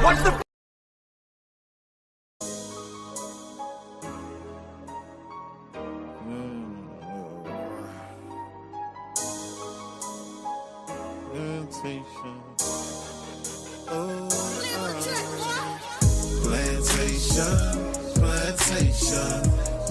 Watch the Plantation,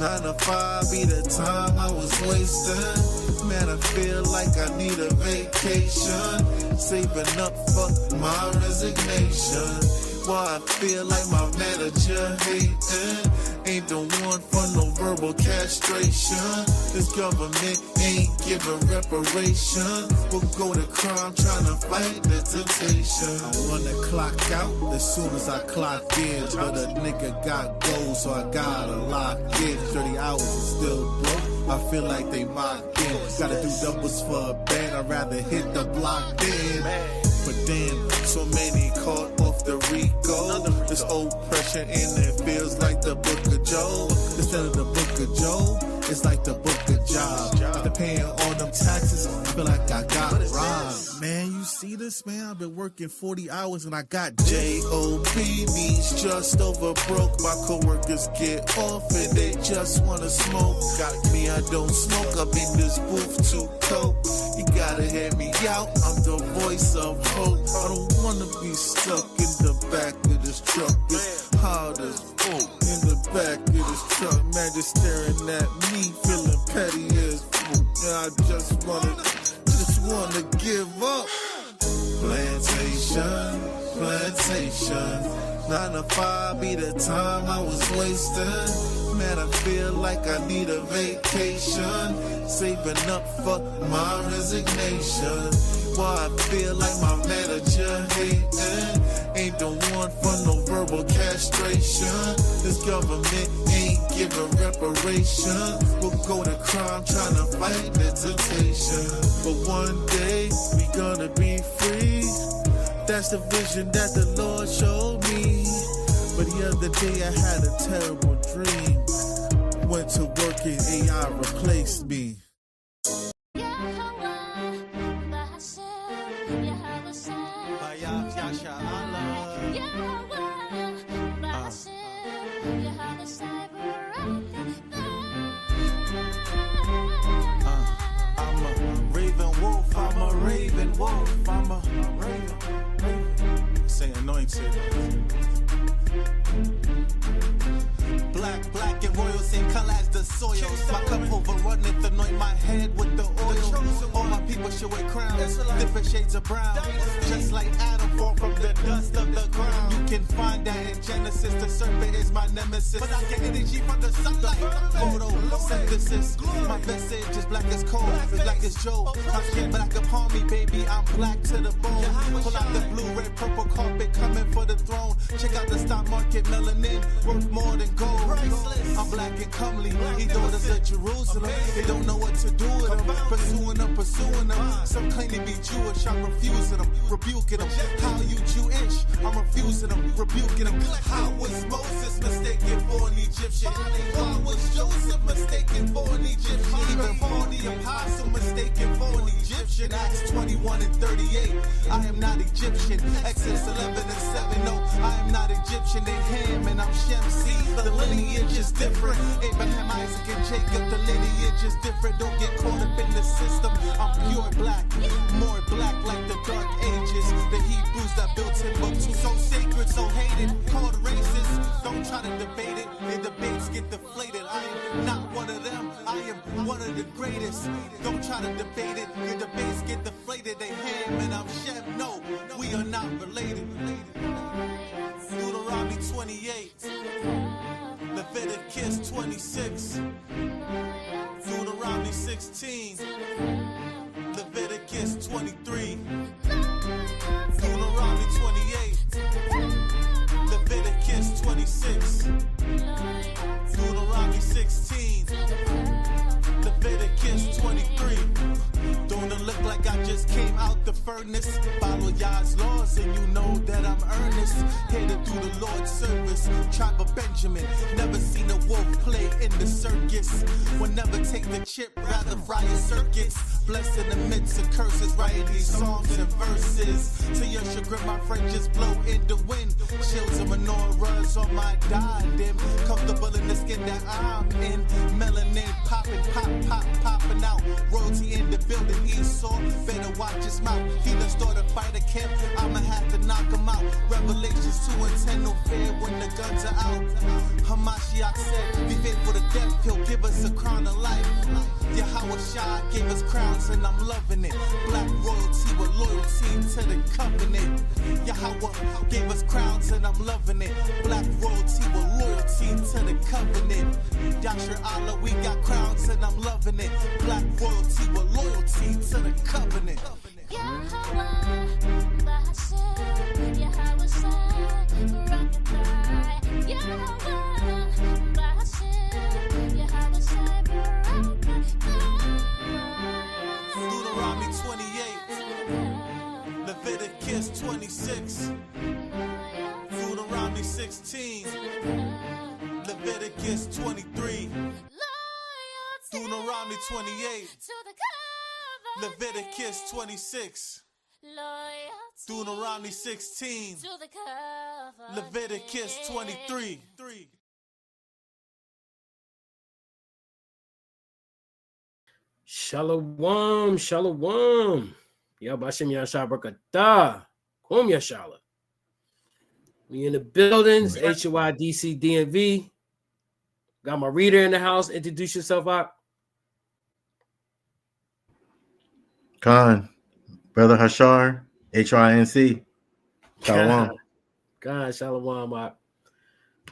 9 to 5 be the time I was wasting. Man, I feel like I need a vacation, saving up for my resignation. Why I feel like my manager hating, ain't the one for no verbal castration. This government ain't giving reparation. We'll go to crime trying to fight the temptation. I wanna clock out as soon as I clock in, but a nigga got goals, so I gotta lock in. 30 hours is still broke, I feel like they mocked in. Gotta do doubles for a band, I'd rather hit the block then. But then, so many caught off the Rico. This oppression and it feels like the Book of Job. Instead of the Book of Job, it's like the Book of Job. After paying all them taxes, I feel like I got robbed. Man, you see this, man? I've been working 40 hours and I got J.O.P. means just over broke. My coworkers get off and they just wanna smoke. Got me, I don't smoke. I'm in this booth too cold. You gotta hear me out. I'm the voice of hope. I don't wanna be stuck in the back of this truck. It's hard as fuck in the back of this truck. Man, just staring at me, feeling petty as fuck. Yeah, I just wanna give up. Plantation, 9 to 5 be the time I was wasting. Man, I feel like I need a vacation, saving up for my resignation. Why I feel like my manager hating, ain't the one for no verbal castration. This government ain't giving reparation. We'll go to crime trying to fight the temptation. But one day we gonna be free. That's the vision that the Lord showed me. But the other day I had a terrible dream. Went to work and AI replaced me. I'm a raven. Say anointed. Black and royal, same color as the soil. My cup overrunneth, anoint my head with the oil. All my people should wear crowns, different shades of brown. Just like Adam, formed from the dust of the ground. You can find that in Genesis, the serpent is my nemesis. But I get energy from the sunlight. Photosynthesis, my message is black as coal, black as Joe. I'm skin black upon me, baby, I'm black to the bone. Pull out the blue, red, purple carpet, coming for the throne. Check out the stock market, melanin, worth more than gold. I'm black and comely, he daughters of Jerusalem. They don't know what to do with them, pursuing them. Some claim to be Jewish, I'm refusing them, rebuking them. How you Jewish? I'm refusing them, rebuking them. How was Moses mistaken for an Egyptian? Why was Joseph mistaken for an Egyptian? Even Paul the apostle mistaken for an Egyptian. Acts 21 and 38, I am not Egyptian. Exodus 11 and 7, no, I am not Egyptian. They Ham and I'm Shem. See, the lineage is different. Abraham, Isaac, and Jacob, the lineage is different. Don't get caught up in the system. I'm pure black, more black like the dark ages. The Hebrews that built Timbuktu, so sacred, so hated, called racist. Don't try to debate it, your debates get deflated. I am not one of them, I am one of the greatest. Don't try to debate it, your debates get deflated. They Ham and I'm Shem, no, we are not related. Deuteronomy 28, Leviticus 26, Deuteronomy 16, Leviticus 23, Deuteronomy 28, Leviticus 26, Deuteronomy 16, Leviticus 23. Don't it look like I just came out the furnace? Follow Yah's laws and you know that I'm earnest. Here to do the Lord's service. Tribe of Benjamin, never seen a wolf play in the circus. Will never take the chip, rather fry a circuits. Blessed in the midst of curses, writing these songs and verses. To your chagrin, my friend, just blow in the wind. jewels on my diadem. Comfortable in the skin that I'm in. Melanin popping, popping out. Royalty in the building, Esau. Better watch his mouth. He done started a fight a camp. I'ma have to knock him out. Revelations 2 and 10, no fear when the guns are out. Hamashiach said, be faithful to death, he'll give us a crown of life. Yahweh Shai gave us crowns and I'm loving it. Black royalty with loyalty to the covenant. Yahweh gave us crowns and I'm loving it. Black royalty with loyalty to the covenant. Yashar Allah, we got crowns and I'm loving it. Black royalty with loyalty to the covenant. Yahweh, Bahashem, Yahweh Shai, Barakatah. Yahweh, Bahashem, Yahweh Shai, Barakatah. Deuteronomy 28, Leviticus 26, Deuteronomy 16, Leviticus 23, Deuteronomy 28, Leviticus 26, Deuteronomy 16, Leviticus 23. Shalom, shalom. Yabashim Yashar Barakatah. Kum Yashala. We in the buildings, HOIDC DMV. Got my reader in the house. Introduce yourself out. Khan, Brother Hashar, HRINC. Shalom. God, shalom. All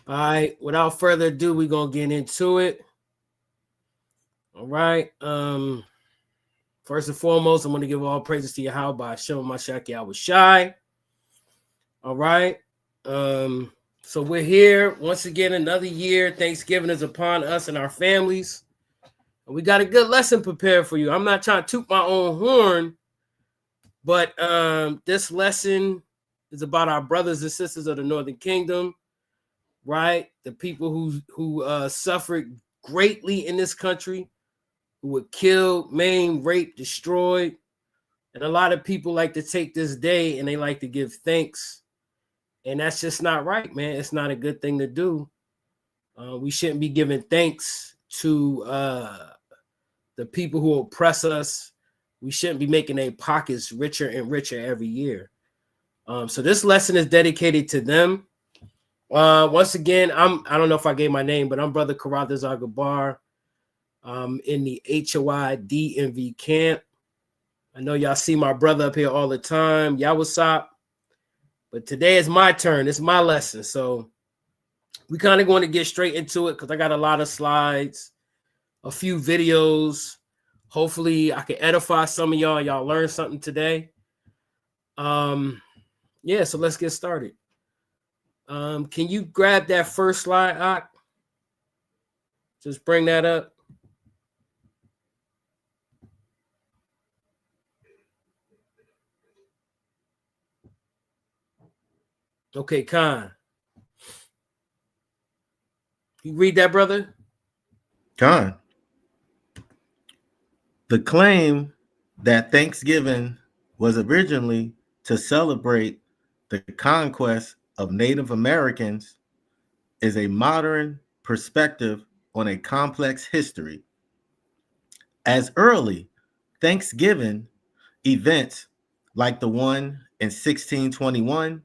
right, without further ado, we're going to get into it. All right. First and foremost, I'm going to give all praises to Yahweh by Shem Mashiach Yahweh Shai. All right. So we're here once again, another year. Thanksgiving is upon us and our families. And we got a good lesson prepared for you. I'm not trying to toot my own horn, but this lesson is about our brothers and sisters of the Northern Kingdom, right? The people who suffered greatly in this country, who were killed, maimed, raped, destroyed. And a lot of people like to take this day and they like to give thanks. And that's just not right, man. It's not a good thing to do. We shouldn't be giving thanks to the people who oppress us. We shouldn't be making their pockets richer and richer every year. So this lesson is dedicated to them. Once again, I don't know if I gave my name, but I'm Brother Karathas Agabar. In the HOI DMV camp. I know y'all see my brother up here all the time. Y'all what's up? But today is my turn. It's my lesson. So we kind of going to get straight into it because I got a lot of slides, a few videos. Hopefully I can edify some of y'all. Y'all learn something today. Yeah, so let's get started. Can you grab that first slide, Ak? Just bring that up. Okay, Khan. You read that, brother? Khan. The claim that Thanksgiving was originally to celebrate the conquest of Native Americans is a modern perspective on a complex history. As early Thanksgiving events like the one in 1621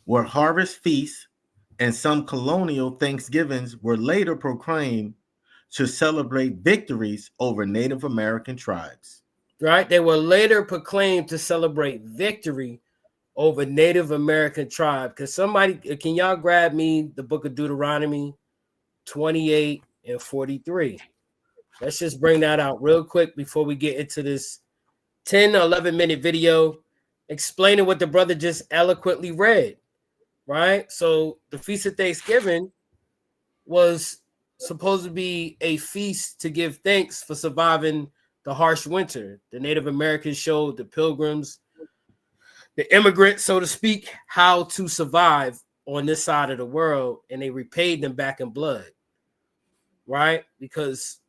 were harvest feasts, and some colonial Thanksgivings were later proclaimed to celebrate victories over Native American tribes. Right? They were later proclaimed to celebrate victory over Native American tribe. Because somebody, can y'all grab me the book of Deuteronomy 28 and 43? Let's just bring that out real quick before we get into this 10 or 11 minute video explaining what the brother just eloquently read. Right? So the Feast of Thanksgiving was supposed to be a feast to give thanks for surviving the harsh winter. The Native Americans showed the pilgrims, the immigrants, so to speak, how to survive on this side of the world, and they repaid them back in blood. Right? Because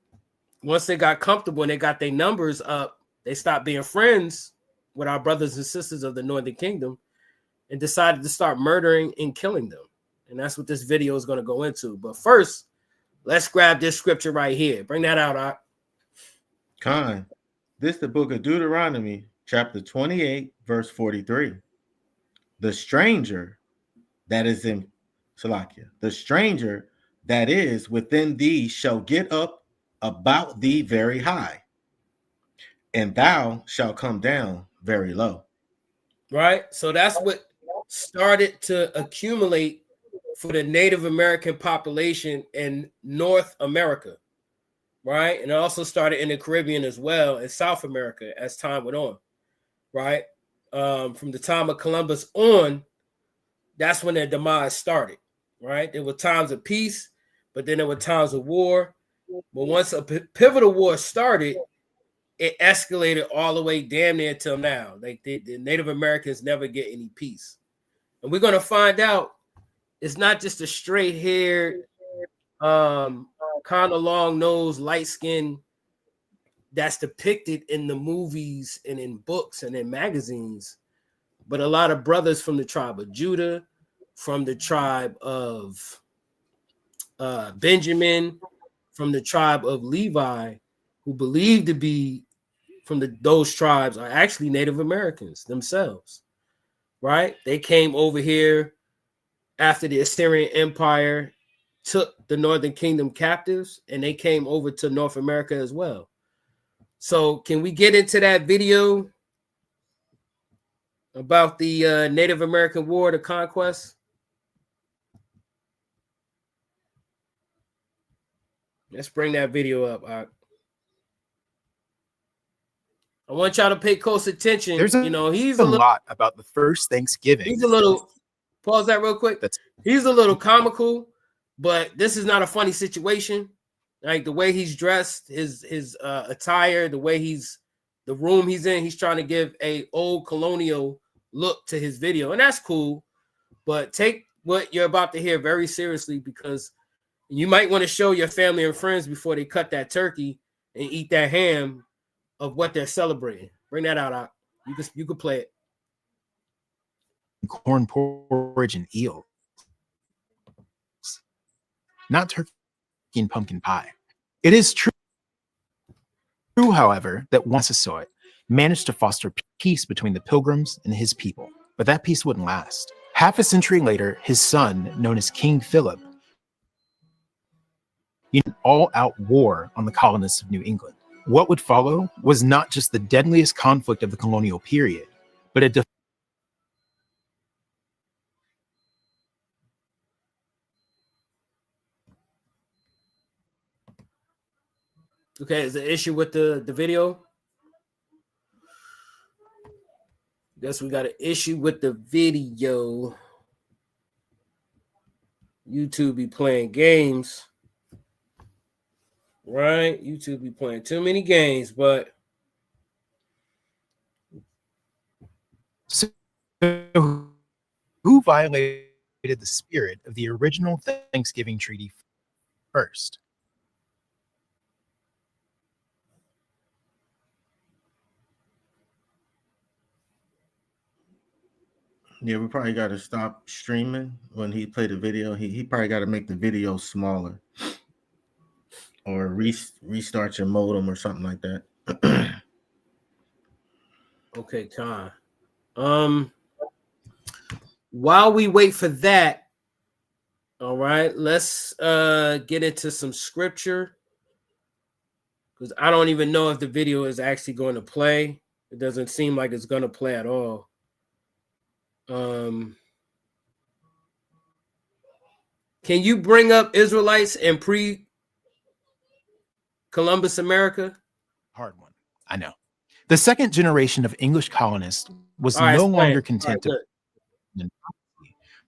once they got comfortable and they got their numbers up, they stopped being friends with our brothers and sisters of the Northern Kingdom and decided to start murdering and killing them. And that's what this video is going to go into. But first, let's grab this scripture right here. Bring that out, Ak. Khan, this is the book of Deuteronomy, chapter 28, verse 43. The stranger that is in Salakia, the stranger that is within thee shall get up about thee very high, and thou shalt come down very low. Right? So that's what started to accumulate for the Native American population in North America, right? And it also started in the Caribbean as well, in South America as time went on, right? From the time of Columbus on, that's when their demise started, right? There were times of peace, but then there were times of war. But once a pivotal war started, it escalated all the way damn near till now. Like the Native Americans never get any peace. And we're going to find out it's not just a straight-haired, kind of long-nosed, light-skinned that's depicted in the movies and in books and in magazines, but a lot of brothers from the tribe of Judah, from the tribe of Benjamin, from the tribe of Levi, who believe to be from those tribes are actually Native Americans themselves, right? They came over here after the Assyrian Empire took the Northern Kingdom captives, and they came over to North America as well. So can we get into that video about the Native American War, the conquest? Let's bring that video up. I want y'all to pay close attention. He's a lot about the first Thanksgiving. He's a little, pause that real quick. He's a little comical, but this is not a funny situation. Like the way he's dressed, his attire, the room he's in, he's trying to give a old colonial look to his video, and that's cool. But take what you're about to hear very seriously, because you might want to show your family and friends before they cut that turkey and eat that ham of what they're celebrating. Bring that out. You could play it. Corn porridge and eel, not turkey and pumpkin pie. It is true, however, that Massasoit managed to foster peace between the Pilgrims and his people, but that peace wouldn't last. Half a century later, his son, known as King Philip, an all-out war on the colonists of New England. What would follow was not just the deadliest conflict of the colonial period, but a Okay, is the issue with the video? Guess we got an issue with the video. YouTube be playing games. Right? YouTube be playing too many games, but so who violated the spirit of the original Thanksgiving Treaty first? Yeah, we probably got to stop streaming when he played the video. He probably got to make the video smaller, or restart your modem or something like that. Okay, Con. While we wait for that, all right, let's get into some scripture, because I don't even know if the video is actually going to play. It doesn't seem like it's going to play at all. Can you bring up Israelites in pre-Columbus America? Hard one, I know. The second generation of English colonists was no longer content to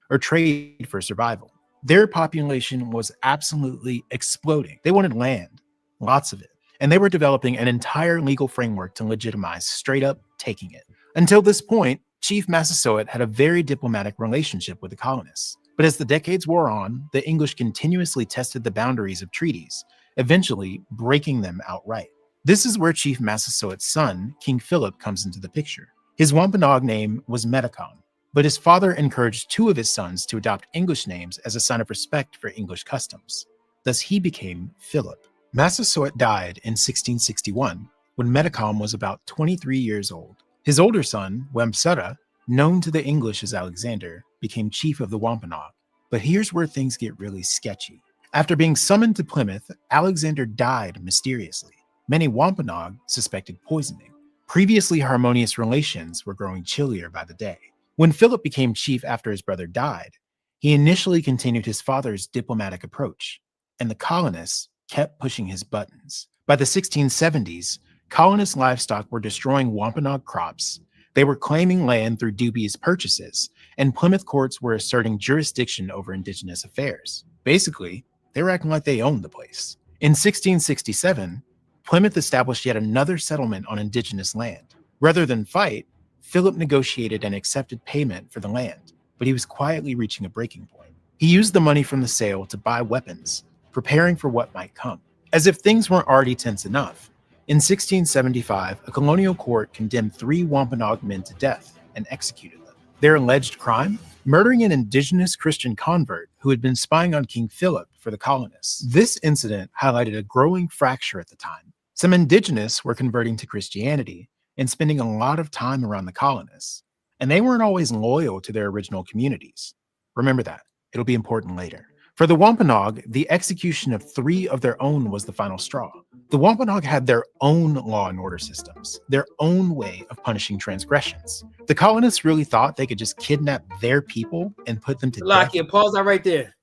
or trade for survival. Their population was absolutely exploding. They wanted land, lots of it, and they were developing an entire legal framework to legitimize straight up taking it. Until this point, Chief Massasoit had a very diplomatic relationship with the colonists. But as the decades wore on, the English continuously tested the boundaries of treaties, eventually breaking them outright. This is where Chief Massasoit's son, King Philip, comes into the picture. His Wampanoag name was Metacom. but his father encouraged 2 of his sons to adopt English names as a sign of respect for English customs. Thus he became Philip. Massasoit died in 1661 when Metacom was about 23 years old. His older son, Wamsutta, known to the English as Alexander, became chief of the Wampanoag. But here's where things get really sketchy. After being summoned to Plymouth, Alexander died mysteriously. Many Wampanoag suspected poisoning. Previously harmonious relations were growing chillier by the day. When Philip became chief after his brother died, he initially continued his father's diplomatic approach, and the colonists kept pushing his buttons. By the 1670s, colonist livestock were destroying Wampanoag crops. They were claiming land through dubious purchases, and Plymouth courts were asserting jurisdiction over indigenous affairs. Basically, they were acting like they owned the place. In 1667, Plymouth established yet another settlement on indigenous land. Rather than fight, Philip negotiated and accepted payment for the land, but he was quietly reaching a breaking point. He used the money from the sale to buy weapons, preparing for what might come. As if things weren't already tense enough, in 1675, a colonial court condemned 3 Wampanoag men to death and executed them. Their alleged crime? Murdering an indigenous Christian convert who had been spying on King Philip for the colonists. This incident highlighted a growing fracture at the time. Some indigenous were converting to Christianity and spending a lot of time around the colonists, and they weren't always loyal to their original communities. Remember that. It'll be important later. For the Wampanoag, the execution of 3 of their own was the final straw. The Wampanoag had their own law and order systems, their own way of punishing transgressions. The colonists really thought they could just kidnap their people and put them to death. Pause that right there.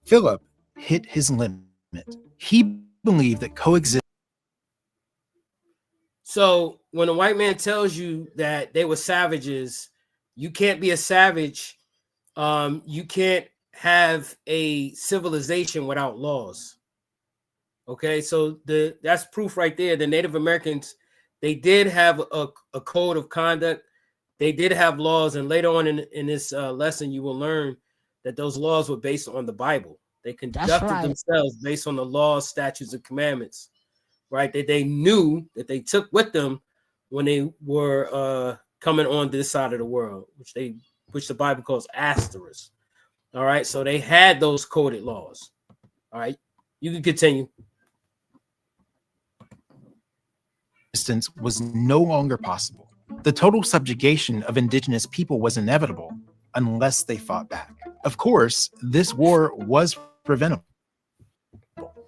Philip hit his limit. He believed that coexistence. So when a white man tells you that they were savages, you can't be a savage. You can't have a civilization without laws. Okay, so that's proof right there. The Native Americans, they did have a code of conduct. They did have laws, and later on in this lesson, you will learn that those laws were based on the Bible. They conducted themselves based on the laws, statutes, and commandments, right? That they knew that they took with them when they were coming on this side of the world, which the Bible calls asterisks. All right, so they had those coded laws. All right, you can continue. Resistance was no longer possible. The total subjugation of indigenous people was inevitable unless they fought back. Of course, this war was preventable.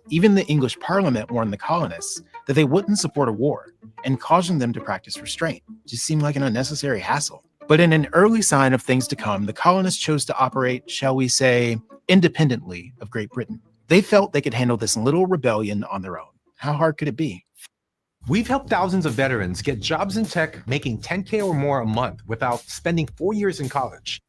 Even the English Parliament warned the colonists that they wouldn't support a war and cautioned them to practice restraint. It just seemed like an unnecessary hassle. But in an early sign of things to come, the colonists chose to operate, shall we say, independently of Great Britain. They felt they could handle this little rebellion on their own. How hard could it be? We've helped thousands of veterans get jobs in tech making $10K or more a month without spending 4 years in college.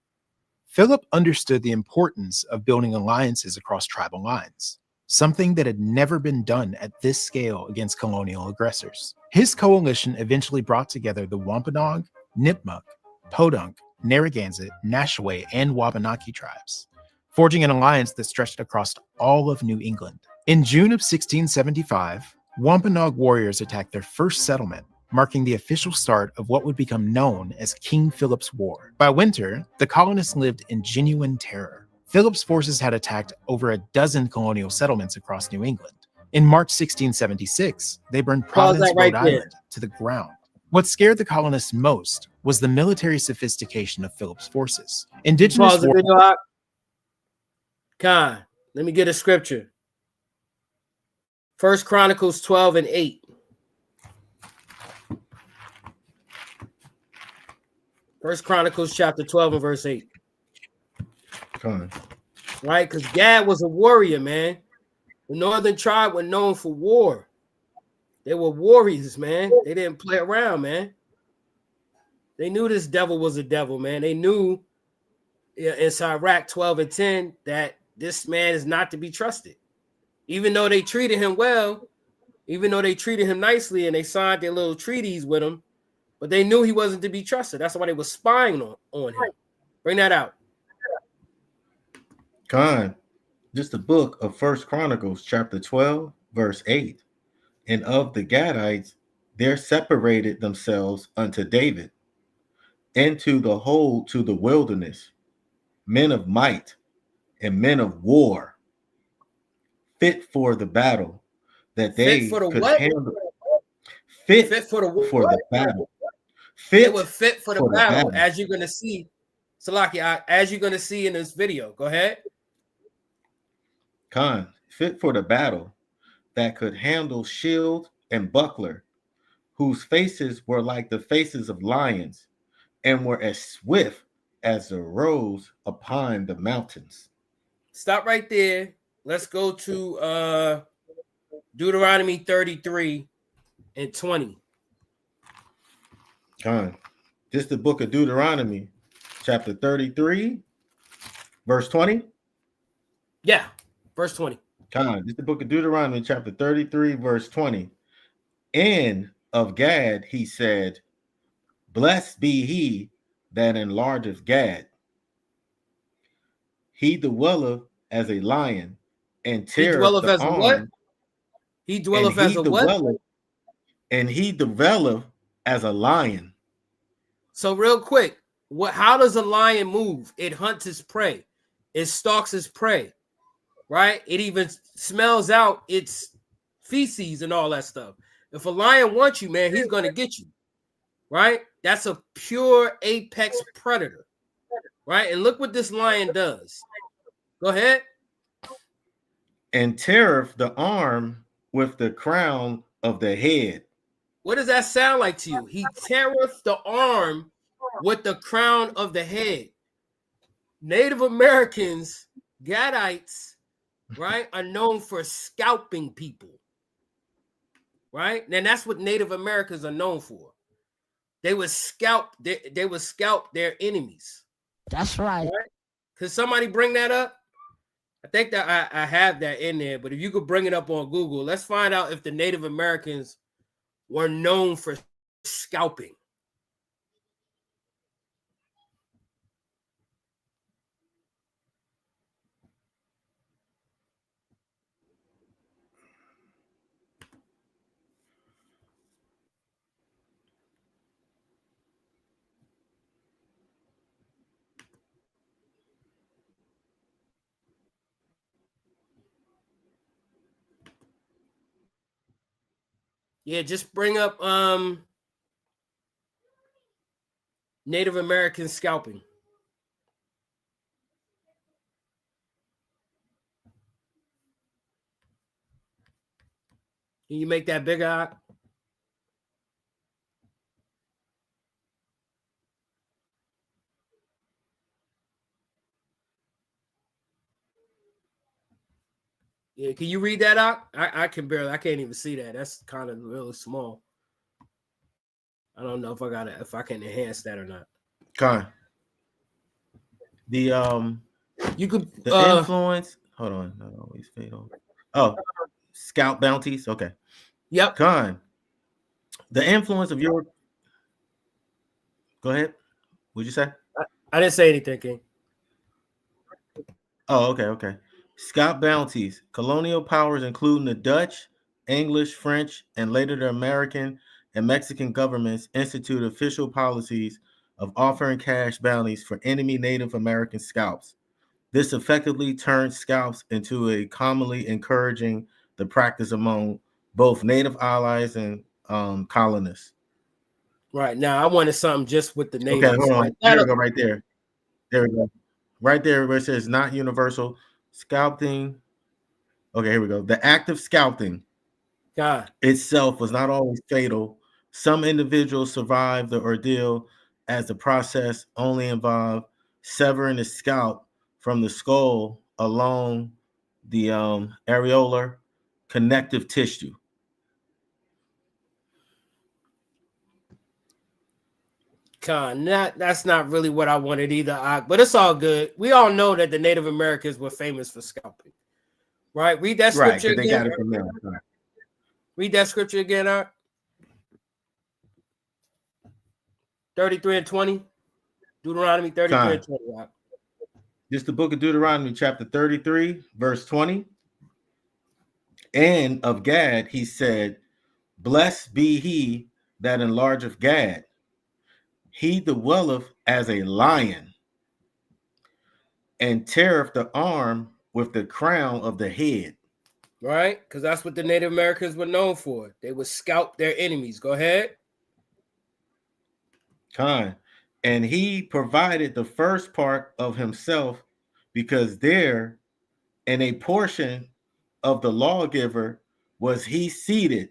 Philip understood the importance of building alliances across tribal lines, something that had never been done at this scale against colonial aggressors. His coalition eventually brought together the Wampanoag, Nipmuc, Podunk, Narragansett, Nashaway, and Wabanaki tribes, forging an alliance that stretched across all of New England. In June of 1675, Wampanoag warriors attacked their first settlement, marking the official start of what would become known as King Philip's War. By winter, the colonists lived in genuine terror. Philip's forces had attacked over a dozen colonial settlements across New England. In March 1676, they burned Providence, Rhode Island to the ground. What scared the colonists most was the military sophistication of Philip's forces. Indigenous war. Con, let me get a scripture. 1 Chronicles 12:8. 1 Chronicles chapter 12 and verse 8. Con. Right? Because Gad was a warrior, man. The northern tribe were known for war. They were warriors, man. They didn't play around, man. They knew this devil was a devil, man. They knew in Sirach 12:10 that this man is not to be trusted. Even though they treated him well, even though they treated him nicely and they signed their little treaties with him, but they knew he wasn't to be trusted. That's why they were spying on him. Bring that out. Con, just the book of 1 Chronicles chapter 12, verse 8. And of the Gadites, there separated themselves unto David into the hold to the wilderness, men of might and men of war, fit for the battle, that Fit they for the could what? handle. Fit Fit for the for what? the battle. They Fit were fit for the for the battle, battle. as you're gonna see, Salaki, as you're gonna see in this video. Go ahead. Fit for the battle, that could handle shield and buckler, whose faces were like the faces of lions, and were as swift as the roes upon the mountains. Stop right there. Let's go to Deuteronomy 33 and 20. This is the book of Deuteronomy, chapter 33, verse 20. Yeah, verse 20. This is the book of Deuteronomy, chapter 33, verse 20. And of Gad, he said, blessed be he that enlargeth Gad. He dwelleth as a lion, and He teareth dwelleth the as a what? arm. He And dwelleth as a what? he developed as a lion. So real quick, how does a lion move? It hunts its prey. It stalks its prey, right? It even smells out its feces and all that stuff. If a lion wants you, man, he's going to get you, right? That's a pure apex predator, right? And look what this lion does. Go ahead. And teareth the arm with the crown of the head. What does that sound like to you? He teareth the arm with the crown of the head. Native Americans, Gadites, right, are known for scalping people, right? And that's what Native Americans are known for. They would scalp. They would scalp their enemies. That's right. Could somebody bring that up? I think that I have that in there, but if you could bring it up on Google, let's find out if the Native Americans were known for scalping. Yeah, just bring up Native American scalping. Can you make that bigger? Yeah, can you read that out? I can't even see that. That's kind of really small. I don't know if I can enhance that or not. You could the influence. Hold on, not always fade over. Oh, scout bounties. Okay. Yep. The influence of your. Go ahead. What'd you say? I didn't say anything, King. Oh, okay. Scout bounties. Colonial powers, including the Dutch, English, French, and later the American and Mexican governments, institute official policies of offering cash bounties for enemy Native American scalps. This effectively turned scalps into a commonly encouraging the practice among both Native allies and colonists. Right now, I wanted something just with the natives. Okay, hold on. There we go, right there. There we go. Right there where it says not universal scalping. Okay, here we go. The act of scalping itself was not always fatal. Some individuals survived the ordeal as the process only involved severing the scalp from the skull along the areolar connective tissue. That's not really what I wanted either, but it's all good. We all know that the Native Americans were famous for scalping, right? Read that scripture right, they again. Got it from there. Right. Read that scripture again, Art. 33 and 20. Deuteronomy 33 and 20. Art. This is the book of Deuteronomy, chapter 33, verse 20. And of Gad, he said, blessed be he that enlargeth Gad. He dwelleth as a lion, and teareth the arm with the crown of the head. Right? Because that's what the Native Americans were known for. They would scalp their enemies. Go ahead. Kind. And he provided the first part of himself, because there in a portion of the lawgiver was he seated,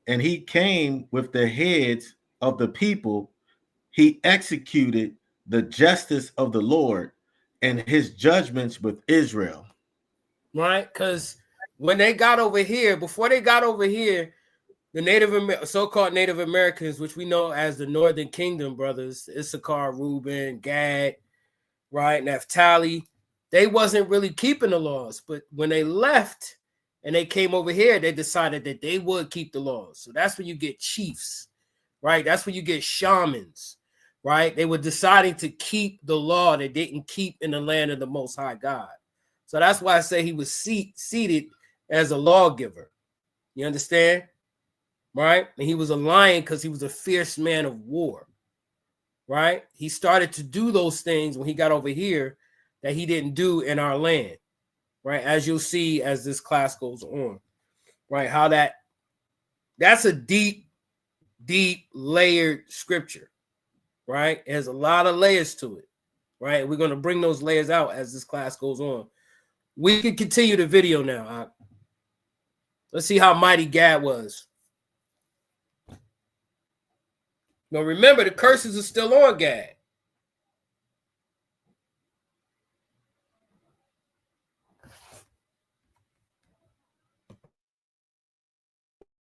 and he came with the heads of the people. He executed the justice of the Lord and his judgments with Israel. Right? Because when they got over here, before they got over here, the so-called Native Americans, which we know as the Northern Kingdom brothers, Issachar, Reuben, Gad, right, Naphtali, they wasn't really keeping the laws. But when they left and they came over here, they decided that they would keep the laws. So that's when you get chiefs, right? That's when you get shamans, right? They were deciding to keep the law they didn't keep in the land of the Most High God. So that's why I say he was seated as a lawgiver. You understand? Right? And he was a lion because he was a fierce man of war. Right? He started to do those things when he got over here that he didn't do in our land. Right? As you'll see as this class goes on. Right? How that's a deep layered scripture. Right? It has a lot of layers to it. Right? We're going to bring those layers out as this class goes on. We can continue the video now. Let's see how mighty Gad was. Now remember, the curses are still on Gad.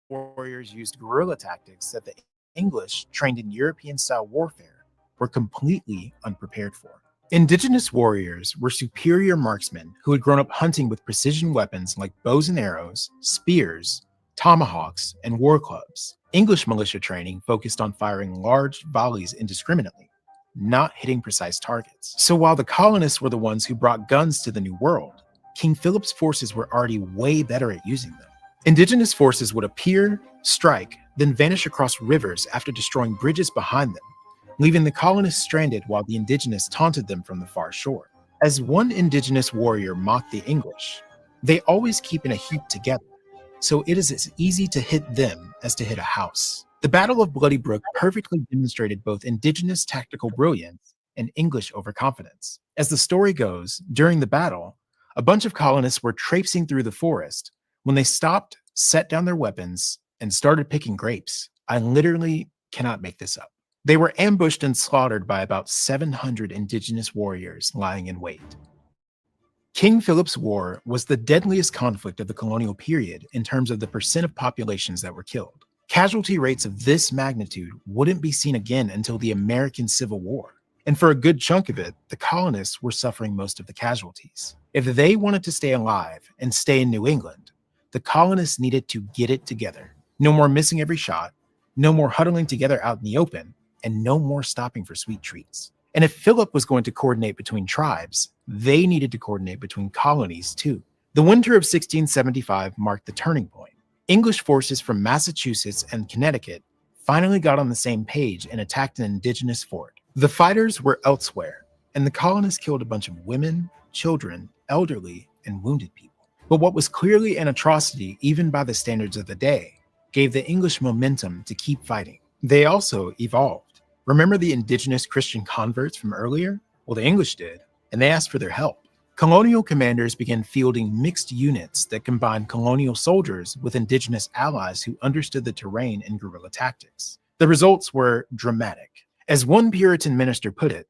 Warriors used guerrilla tactics that the English, trained in European-style warfare, were completely unprepared for. Indigenous warriors were superior marksmen who had grown up hunting with precision weapons like bows and arrows, spears, tomahawks, and war clubs. English militia training focused on firing large volleys indiscriminately, not hitting precise targets. So while the colonists were the ones who brought guns to the New World, King Philip's forces were already way better at using them. Indigenous forces would appear, strike, then vanish across rivers after destroying bridges behind them, leaving the colonists stranded while the indigenous taunted them from the far shore. As one indigenous warrior mocked the English, they always keep in a heap together, so it is as easy to hit them as to hit a house. The Battle of Bloody Brook perfectly demonstrated both indigenous tactical brilliance and English overconfidence. As the story goes, during the battle, a bunch of colonists were traipsing through the forest when they stopped, set down their weapons, and started picking grapes. I literally cannot make this up. They were ambushed and slaughtered by about 700 indigenous warriors lying in wait. King Philip's War was the deadliest conflict of the colonial period in terms of the percent of populations that were killed. Casualty rates of this magnitude wouldn't be seen again until the American Civil War. And for a good chunk of it, the colonists were suffering most of the casualties. If they wanted to stay alive and stay in New England, the colonists needed to get it together. No more missing every shot, no more huddling together out in the open, and no more stopping for sweet treats. And if Philip was going to coordinate between tribes, they needed to coordinate between colonies too. The winter of 1675 marked the turning point. English forces from Massachusetts and Connecticut finally got on the same page and attacked an indigenous fort. The fighters were elsewhere, and the colonists killed a bunch of women, children, elderly, and wounded people. But what was clearly an atrocity even by the standards of the day gave the English momentum to keep fighting. They also evolved. Remember the indigenous Christian converts from earlier? Well, the English did, and they asked for their help. Colonial commanders began fielding mixed units that combined colonial soldiers with indigenous allies who understood the terrain and guerrilla tactics. The results were dramatic. As one Puritan minister put it,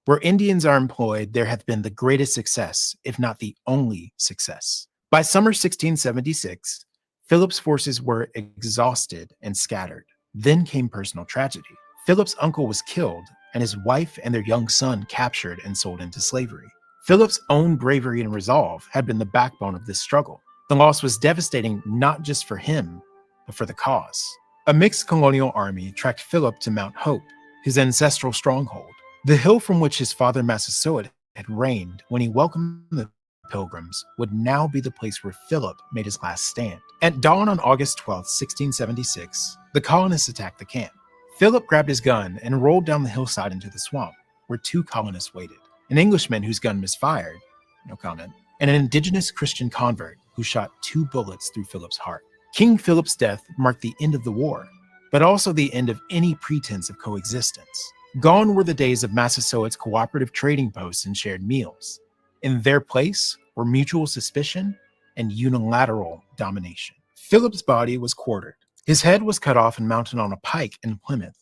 where Indians are employed, there hath been the greatest success, if not the only success. By summer 1676, Philip's forces were exhausted and scattered. Then came personal tragedy. Philip's uncle was killed, and his wife and their young son captured and sold into slavery. Philip's own bravery and resolve had been the backbone of this struggle. The loss was devastating not just for him, but for the cause. A mixed colonial army tracked Philip to Mount Hope, his ancestral stronghold, the hill from which his father Massasoit had reigned when he welcomed the Pilgrims would now be the place where Philip made his last stand. At dawn on August 12, 1676, the colonists attacked the camp. Philip grabbed his gun and rolled down the hillside into the swamp, where 2 colonists waited. An Englishman whose gun misfired, no comment, and an indigenous Christian convert who shot 2 bullets through Philip's heart. King Philip's death marked the end of the war, but also the end of any pretense of coexistence. Gone were the days of Massasoit's cooperative trading posts and shared meals. In their place were mutual suspicion and unilateral domination. Philip's body was quartered. His head was cut off and mounted on a pike in Plymouth,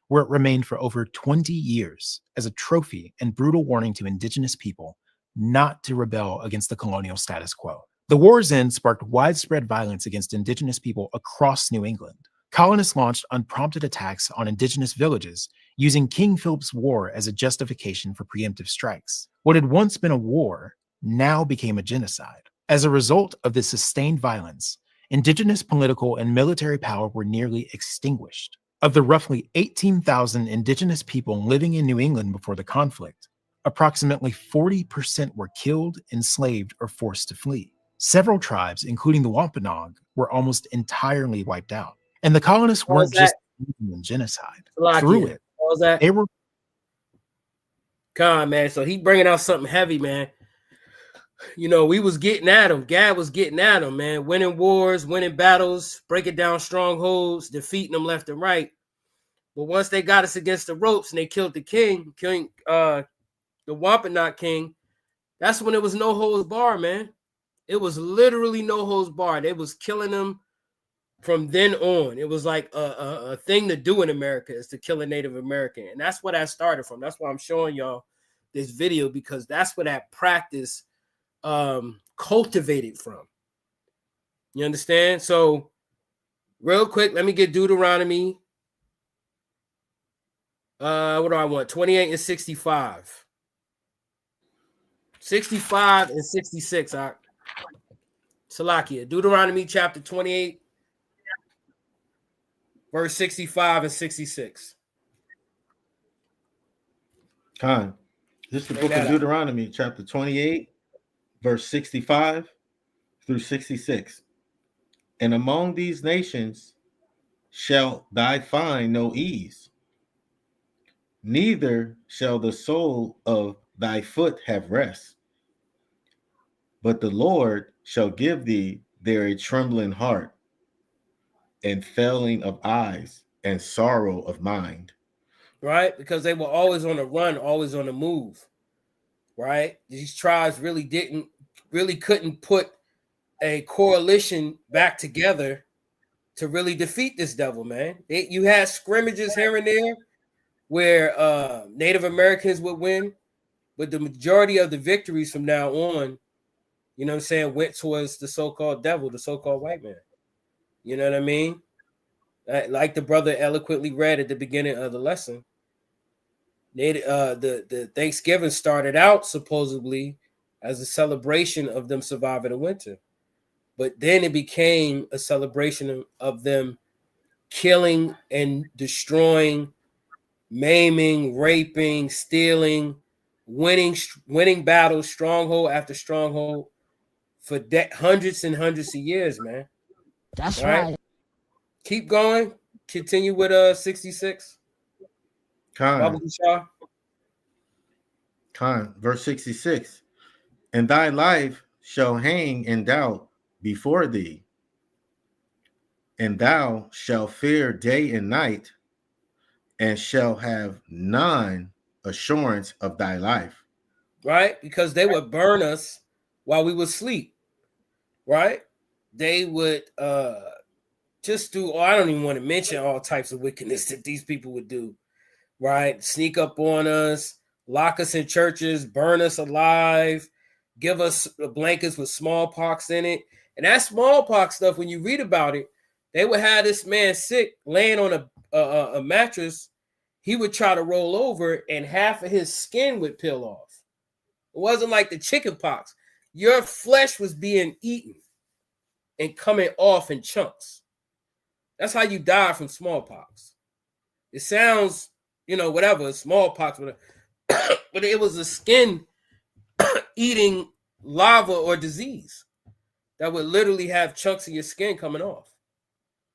where it remained for over 20 years as a trophy and brutal warning to indigenous people not to rebel against the colonial status quo. The war's end sparked widespread violence against indigenous people across New England. Colonists launched unprompted attacks on indigenous villages, using King Philip's War as a justification for preemptive strikes. What had once been a war now became a genocide. As a result of this sustained violence, indigenous political and military power were nearly extinguished. Of the roughly 18,000 indigenous people living in New England before the conflict, approximately 40% were killed, enslaved, or forced to flee. Several tribes, including the Wampanoag, were almost entirely wiped out. And the colonists weren't just in genocide. Through it, they were. Come on, man. So he bringing out something heavy, man. You know, we was getting at him. Gad was getting at him, man. Winning wars, winning battles, breaking down strongholds, defeating them left and right. But once they got us against the ropes and they killed the king, the Wampanoag king, that's when it was no holds barred, man. It was literally no holds barred. They was killing them from then on. It was like a thing to do in America is to kill a Native American. And that's where that started from. That's why I'm showing y'all this video, because that's where that practice cultivated from. You understand? So real quick, let me get Deuteronomy. What do I want? 28 and 65. 65 and 66. Salakia. Deuteronomy chapter 28, verse 65 and 66. Khan. This is the book of Deuteronomy, chapter 28, verse 65 through 66. And among these nations shall thy find no ease, neither shall the sole of thy foot have rest. But the Lord shall give thee there a trembling heart, and failing of eyes, and sorrow of mind. Right? Because they were always on the run, always on the move. Right? These tribes really couldn't put a coalition back together to really defeat this devil, man. You had scrimmages here and there where Native Americans would win, but the majority of the victories from now on, you know what I'm saying, went towards the so-called devil, the so-called white man. You know what I mean? Like the brother eloquently read at the beginning of the lesson, the Thanksgiving started out supposedly as a celebration of them surviving the winter. But then it became a celebration of them killing and destroying, maiming, raping, stealing, winning battles, stronghold after stronghold for hundreds and hundreds of years, man. That's right. Keep going. Continue with 66. Khan, verse 66. And thy life shall hang in doubt before thee, and thou shalt fear day and night, and shall have none assurance of thy life. Right? Because they would burn us while we would sleep. Right? They would just do, I don't even want to mention all types of wickedness that these people would do. Right? Sneak up on us, lock us in churches, burn us alive, give us blankets with smallpox in it. And that smallpox stuff, when you read about it, they would have this man sick, laying on a mattress. He would try to roll over and half of his skin would peel off. It wasn't like the chicken pox. Your flesh was being eaten and coming off in chunks. That's how you die from smallpox. It sounds, whatever, smallpox, whatever. But it was a skin eating lava or disease that would literally have chunks of your skin coming off.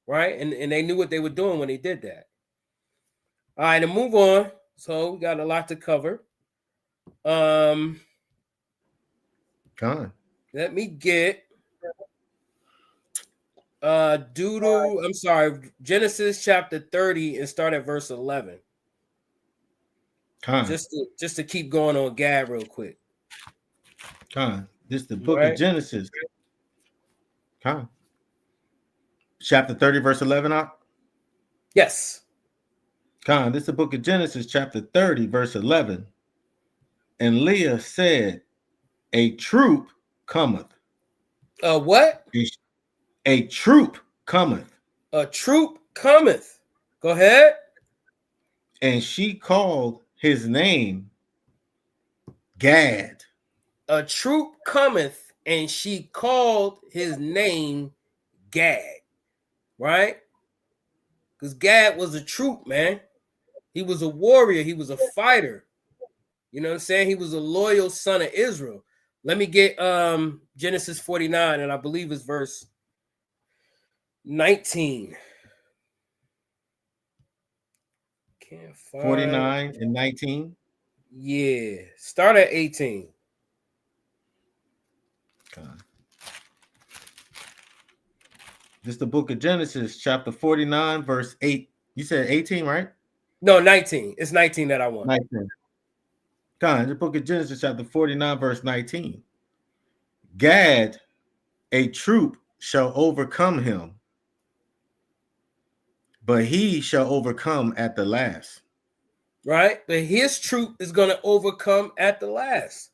right? And they knew what they were doing when they did that. All right, and move on. So we got a lot to cover. Con. Let me get Genesis chapter 30 and start at verse 11. Con. Just to keep going on Gad real quick. Con. This is the book of Genesis. Con. Chapter 30, verse 11. Yes. Con. This is the book of Genesis, chapter 30, verse 11. And Leah said, a troop cometh. What? A troop cometh. A troop cometh. Go ahead. And she called his name Gad. A troop cometh, and she called his name Gad. Right? Because Gad was a troop, man. He was a warrior. He was a fighter. You know what I'm saying? He was a loyal son of Israel. Let me get Genesis 49, and I believe it's verse 19. Can't find 49 and 19. Yeah. Start at 18. Okay. This is the book of Genesis, chapter 49, verse 8. You said 18, right? No, 19. It's 19 that I want. 19. God, the book of Genesis, chapter 49, verse 19. Gad, a troop shall overcome him, but he shall overcome at the last. Right? But his troop is going to overcome at the last.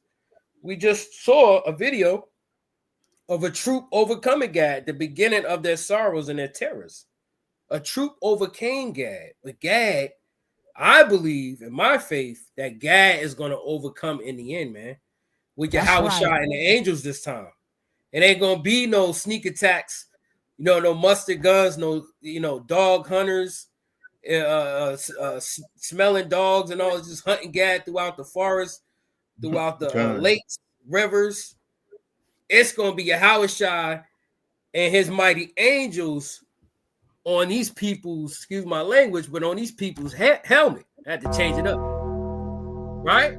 We just saw a video of a troop overcoming Gad, the beginning of their sorrows and their terrors. A troop overcame Gad, but Gad, I believe in my faith that Gad is going to overcome in the end, man. With Yahweh Shai and the angels this time. It ain't going to be no sneak attacks, no mustard guns, no, dog hunters, smelling dogs and all, just hunting Gad throughout the forest, throughout the lakes, rivers. It's going to be Yahweh Shai and his mighty angels on these people's, excuse my language, but on these people's helmet. I had to change it up. Right?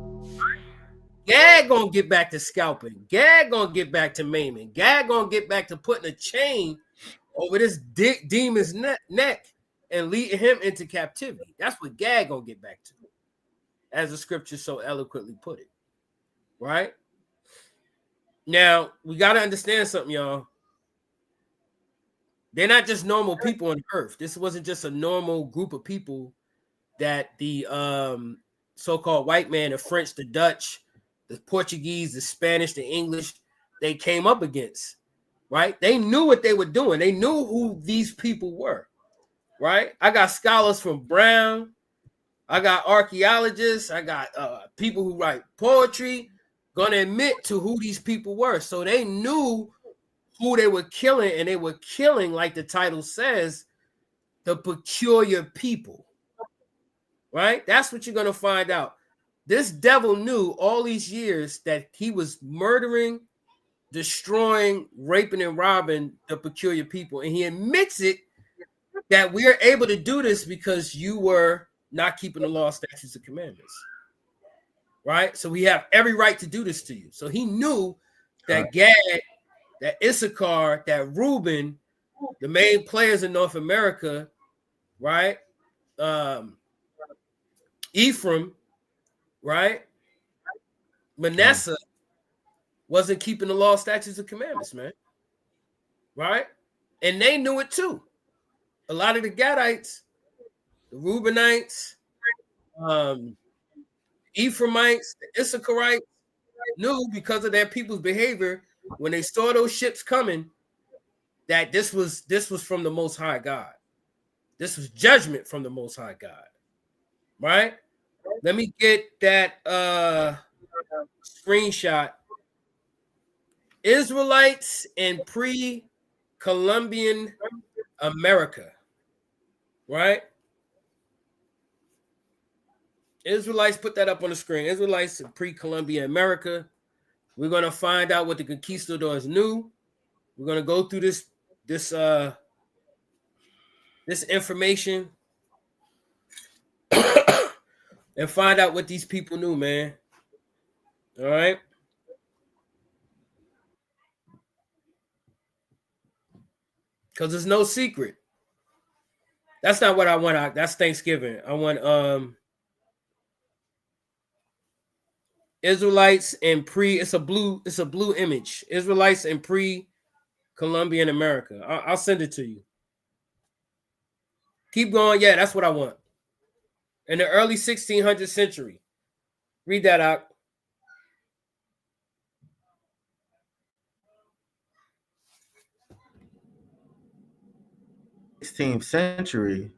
Gad gonna get back to scalping. Gad gonna get back to maiming. Gad gonna get back to putting a chain over this demon's neck and leading him into captivity. That's what Gad gonna get back to, as the scripture so eloquently put it. Right? Now, we got to understand something, y'all. They're not just normal people on earth. This wasn't just a normal group of people that the so-called white man, the French, the Dutch, the Portuguese, the Spanish, the English, they came up against, right? They knew what they were doing. They knew who these people were, right? I got scholars from Brown. I got archaeologists. I got people who write poetry going to admit to who these people were. So they knew who they were killing, and they were killing, like the title says, the peculiar people, right? That's what you're going to find out. This devil knew all these years that he was murdering, destroying, raping, and robbing the peculiar people. And he admits it that we are able to do this because you were not keeping the law, statutes, and commandments. Right? So we have every right to do this to you. So he knew that Gad, that Issachar, that Reuben, the main players in North America, right? Ephraim, right? Manasseh wasn't keeping the law, statutes, and commandments, man. Right? And they knew it too. A lot of the Gadites, the Reubenites, Ephraimites, the Issacharites knew because of their people's behavior when they saw those ships coming that this was from the Most High God. This was judgment from the Most High God. Right? Let me get that screenshot. Israelites in pre-Columbian America. Right? Israelites, put that up on the screen. Israelites in pre-Columbian America. We're going to find out what the conquistadors knew. We're going to go through this this information and find out what these people knew, man. All right. Because there's no secret. That's not what I want. That's Thanksgiving. I want Israelites and it's a blue image. Israelites and pre-Columbian America. I'll send it to you. Keep going. Yeah, that's what I want. In the early 1600th century. Read that out. 16th century,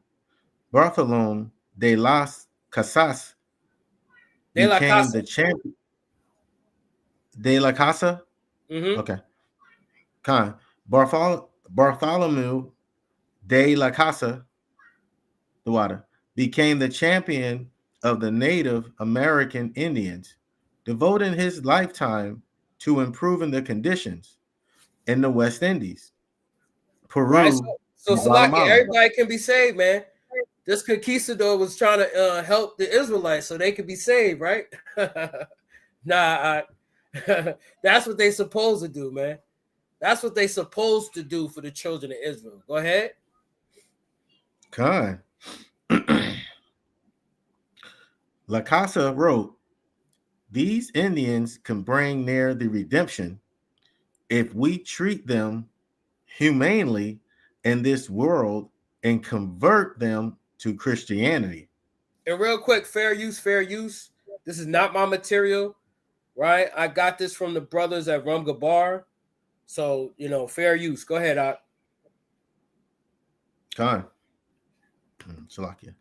Bartholomew de las Casas became the champion. De la Casa? Mm-hmm. Okay. Bartholomew de la Casa, the water, became the champion of the Native American Indians, devoting his lifetime to improving the conditions in the West Indies, Peru, right, so Salaki, everybody can be saved, man. This conquistador was trying to help the Israelites so they could be saved, right? Nah, that's what they supposed to do, man. That's what they supposed to do for the children of Israel. Go ahead. Khan. La Casa wrote, "These Indians can bring near the redemption if we treat them humanely in this world and convert them to Christianity." And real quick, fair use. This is not my material, right? I got this from the brothers at Rum Gabar. So, fair use. Go ahead, Ak. Khan. Shalakia.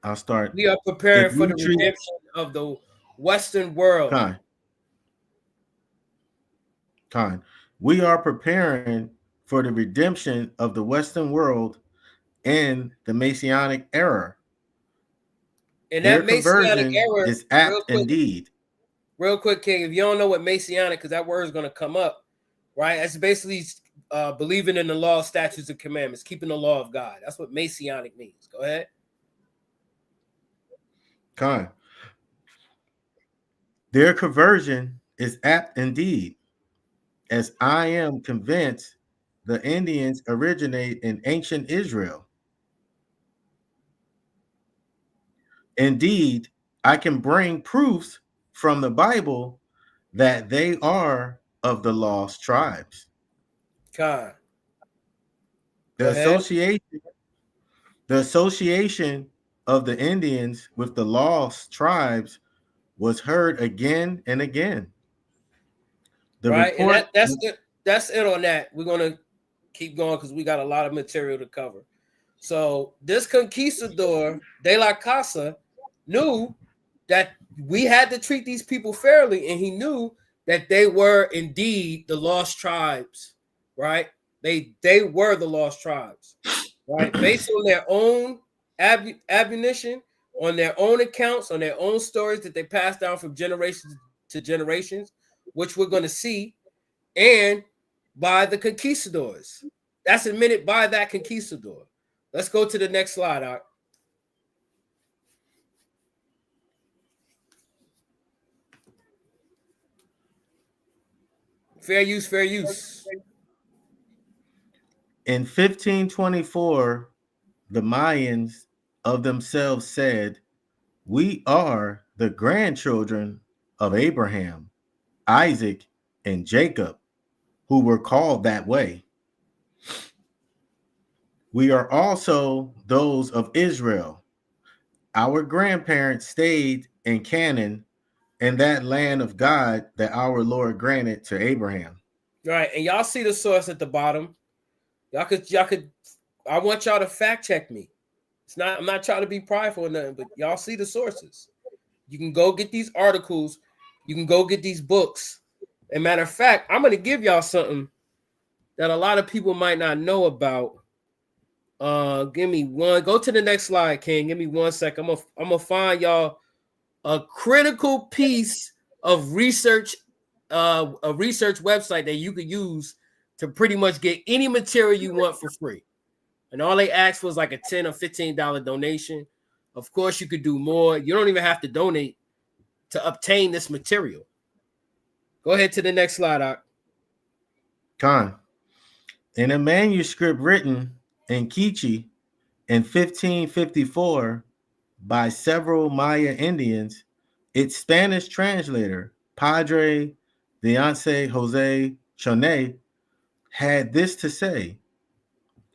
I'll start. We are preparing for the redemption of the Western world. Khan. We are preparing for the redemption of the Western world in the Messianic era. And that Messianic era is apt indeed. Real quick, King, if you don't know what Messianic, because that word is going to come up, right? It's basically believing in the law, statutes, and commandments, keeping the law of God. That's what Messianic means. Go ahead. Khan. Their conversion is apt indeed, as I am convinced the Indians originate in ancient Israel. Indeed, I can bring proofs from the Bible that they are of the lost tribes. Khan. The association of the Indians with the lost tribes was heard again and again. That's it on that. We're going to keep going because we got a lot of material to cover. So this conquistador de la Casa knew that we had to treat these people fairly, and he knew that they were indeed the lost tribes, right? They were the lost tribes, right? Based on their own ammunition, on their own accounts, on their own stories that they passed down from generations to generations, which we're going to see, and by the conquistadors. That's admitted by that conquistador. Let's go to the next slide, Art. Fair use. In 1524, the Mayans of themselves said, "We are the grandchildren of Abraham, Isaac, and Jacob, who were called that way. We are also those of Israel. Our grandparents stayed in Canaan, in that land of God that our Lord granted to Abraham." Right, and y'all see the source at the bottom. Y'all could. I want y'all to fact check me. I'm not trying to be prideful or nothing, but y'all see the sources. You can go get these articles. You can go get these books. And matter of fact, I'm going to give y'all something that a lot of people might not know about. Give me one. Go to the next slide, King. Give me 1 second. I'm gonna find y'all a critical piece of research, a research website that you could use to pretty much get any material you want for free. And all they asked was like a $10 or $15 donation. Of course, you could do more. You don't even have to donate to obtain this material. Go ahead to the next slide, Doc. Khan. In a manuscript written in Quiche in 1554 by several Maya Indians, its Spanish translator, Padre Leonce Jose Chonet, had this to say: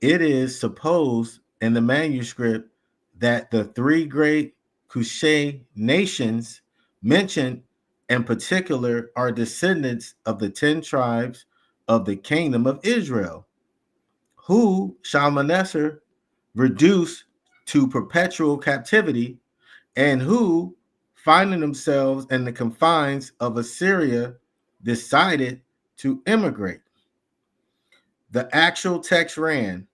it is supposed in the manuscript that the three great Quiche nations mentioned in particular are descendants of the 10 tribes of the kingdom of Israel, who Shalmaneser reduced to perpetual captivity, and who, finding themselves in the confines of Assyria, decided to immigrate. The actual text ran,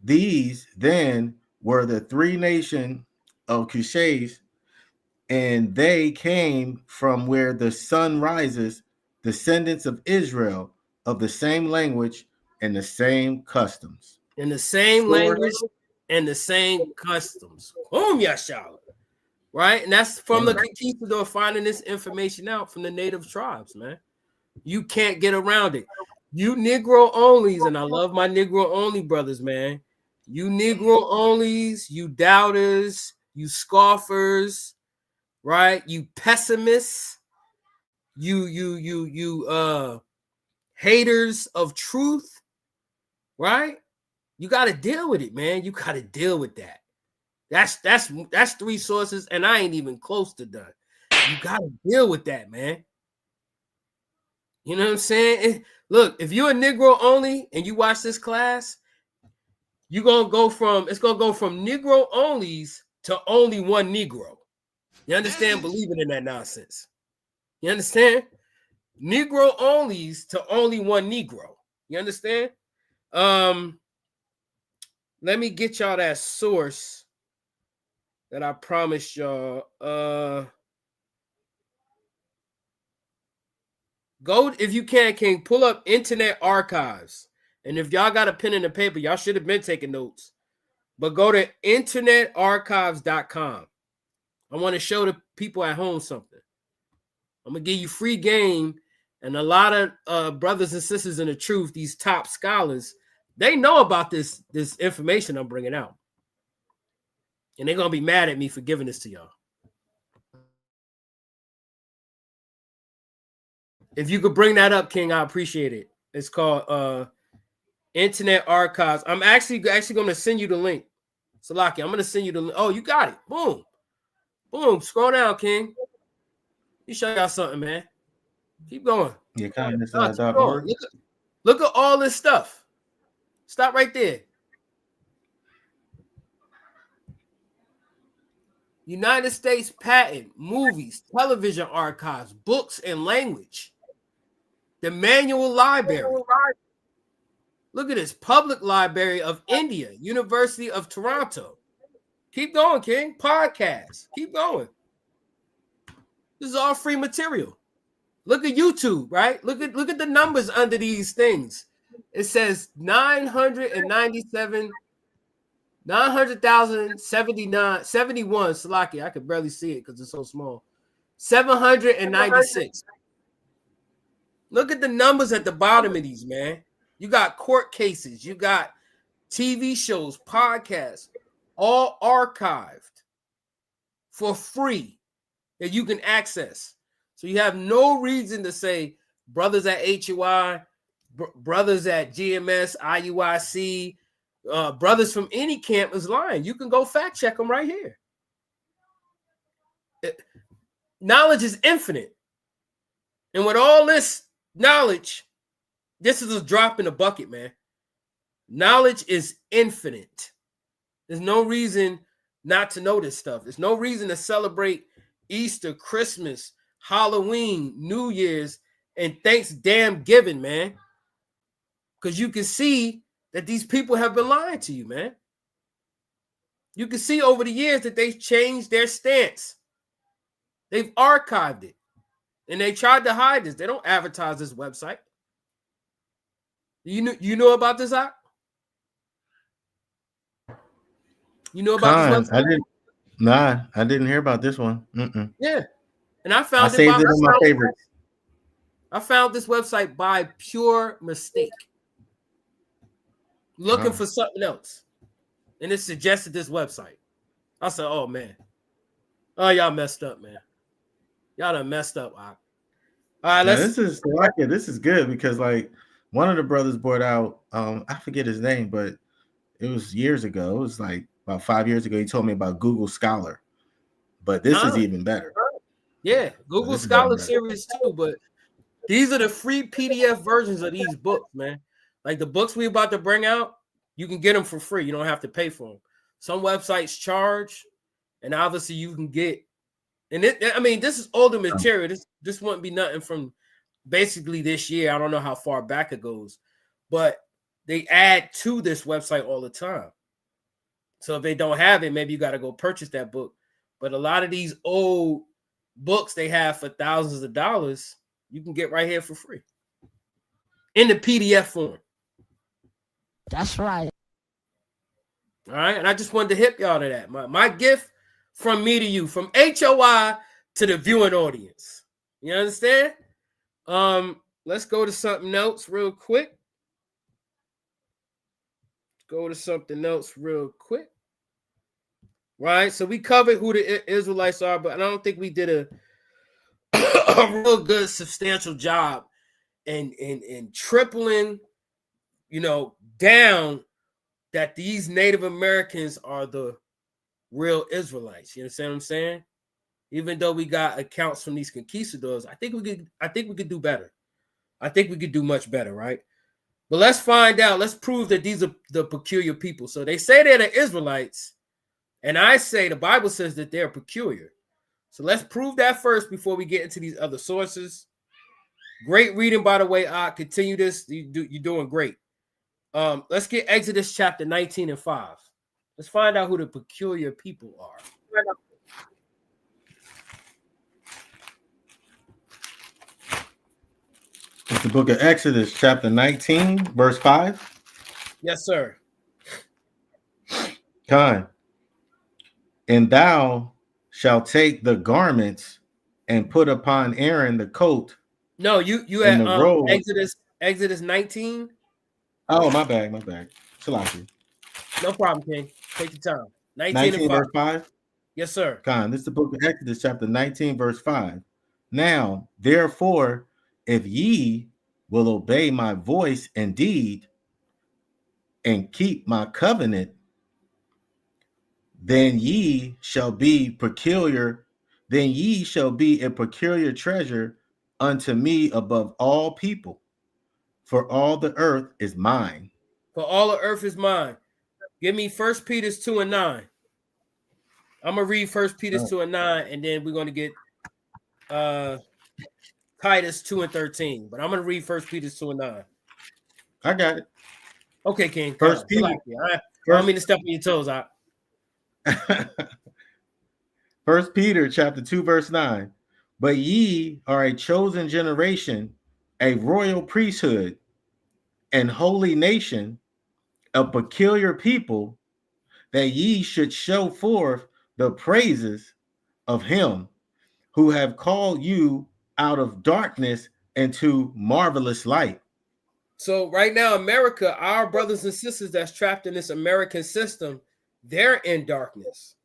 these then were the three nations of Quiches, and they came from where the sun rises, descendants of Israel, of the same language and the same customs. In the same language and the same customs. Yashala. Right? And that's from the conquistador finding this information out from the native tribes, man. You can't get around it. You Negro onlys, and I love my Negro only brothers, man. You Negro onlys, you doubters, you scoffers, right? You pessimists, you haters of truth, right? You got to deal with it, man. You got to deal with that. That's three sources, and I ain't even close to done. You got to deal with that, man. You know what I'm saying? Look, if you're a Negro only and you watch this class, it's gonna go from Negro onlys to only one Negro. You understand? Believing in that nonsense. You understand? Negro onlys to only one Negro. You understand? Let me get y'all that source that I promised y'all. Go, if you can pull up Internet Archives. And if y'all got a pen and a paper, y'all should have been taking notes. But go to internetarchives.com. I want to show the people at home something. I'm going to give you free game. And a lot of brothers and sisters in the truth, these top scholars, they know about this information I'm bringing out. And they're going to be mad at me for giving this to y'all. If you could bring that up, King, I appreciate it. It's called Internet Archives. I'm actually going to send you the link. Salaki, I'm going to send you the link. Oh, you got it. Boom. Boom. Scroll down, King. Let me show y'all something, man. Keep going. Yeah, kindness.org. Look at all this stuff. Stop right there. United States Patent, movies, television archives, books, and language. The Manual Library. Look at this. Public Library of India, University of Toronto. Keep going, King. Podcast. Keep going. This is all free material. Look at YouTube, right? Look at the numbers under these things. It says 991, Salaki. I could barely see it because it's so small. 796. Look at the numbers at the bottom of these, man. You got court cases, you got TV shows, podcasts, all archived for free that you can access. So you have no reason to say brothers at HUI, brothers at GMS, IUIC, brothers from any camp is lying. You can go fact check them right here. Knowledge is infinite. And with all this knowledge, this is a drop in the bucket, man. Knowledge is infinite. There's no reason not to know this stuff. There's no reason to celebrate Easter, Christmas, Halloween, New Year's, and Thanksgiving, man. Because you can see that these people have been lying to you, man. You can see over the years that they've changed their stance. They've archived it. And they tried to hide this. They don't advertise this website. You know about this, Zach? You know about Con, this I website? didn't. Nah, I didn't hear about this one. Yeah, and I I found it saved it in my favorites. I found this website by pure mistake, looking for something else, and it suggested this website. I said, "Oh man, oh y'all messed up, man. Y'all done messed up." All right, Now let's. this is good because like one of the brothers brought out I forget his name, but it was years ago. It was like about 5 years ago. He told me about Google Scholar, but this is even better. Yeah, Google This is Scholar even better. series too, but these are the free PDF versions of these books, man. Like the books we about to bring out, you can get them for free. You don't have to pay for them. Some websites charge, and obviously you can get. And I mean, this is older material. This wouldn't be nothing from basically this year. I don't know how far back it goes, but they add to this website all the time. So if they don't have it, maybe you got to go purchase that book. But a lot of these old books they have for thousands of dollars, you can get right here for free in the PDF form. That's right. All right. And I just wanted to hip y'all to that. My gift from me to you, from HOI to the viewing audience. You understand? Let's go to something else real quick. Right. So we covered who the Israelites are, but I don't think we did a real good substantial job in tripling, down that these Native Americans are the real Israelites. You understand what I'm saying? Even though we got accounts from these conquistadors, I think we could do better. I think we could do much better, right? But let's find out. Let's prove that these are the peculiar people. So they say they're the Israelites, and I say the Bible says that they're peculiar. So let's prove that first before we get into these other sources. Great reading, by the way. Continue this. You're doing great. Let's get Exodus chapter 19 and 5. Let's find out who the peculiar people are. It's the book of Exodus, chapter 19, verse 5. Yes, sir. Con. And thou shalt take the garments and put upon Aaron the coat. No, you and had the robe. Exodus 19. Oh, my bad. Salaki. No problem, King. Take your time. 19 and 5. verse 5. Yes, sir. Con. This is the book of Exodus, chapter 19, verse 5. Now, therefore, if ye will obey my voice indeed and keep my covenant, then ye shall be peculiar. Then ye shall be a peculiar treasure unto me above all people, for all the earth is mine. For all the earth is mine. Give me 1 Peter 2 and 9. I'm gonna read 1 Peter 2 and 9, and then we're gonna get Titus 2 and 13. But I'm gonna read 1 Peter 2 and 9. I got it. Okay, King. First Peter. I don't mean to step on your toes out. 1 Peter chapter 2, verse 9. But ye are a chosen generation, a royal priesthood, and holy nation, a peculiar people, that ye should show forth the praises of him who have called you out of darkness into marvelous light. So right now, America, our brothers and sisters that's trapped in this American system, they're in darkness,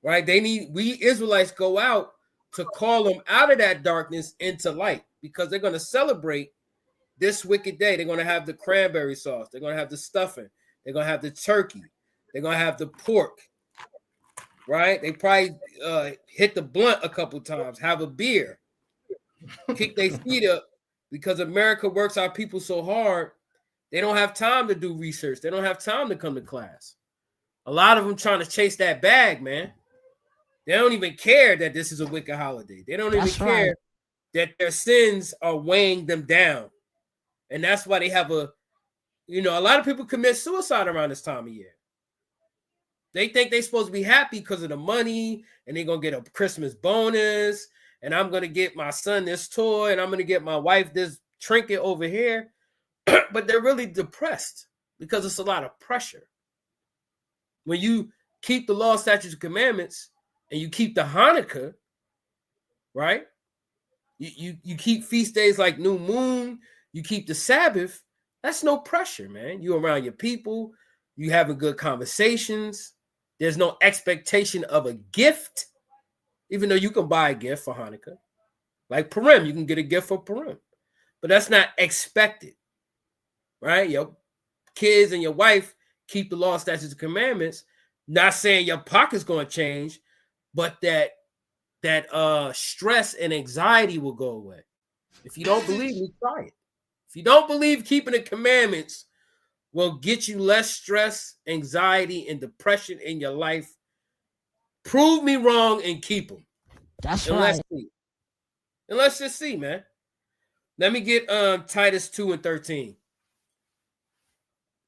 right? We Israelites go out to call them out of that darkness into light, because they're going to celebrate this wicked day. They're going to have the cranberry sauce. They're going to have the stuffing. They're going to have the turkey. They're going to have the pork, right? They probably hit the blunt a couple times, have a beer, kick their feet up, because America works our people so hard, they don't have time to do research. They don't have time to come to class. A lot of them trying to chase that bag, man. They don't even care that this is a wicked holiday. They don't even care that their sins are weighing them down. And that's why they have a lot of people commit suicide around this time of year. They think they're supposed to be happy because of the money, and they're going to get a Christmas bonus, and I'm going to get my son this toy, and I'm going to get my wife this trinket over here. but they're really depressed because it's a lot of pressure. When you keep the law, statutes, and commandments, and you keep the Hanukkah, right? You keep feast days like New Moon, you keep the Sabbath, that's no pressure, man. You around your people, you having good conversations. There's no expectation of a gift, even though you can buy a gift for Hanukkah. Like Purim, you can get a gift for Purim. But that's not expected, right? Your kids and your wife keep the law, statutes, and commandments. Not saying your pocket's going to change, but that stress and anxiety will go away. If you don't believe me, try it. If you don't believe keeping the commandments will get you less stress, anxiety, and depression in your life, prove me wrong and keep them. That's and right. Let's see. And let's just see, man. Let me get Titus 2 and 13.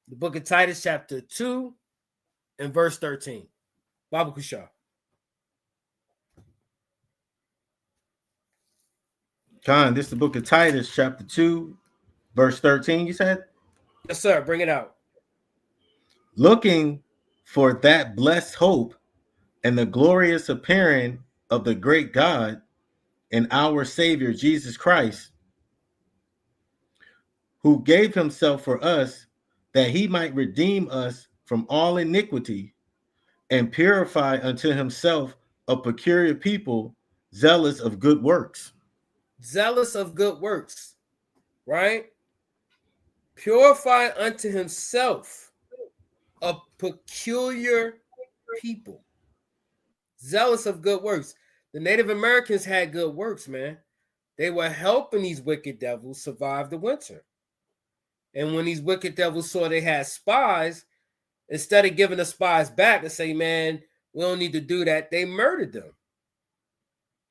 The book of Titus, chapter 2 and verse 13. Baba Kushar. Khan, this is the book of Titus, chapter 2, verse 13, you said? Yes, sir. Bring it out. Looking for that blessed hope and the glorious appearing of the great God and our Savior, Jesus Christ, who gave himself for us that he might redeem us from all iniquity and purify unto himself a peculiar people, zealous of good works. Zealous of good works, right? Purify unto himself a peculiar people, zealous of good works. The Native Americans had good works, man. They were helping these wicked devils survive the winter. And when these wicked devils saw they had spies, instead of giving the spies back and say, man, we don't need to do that, they murdered them,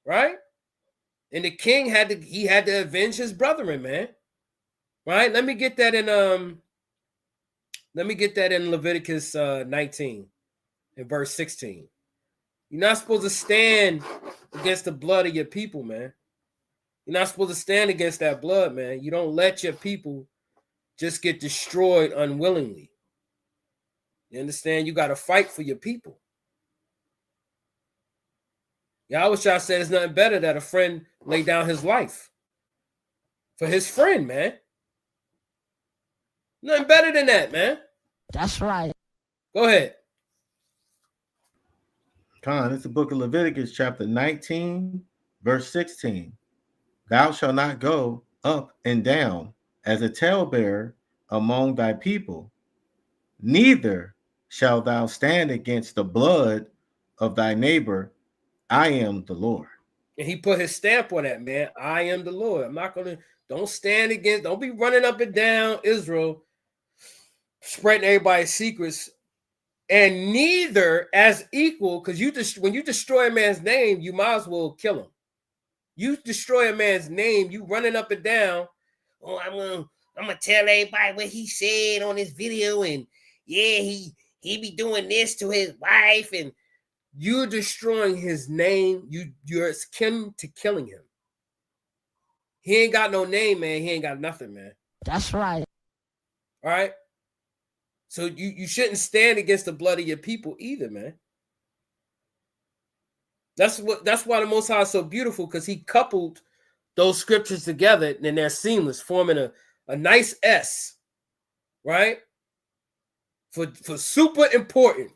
right? And the king had to avenge his brethren, man. Right? Let me get that in Leviticus 19 and verse 16. You're not supposed to stand against the blood of your people, man. You're not supposed to stand against that blood, man. You don't let your people just get destroyed unwillingly. You understand? You got to fight for your people. Yeah, I wish I said it's nothing better that a friend lay down his life for his friend, man. Nothing better than that, man. That's right. Go ahead. Khan, it's the book of Leviticus, chapter 19, verse 16. Thou shalt not go up and down as a talebearer among thy people, neither shalt thou stand against the blood of thy neighbor. I am the Lord. And he put his stamp on that, man. I am the Lord. I'm not going to, don't stand against, don't be running up and down Israel, spreading everybody's secrets. And neither as equal, because when you destroy a man's name, you might as well kill him. You destroy a man's name, you running up and down. Oh, I'm gonna tell everybody what he said on this video, and yeah, he be doing this to his wife, and you're destroying his name. You're akin to killing him. He ain't got no name, man. He ain't got nothing, man. That's right. All right. So you shouldn't stand against the blood of your people either, man. That's why the Most High is so beautiful, because he coupled those scriptures together and they're seamless, forming a nice S, right? For super important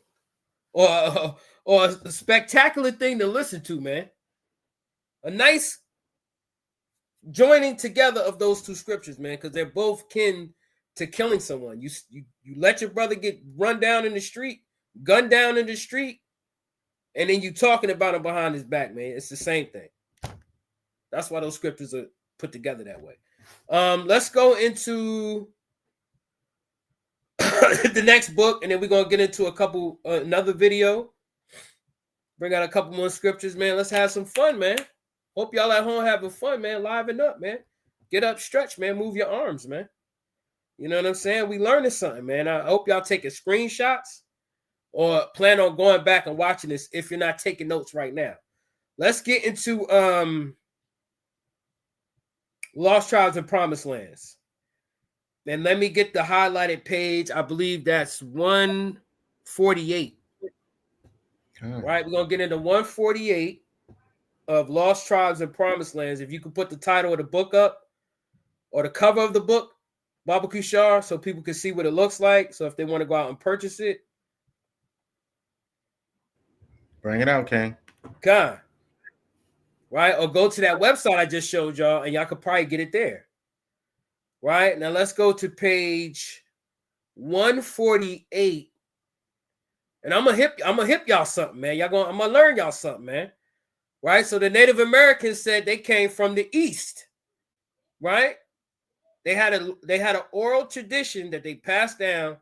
or a spectacular thing to listen to, man. A nice joining together of those two scriptures, man, because they're both kin to killing someone. You let your brother get run down in the street, gunned down in the street, and then you talking about him behind his back, man. It's the same thing. That's why those scriptures are put together that way. Let's go into the next book, and then we're gonna get into another video. Bring out a couple more scriptures, man. Let's have some fun, man. Hope y'all at home having fun, man. Liven up, man. Get up, stretch, man. Move your arms, man. You know what I'm saying? We learning something, man. I hope y'all taking screenshots or plan on going back and watching this if you're not taking notes right now. Let's get into Lost Tribes and Promised Lands. And let me get the highlighted page. I believe that's 148. Right? We're going to get into 148 of Lost Tribes and Promised Lands. If you could put the title of the book up or the cover of the book, Baba Kushar, so people can see what it looks like. So if they want to go out and purchase it. Bring it out, King. God. Right? Or go to that website I just showed y'all, and y'all could probably get it there. Right? Now let's go to page 148. And I'm gonna hip y'all something, man. I'm gonna learn y'all something, man. Right? So the Native Americans said they came from the East, right? They had an oral tradition that they passed down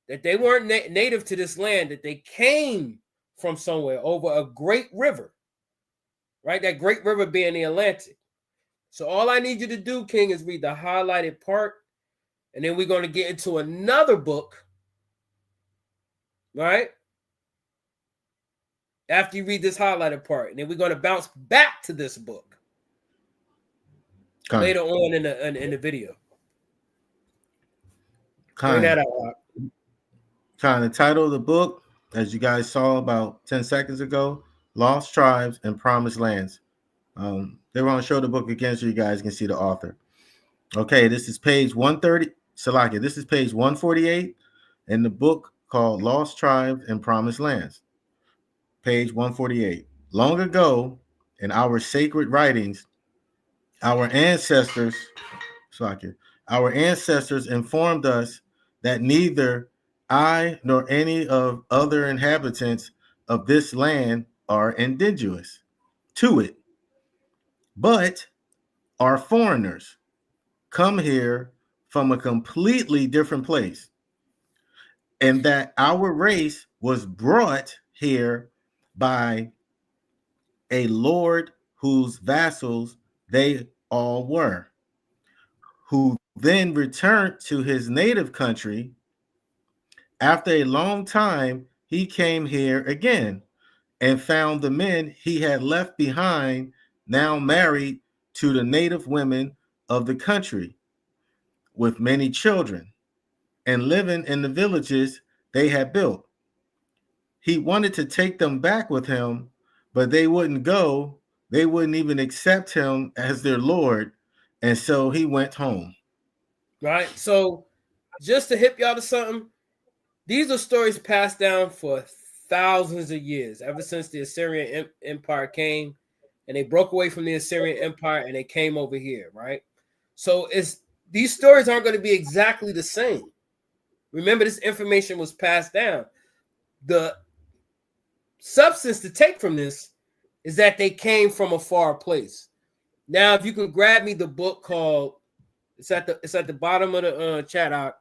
that they weren't native to this land, that they came from somewhere over a great river, right? That great river being the Atlantic. So all I need you to do, King, is read the highlighted part, and then we're going to get into another book, right? After you read this highlighted part, and then we're going to bounce back to this book later on in the video. Bring that out. The title of the book, as you guys saw about 10 seconds ago, Lost Tribes and Promised Lands. They want to show the book again so you guys can see the author. Okay, this is page 130. Salakia, this is page 148 in the book called Lost Tribes and Promised Lands. Page 148. Long ago, in our sacred writings, our ancestors informed us that neither I nor any of other inhabitants of this land are indigenous to it, but are foreigners, come here from a completely different place, and that our race was brought here by a lord whose vassals they all were, who then returned to his native country. After a long time, he came here again and found the men he had left behind now married to the native women of the country with many children and living in the villages they had built. He wanted to take them back with him, but they wouldn't go. They wouldn't even accept him as their lord. And so he went home. Right. So just to hip y'all to something, these are stories passed down for thousands of years, ever since the Assyrian Empire came and they broke away from the Assyrian Empire and they came over here, right? So these stories aren't going to be exactly the same. Remember, this information was passed down. The substance to take from this is that they came from a far place. Now, if you can grab me the book called, it's at the bottom of the chat out,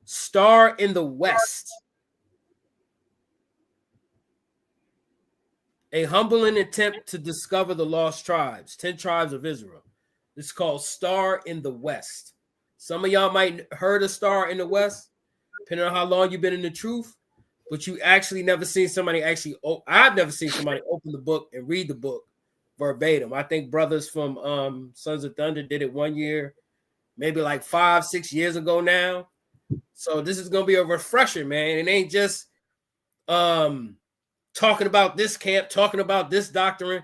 Star in the West. A humbling attempt to discover the lost tribes, 10 tribes of Israel. It's called Star in the West. Some of y'all might heard of Star in the West, depending on how long you've been in the truth, but you actually never seen somebody I've never seen somebody open the book and read the book verbatim. I think brothers from Sons of Thunder did it one year, maybe like 5-6 years ago now. So this is going to be a refresher, man. It ain't just talking about this camp, talking about this doctrine.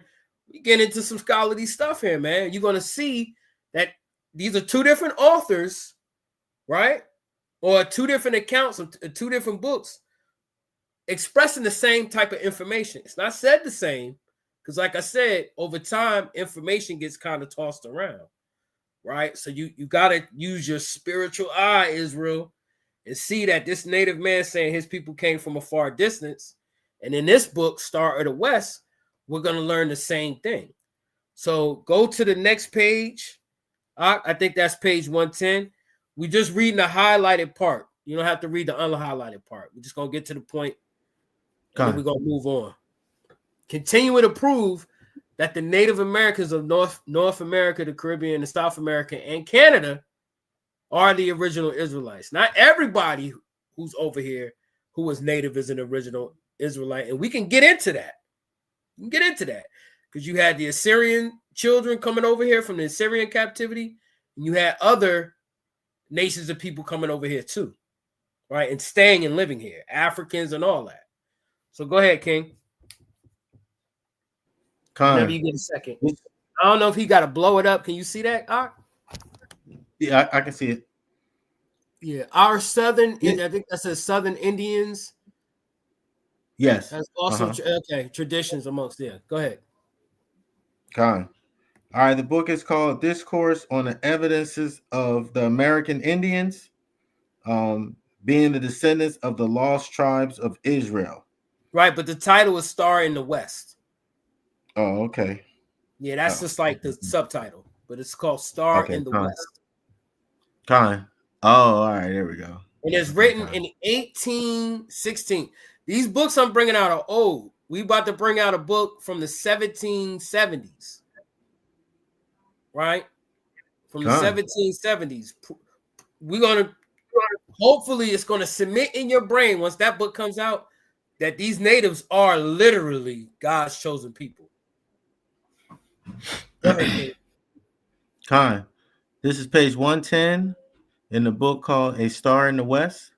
We get into some scholarly stuff here, man. You're going to see that these are two different authors, right? Or two different accounts of two different books expressing the same type of information. It's not said the same because, like I said, over time, information gets kind of tossed around, right? So you got to use your spiritual eye, Israel, and see that this native man saying his people came from a far distance. And in this book, Star of the West, we're going to learn the same thing. So go to the next page. I think that's page 110. We're just reading the highlighted part. You don't have to read the unhighlighted part. We're just going to get to the point, and then we're going to move on. Continuing to prove that the Native Americans of North America, the Caribbean, the South America, and Canada are the original Israelites. Not everybody who's over here who was native is an original Israelite, and we can get into that. You can get into that because you had the Assyrian children coming over here from the Assyrian captivity, and you had other nations of people coming over here too, right? And staying and living here, Africans and all that. So go ahead, King. Whenever you get a second. I don't know if he got to blow it up. Can you see that? Yeah, I can see it. Yeah, our southern, I think that says Southern Indians. Yes. That's also okay. Traditions amongst them. Go ahead. Con. All right, the book is called Discourse on the Evidences of the American Indians, being the descendants of the lost tribes of Israel. Right, but the title is Star in the West. Oh, okay. Yeah, that's just like the subtitle, but it's called Star in the West. Con. Oh, all right, there we go. And it's written in 1816. These books I'm bringing out are old. We about to bring out a book from the 1770s. Right? From the 1770s. We're going to, hopefully it's going to cement in your brain once that book comes out that these natives are literally God's chosen people. Go ahead, Con. This is page 110 in the book called A Star in the West.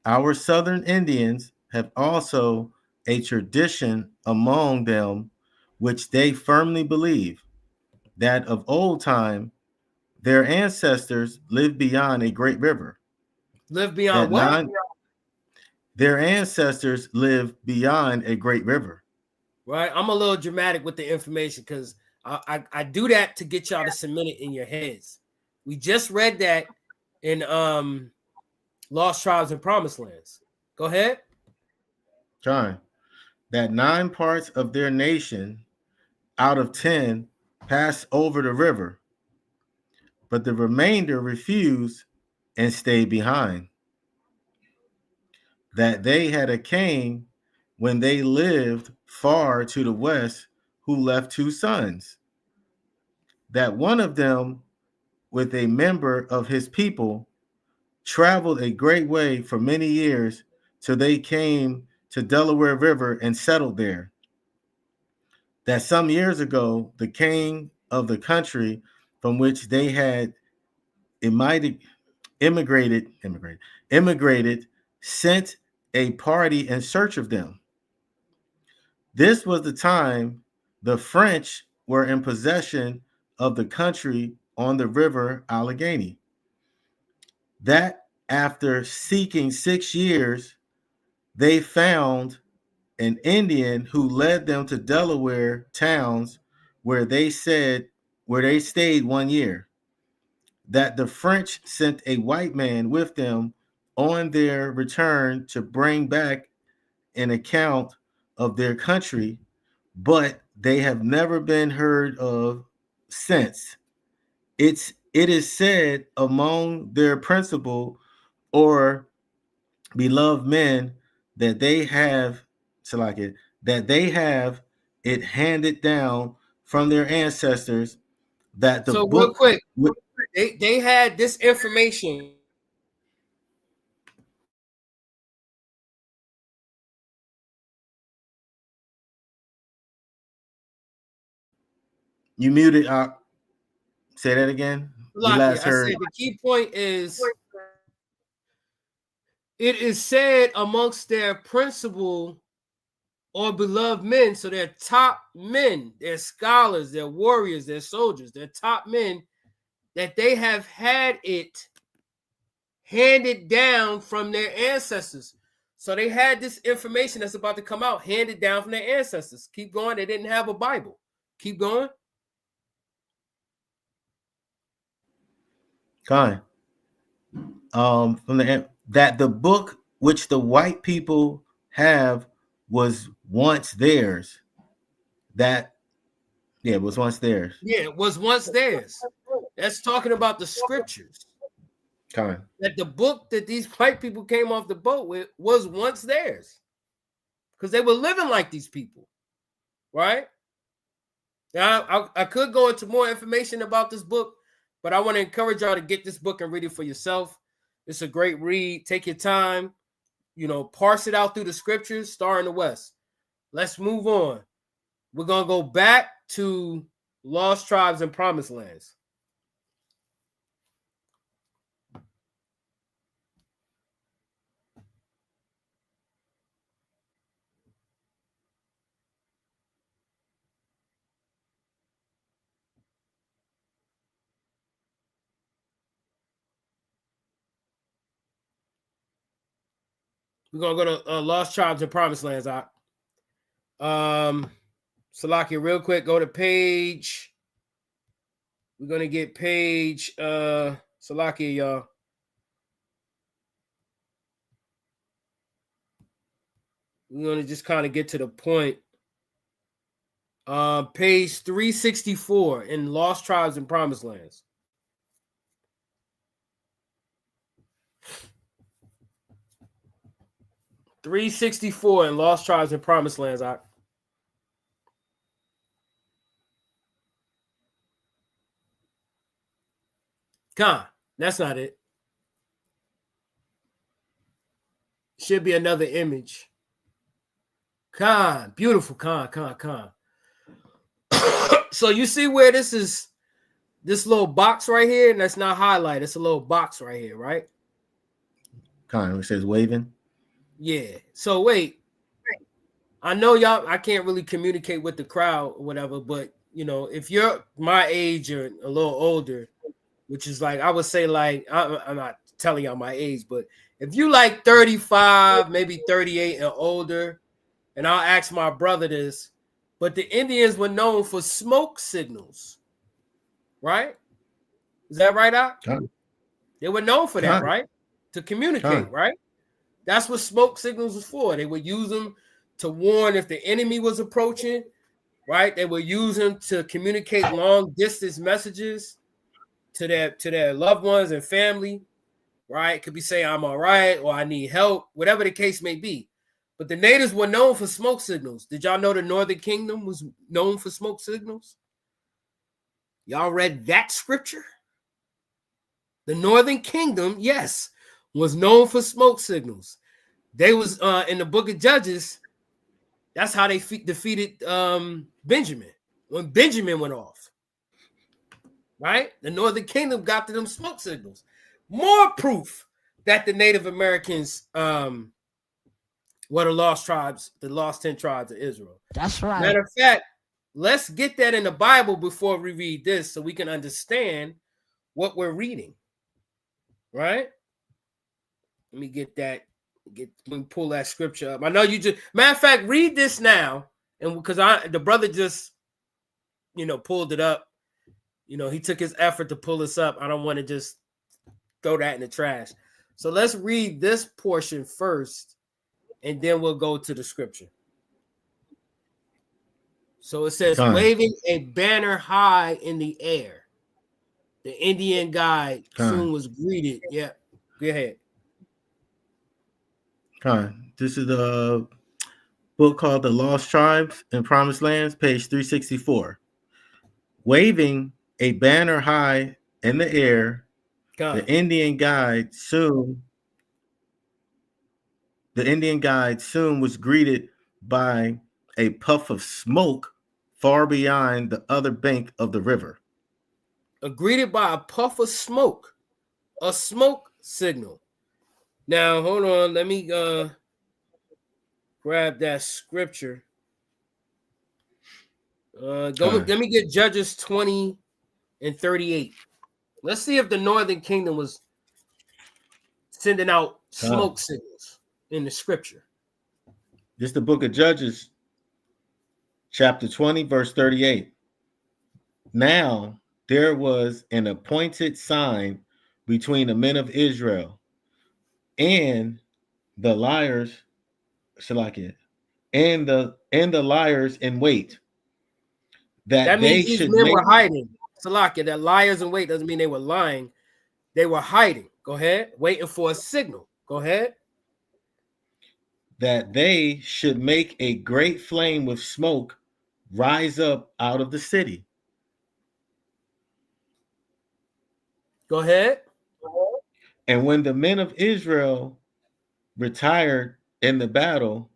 Our Southern Indians have also a tradition among them which they firmly believe, that of old time their ancestors lived beyond a great river. Live beyond what? Their ancestors lived beyond a great river. Right? I'm a little dramatic with the information because I do that to get y'all to cement it in your heads. We just read that in Lost Tribes and Promised Lands. Go ahead. John, that 9 parts of their nation out of 10 passed over the river, but the remainder refused and stayed behind. That they had a king when they lived far to the west who left 2 sons. That one of them, with a member of his people, traveled a great way for many years till they came to Delaware River and settled there. That some years ago, the king of the country from which they had immigrated, sent a party in search of them. This was the time the French were in possession of the country on the river Allegheny. That after seeking 6 years, they found an Indian who led them to Delaware towns where they stayed 1 year. That the French sent a white man with them on their return to bring back an account of their country, but they have never been heard of since. It is said among their principal or beloved men that they have it handed down from their ancestors that the so book real quick, they had this information. You muted. Say that again. We last heard. I said the key point is it is said amongst their principal or beloved men, so they're top men, they're scholars, they're warriors, they're soldiers, they're top men, that they have had it handed down from their ancestors. So they had this information that's about to come out handed down from their ancestors. Keep going. They didn't have a Bible. Keep going. Fine. From the book which the white people have was once theirs. It was once theirs. Yeah, it was once theirs. That's talking about the scriptures. Fine. That the book that these white people came off the boat with was once theirs. Because they were living like these people. Right? Now, I could go into more information about this book, but I want to encourage y'all to get this book and read it for yourself. It's a great read. Take your time. Parse it out through the scriptures. Star in the West. Let's move on. We're going to go back to Lost Tribes and Promised Lands. We're gonna go to Lost Tribes and Promised Lands. Salakia, real quick, go to page. We're gonna get page Salakia, y'all. We're gonna just kind of get to the point. Page 364 in Lost Tribes and Promised Lands. .364 in Lost Tribes and Promised Lands. That's not it. Should be another image. Beautiful. So you see where this is, this little box right here, and that's not highlighted. It's a little box right here, right? It says waving. Yeah. So wait. I know y'all, I can't really communicate with the crowd or whatever, but you know, if you're my age or a little older, which is like, I would say like, I'm not telling y'all my age, but if you like 35, maybe 38 and older, and I'll ask my brother this, but the Indians were known for smoke signals, right? Is that right, Doc? They were known for that, right? To communicate, right? That's what smoke signals was for. They would use them to warn if the enemy was approaching, right? They would use them to communicate long distance messages to their loved ones and family, right? Could be saying I'm all right or I need help, whatever the case may be. But the natives were known for smoke signals. Did y'all know the Northern Kingdom was known for smoke signals? Y'all read that scripture? The Northern Kingdom, yes, was known for smoke signals. They was in the book of Judges. That's how they defeated Benjamin, when Benjamin went off. Right? The Northern Kingdom got to them smoke signals. More proof that the Native Americans were the lost tribes, the lost 10 tribes of Israel. That's right. Matter of fact, let's get that in the Bible before we read this so we can understand what we're reading. Right? Let me get that. Let me pull that scripture up. I know you just, matter of fact, read this now. And because the brother just, pulled it up. He took his effort to pull this up. I don't want to just throw that in the trash. So let's read this portion first, and then we'll go to the scripture. So it says, waving a banner high in the air. The Indian guide soon was greeted. Yeah, go ahead. This is the book called The Lost Tribes and Promised Lands, page 364. Waving a banner high in the air, the Indian guide soon was greeted by a puff of smoke far beyond the other bank of the river. Greeted by a puff of smoke, a smoke signal. Now, hold on. Let me grab that scripture. Let me get Judges 20 and 38. Let's see if the Northern Kingdom was sending out smoke signals in the scripture. This is the book of Judges, chapter 20, verse 38. Now there was an appointed sign between the men of Israel and the liars, and the liars in wait. That means they these should men were hiding. Salakia, that liars in wait doesn't mean they were lying. They were hiding. Go ahead. Waiting for a signal. Go ahead. That they should make a great flame with smoke rise up out of the city. Go ahead. And when the men of Israel retired in the battle,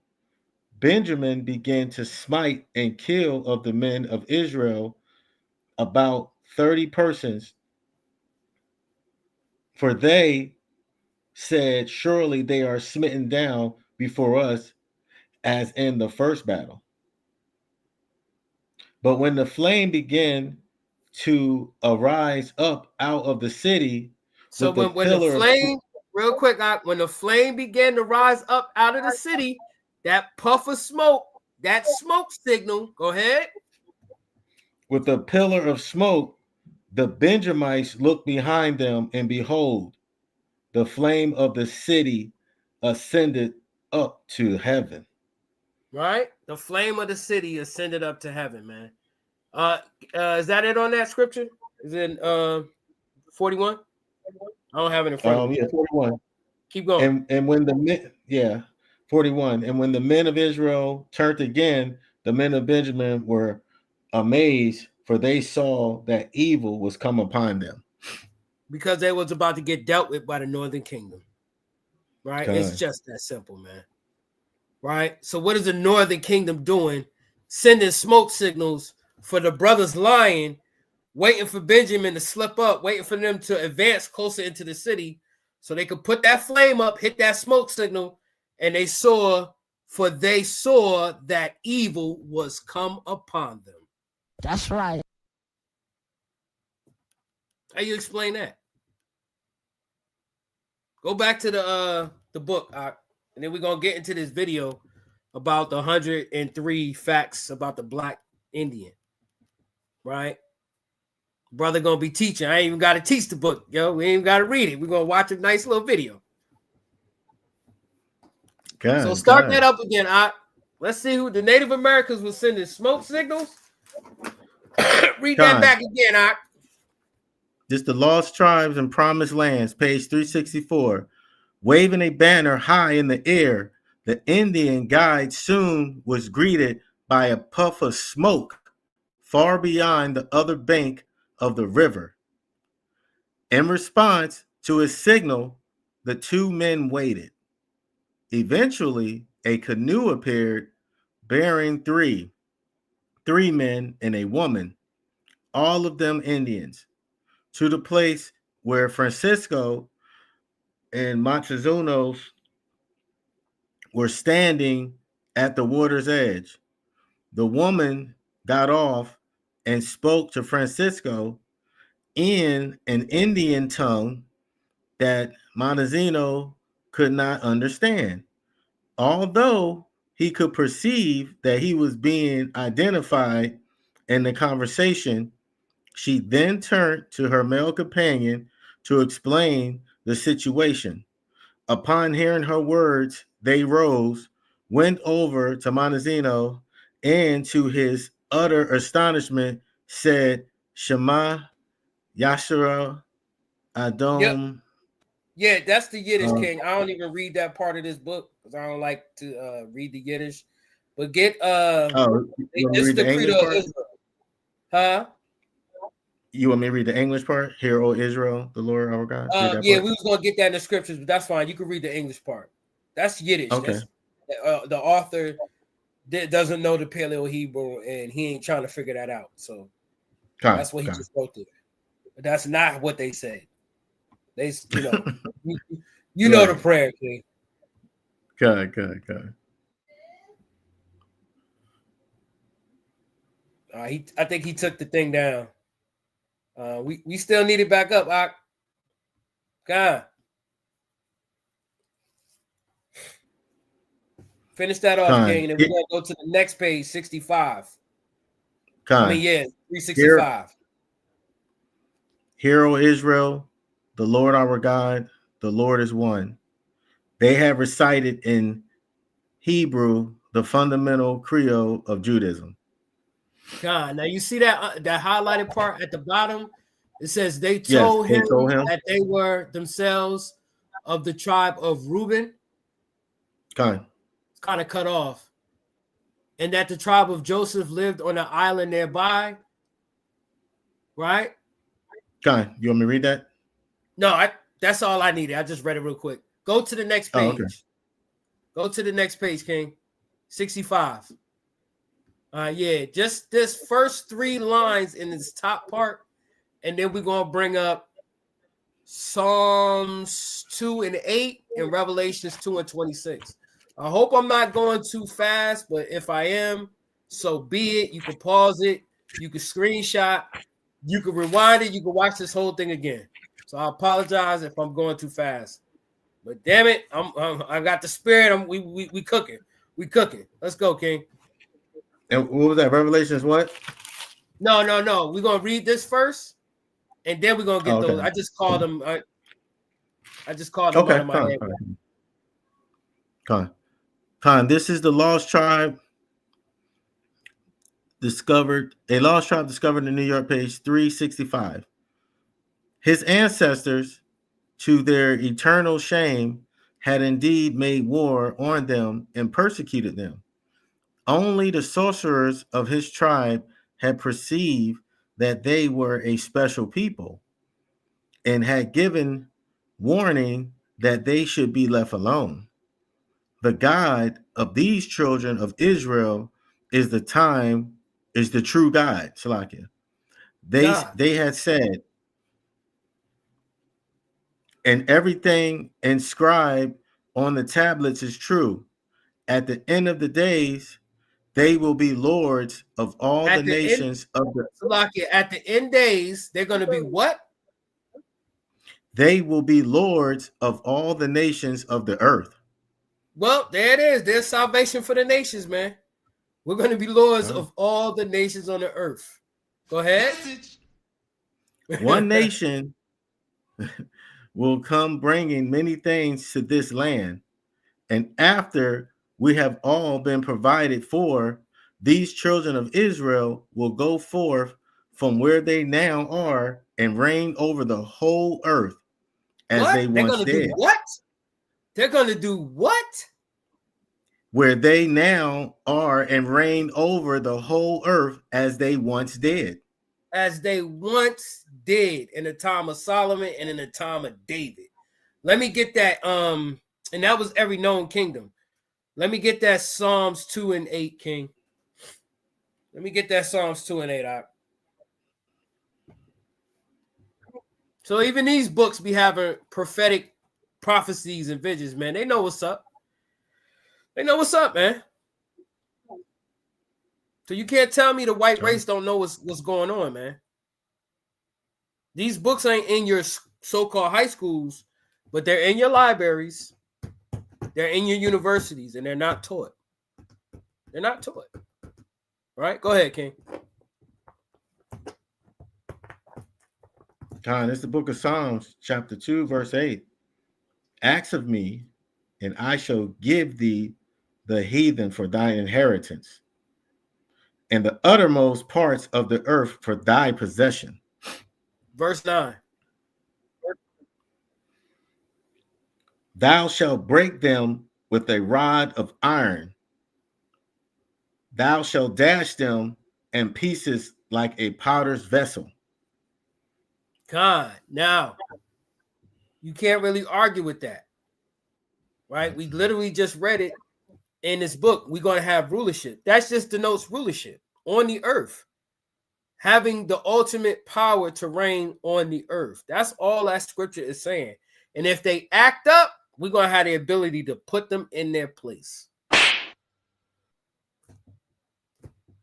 Benjamin began to smite and kill of the men of Israel about 30 persons. For they said, surely they are smitten down before us as in the first battle. But when the flame began to arise up out of the city, so when the real quick, when the flame began to rise up out of the city, that puff of smoke, that smoke signal, go ahead. With a pillar of smoke, the Benjamites looked behind them, and behold, the flame of the city ascended up to heaven. Right? The flame of the city ascended up to heaven, man. Is that it on that scripture? Is it 41? I don't have it in front of me. Yeah, 41. Keep going. And when the men, 41. And when the men of Israel turned again, the men of Benjamin were amazed, for they saw that evil was come upon them. Because they was about to get dealt with by the northern kingdom. Right? God. It's just that simple, man. Right? So what is the northern kingdom doing? Sending smoke signals for the brothers lying, waiting for Benjamin to slip up, waiting for them to advance closer into the city so they could put that flame up, hit that smoke signal, and they saw that evil was come upon them. That's right. How you explain that? Go back to the book, and then we're gonna get into this video about the 103 facts about the Black Indian. Right? Brother gonna be teaching. I ain't even gotta teach the book, yo. We ain't even gotta read it. We're gonna watch a nice little video. God, so start that up again. Let's see who the Native Americans were sending smoke signals. Read that back again, Just the lost tribes and promised lands, page 364. Waving a banner high in the air, the Indian guide soon was greeted by a puff of smoke far beyond the other bank of the river. In response to his signal, the two men waited. Eventually, a canoe appeared bearing three men and a woman, all of them Indians, to the place where Francisco and Montezunos were standing at the water's edge. The woman got off and spoke to Francisco in an Indian tongue that Montezino could not understand. Although he could perceive that he was being identified in the conversation, she then turned to her male companion to explain the situation. Upon hearing her words, they rose, went over to Montezino, and to his utter astonishment said, Shema Yashara Adom. Yep. Yeah, that's the Yiddish king. I don't even read that part of this book because I don't like to read the Yiddish. But get this is the creed of Israel. Huh? You want me to read the English part? Hear, O Israel, the Lord our God. Yeah, we was gonna get that in the scriptures, but that's fine. You can read the English part. That's Yiddish. Okay. The author doesn't know the Paleo Hebrew, and he ain't trying to figure that out. So that's what he just wrote there. But that's not what they said. They, you know the prayer, King. Good. I think he took the thing down. We still need it back up. God. Finish that off, King, and we're gonna go to the next page, 65. 365. Hear, O Israel, the Lord our God, the Lord is one. They have recited in Hebrew the fundamental creed of Judaism. God, now you see that highlighted part at the bottom. It says they told him that they were themselves of the tribe of Reuben. It's kind of cut off, and that the tribe of Joseph lived on an island nearby. Right? You want me to read that? No, that's all I needed. I just read it real quick. Go to the next page. Okay. Go to the next page, King. 65. Just this first 3 lines in this top part, and then we're gonna bring up Psalms 2 and 8 and Revelations 2 and 26. I hope I'm not going too fast, but if I am, so be it. You can pause it, you can screenshot, you can rewind it, you can watch this whole thing again. So I apologize if I'm going too fast. But damn it, I got the spirit. We cooking. We cooking. Let's go, King. And what was that? Revelations what? No. We're gonna read this first, and then we're gonna get those. Okay. I just called them. I just called them out of my head. Con. This is the lost tribe discovered. A lost tribe discovered in New York, page 365. His ancestors, to their eternal shame, had indeed made war on them and persecuted them. Only the sorcerers of his tribe had perceived that they were a special people and had given warning that they should be left alone. The God of these children of Israel is the true God, Shalakia. They had said, and everything inscribed on the tablets is true. At the end of the days, they will be lords of all the nations of the Shalakia, at the end days, they're going to be what? They will be lords of all the nations of the earth. Well, there it is. There's salvation for the nations, man. We're going to be lords of all the nations on the earth. Go ahead. One nation will come bringing many things to this land. And after we have all been provided for, these children of Israel will go forth from where they now are and reign over the whole earth as they once did. What? They're going to do what? Where they now are and reign over the whole earth as they once did. As they once did in the time of Solomon and in the time of David. Let me get that. And that was every known kingdom. Let me get that Psalms 2 and 8, King. Let me get that Psalms 2 and 8 out. So even these books be having prophetic prophecies and visions, man. They know what's up. They know what's up, man. So you can't tell me the white race don't know what's going on, man. These books ain't in your so-called high schools, but they're in your libraries. They're in your universities, and they're not taught. They're not taught. All right? Go ahead, King. Con, it's the book of Psalms, chapter 2, verse 8. Ask of me, and I shall give thee the heathen for thine inheritance, and the uttermost parts of the earth for thy possession. Verse 9. Thou shalt break them with a rod of iron. Thou shalt dash them in pieces like a potter's vessel. God, now you can't really argue with that, right? We literally just read it in this book. We're going to have rulership. That just denotes rulership on the earth, having the ultimate power to reign on the earth. That's all that scripture is saying. And if they act up, we're going to have the ability to put them in their place.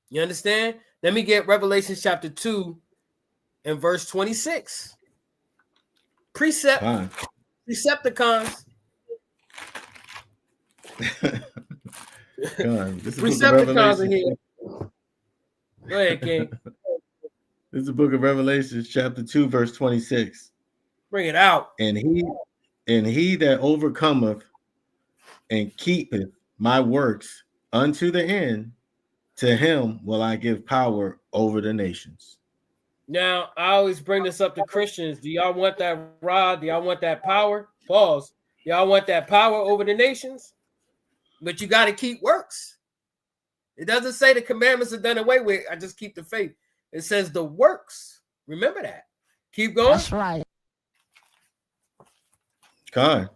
You understand? Let me get Revelation chapter 2 and verse 26. Precepticons. Precepticons in here. Go ahead, King. This is the book of Revelation, chapter 2, verse 26. Bring it out. And he that overcometh and keepeth my works unto the end, to him will I give power over the nations. Now, I always bring this up to Christians. Do y'all want that rod? Do y'all want that power? Pause. Y'all want that power over the nations? But you got to keep works. It doesn't say the commandments are done away with. I just keep the faith. It says the works. Remember that. Keep going. That's right. God.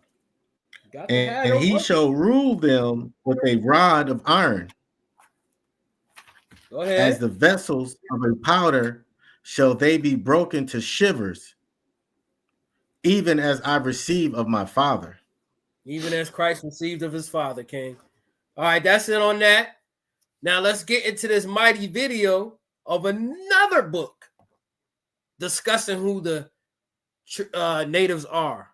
And he shall rule them with a rod of iron. Go ahead. As the vessels of a powder shall they be broken to shivers, even as I receive of my Father. Even as Christ received of his Father, King. All right, that's it on that. Now let's get into this mighty video of another book discussing who the natives are.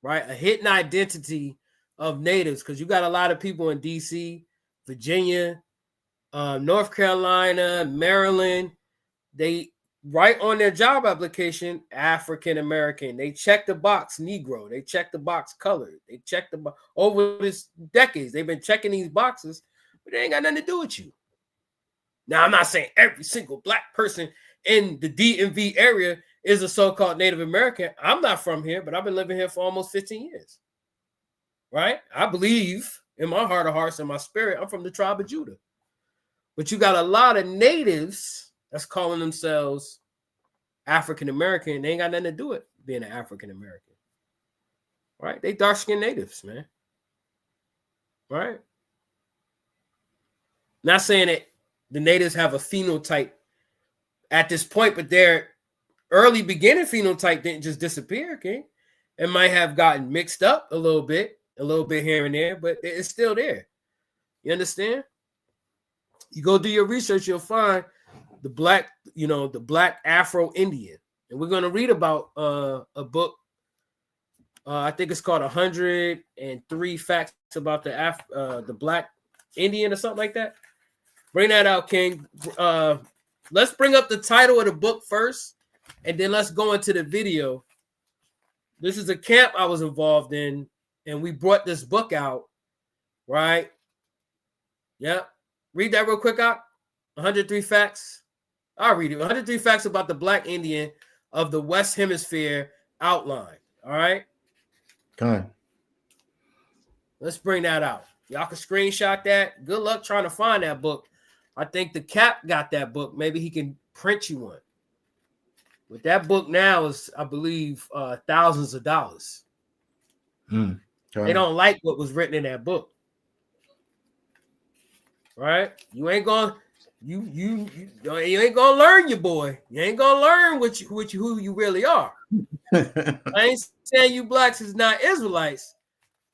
right? A hidden identity of natives, because you got a lot of people in DC, Virginia, North Carolina, Maryland. They write on their job application African American. They check the box Negro. They check the box colored. They check the box over this decades. They've been checking these boxes, but they ain't got nothing to do with you. Now, I'm not saying every single black person in the DMV area is a so-called Native American. I'm not from here, but I've been living here for almost 15 years. Right? I believe in my heart of hearts and my spirit, I'm from the tribe of Judah. But you got a lot of natives that's calling themselves African American. They ain't got nothing to do with being an African American. Right? They dark-skinned natives, man. Right? Not saying that the natives have a phenotype at this point, but their early beginning phenotype didn't just disappear, okay? It might have gotten mixed up a little bit here and there, but it's still there. You understand? You go do your research, you'll find the black Afro-Indian. And we're going to read about a book. I think it's called 103 Facts About the Black Indian or something like that. Bring that out, King. Let's bring up the title of the book first, and then let's go into the video. This is a camp I was involved in, and we brought this book out, right? Yep. Read that real quick out. 103 Facts. I'll read it. 103 Facts About the Black Indian of the West Hemisphere outline. All right? Come on. Let's bring that out. Y'all can screenshot that. Good luck trying to find that book. I think the Cap got that book. Maybe he can print you one. But that book now is, I believe, thousands of dollars. They don't like what was written in that book. Right? You ain't gonna learn, your boy. You ain't gonna learn who you really are. I ain't saying you blacks is not Israelites,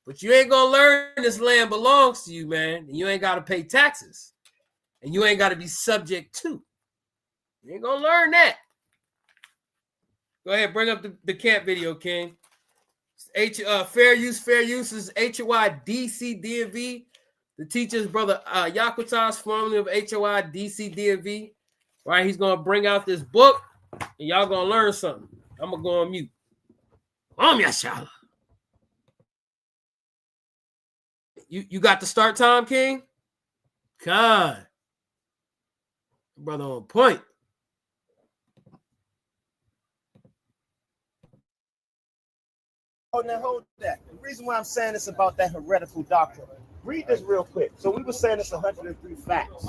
but you ain't gonna learn this land belongs to you, man. And you ain't gotta pay taxes, and you ain't gotta be subject to. You ain't gonna learn that. Go ahead, bring up the camp video, King. Fair use is HOI DC DMV. The teacher's brother Yakutas, formerly of HOI DC DMV. Right, he's gonna bring out this book, and y'all gonna learn something. I'm gonna go on mute. Yashala. You got the start time, King? God, brother on point. Hold that. The reason why I'm saying this about that heretical doctrine. Read this real quick. So we were saying it's 103 facts,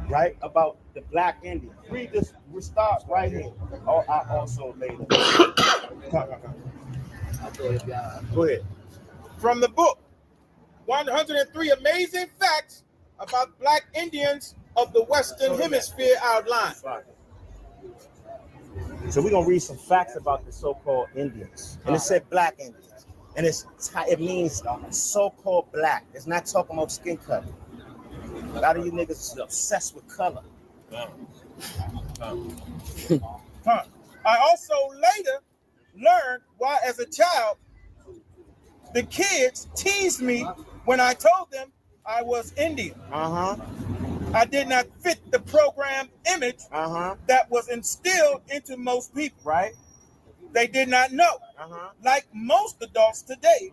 right, about the black Indian. Read this. We start right here. Oh, I also later. Go ahead. From the book, 103 Amazing Facts About Black Indians of the Western Hemisphere outline. So we're going to read some facts about the so-called Indians. And it said black Indians. And it means so-called black. It's not talking about skin color. A lot of you niggas are obsessed with color. I also later learned why, as a child, the kids teased me when I told them I was Indian. I did not fit the program image that was instilled into most people. Right. They did not know, like most adults today,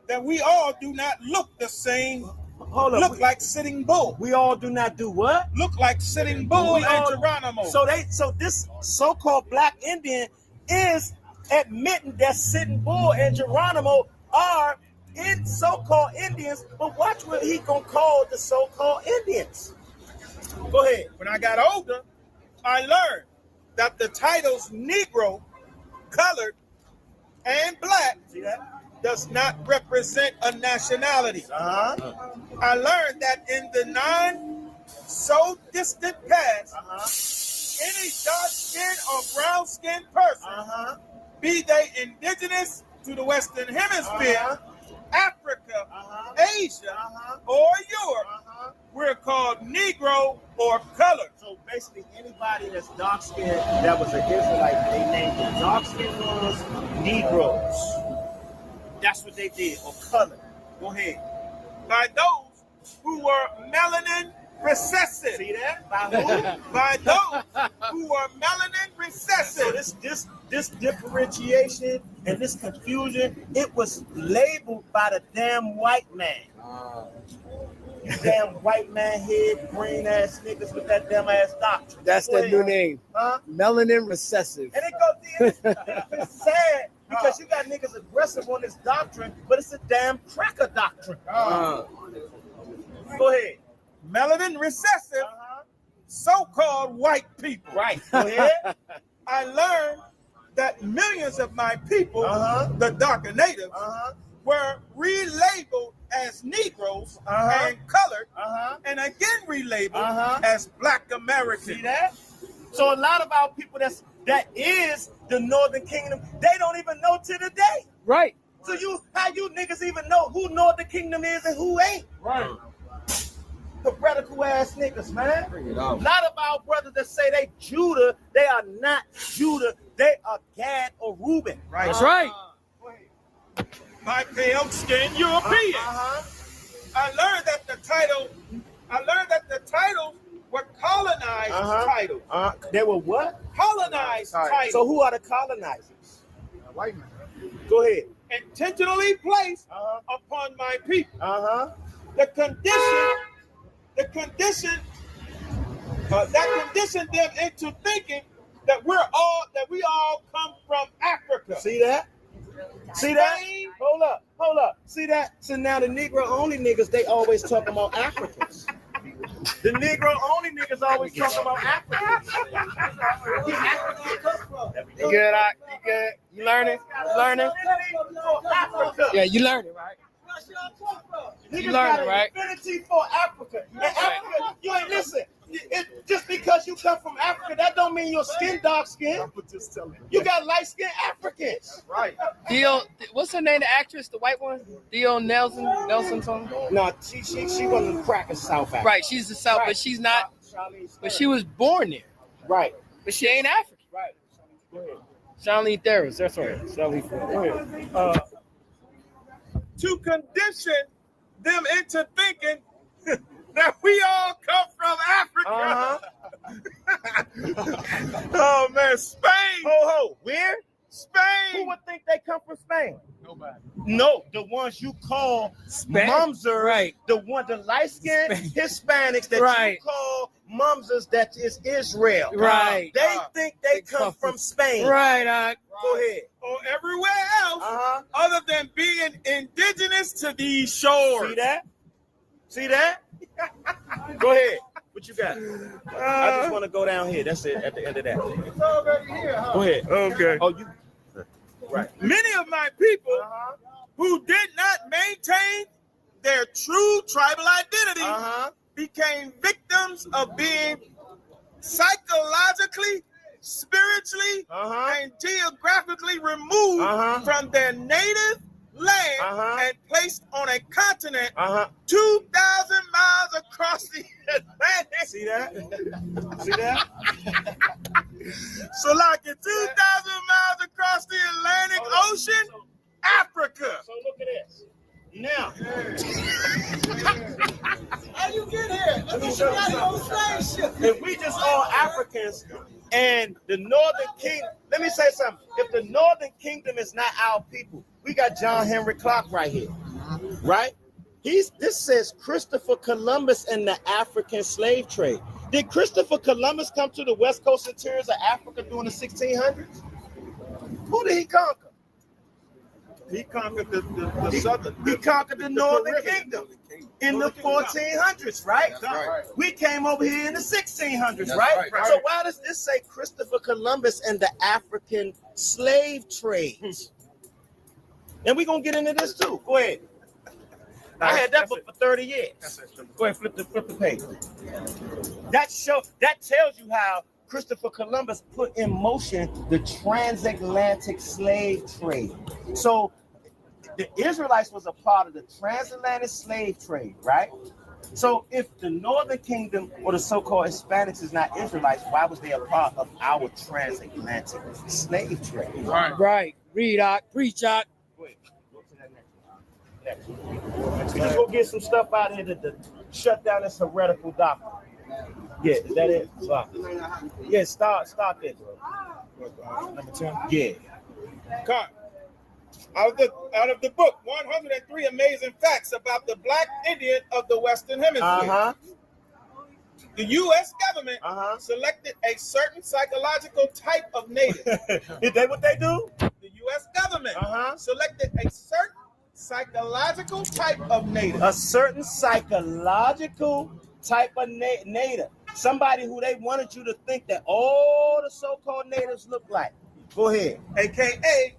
that we all do not look the same. Look like Sitting Bull. We all do not do what? Look like Sitting Bull and Geronimo. So this so-called black Indian is admitting that Sitting Bull and Geronimo are so-called Indians, but watch what he gonna call the so-called Indians. Go ahead. When I got older, I learned that the titles Negro, colored, and black does not represent a nationality. I learned that in the non-so-distant past, any dark-skinned or brown-skinned person, be they indigenous to the Western Hemisphere, Africa, Asia, or Europe, we're called Negro or colored. So basically, anybody that's dark-skinned that was an Israelite, they named the dark-skinned ones Negroes. That's what they did, or color. Go ahead. By those who were melanin recessive. See that? By who? By those who were melanin recessive. So this differentiation and this confusion, it was labeled by the damn white man. You damn white man head, green ass niggas with that damn ass doctrine. That's the new name. Huh? Melanin recessive. And it's sad because you got niggas aggressive on this doctrine, but it's a damn cracker doctrine. Go ahead. Melanin recessive, so-called white people. Right. Go ahead. I learned that millions of my people, the darker natives, were relabeled as Negroes and colored, and again relabeled as Black Americans. See that? So a lot of our people that is the Northern Kingdom, they don't even know to the day. Right. So how you niggas even know who Northern Kingdom is and who ain't? Right. Heretical ass niggas, man. A lot of our brothers that say they Judah, they are not Judah. They are Gad or Reuben. Right. That's right. My pale-skinned European. I learned that the titles were colonized titles. They were what? Colonized titles. So who are the colonizers? White man. Go ahead. Intentionally placed upon my people. The condition that conditioned them into thinking that we all come from Africa. See that? See that? Hold up. See that? So now the Negro only niggas, they always talking about Africans. The Negro only niggas always talking about Africans. You good, Doc? You good? You learning? Yeah, you learning, right? Niggas learning, got an right? affinity for Africa. And Africa, you ain't listen. Just because you come from Africa, that don't mean your skin dark skin. You got light skinned Africans. Right. Dio, what's her name? The actress, the white one? Dio Nelson something? No, she wasn't crack in South Africa. Right, she's the South, but she's not. But she was born there. Right. But she ain't African. Right. Go ahead. Charlene Theron, that's right. Charlene Theron. Go ahead. To condition them into thinking that we all come from Africa. Oh man, Spain. Ho, where? Spain. Who would think they come from Spain? Nobody. No, the ones you call mumsers, Right. the light-skinned Hispanics that you call mumsers, that is Israel. Right. They think they come from Spain. Right, Doc. Go ahead. Or everywhere else other than being indigenous to these shores. See that? Go ahead. What you got? I just want to go down here. That's it at the end of that. It's already here, huh? Go ahead. Okay. Oh, you. Right. Many of my people who did not maintain their true tribal identity became victims of being psychologically, spiritually, and geographically removed from their native land and placed on a continent 2,000 miles across the Atlantic. See that? See that? So like 2,000 miles across the Atlantic Ocean, Africa. So look at this. Now, how you get here? If we just all Africans and the Northern Kingdom, let me say something. If the Northern Kingdom is not our people, we got John Henry Clark right here, right? This says Christopher Columbus and the African slave trade. Did Christopher Columbus come to the west coast interiors of Africa during the 1600s? Who did he conquer? He conquered the southern. He conquered the Northern Kingdom in the 1400s, right? We came over here in the 1600s, right? So why does this say Christopher Columbus and the African slave trades? And we're going to get into this too. Go ahead. I had that book for 30 years. Go ahead, flip the page. That tells you how Christopher Columbus put in motion the transatlantic slave trade. So the Israelites was a part of the transatlantic slave trade, right? So if the Northern Kingdom or the so-called Hispanics is not Israelites, why was they a part of our transatlantic slave trade? Right. Read, Doc. Preach, Doc. Go ahead. Go to that next one. We just gonna get some stuff out of here to shut down this heretical doctrine. Yeah, is that it? Stop. Yeah, stop it, bro. Number 10. Yeah. Cut. Out of the book, 103 Amazing Facts About the Black Indian of the Western Hemisphere. The U.S. government selected a certain psychological type of native. Is that what they do? The U.S. government selected a certain psychological type of native. A certain psychological type of native. Somebody who they wanted you to think that all the so-called natives look like. Go ahead. AKA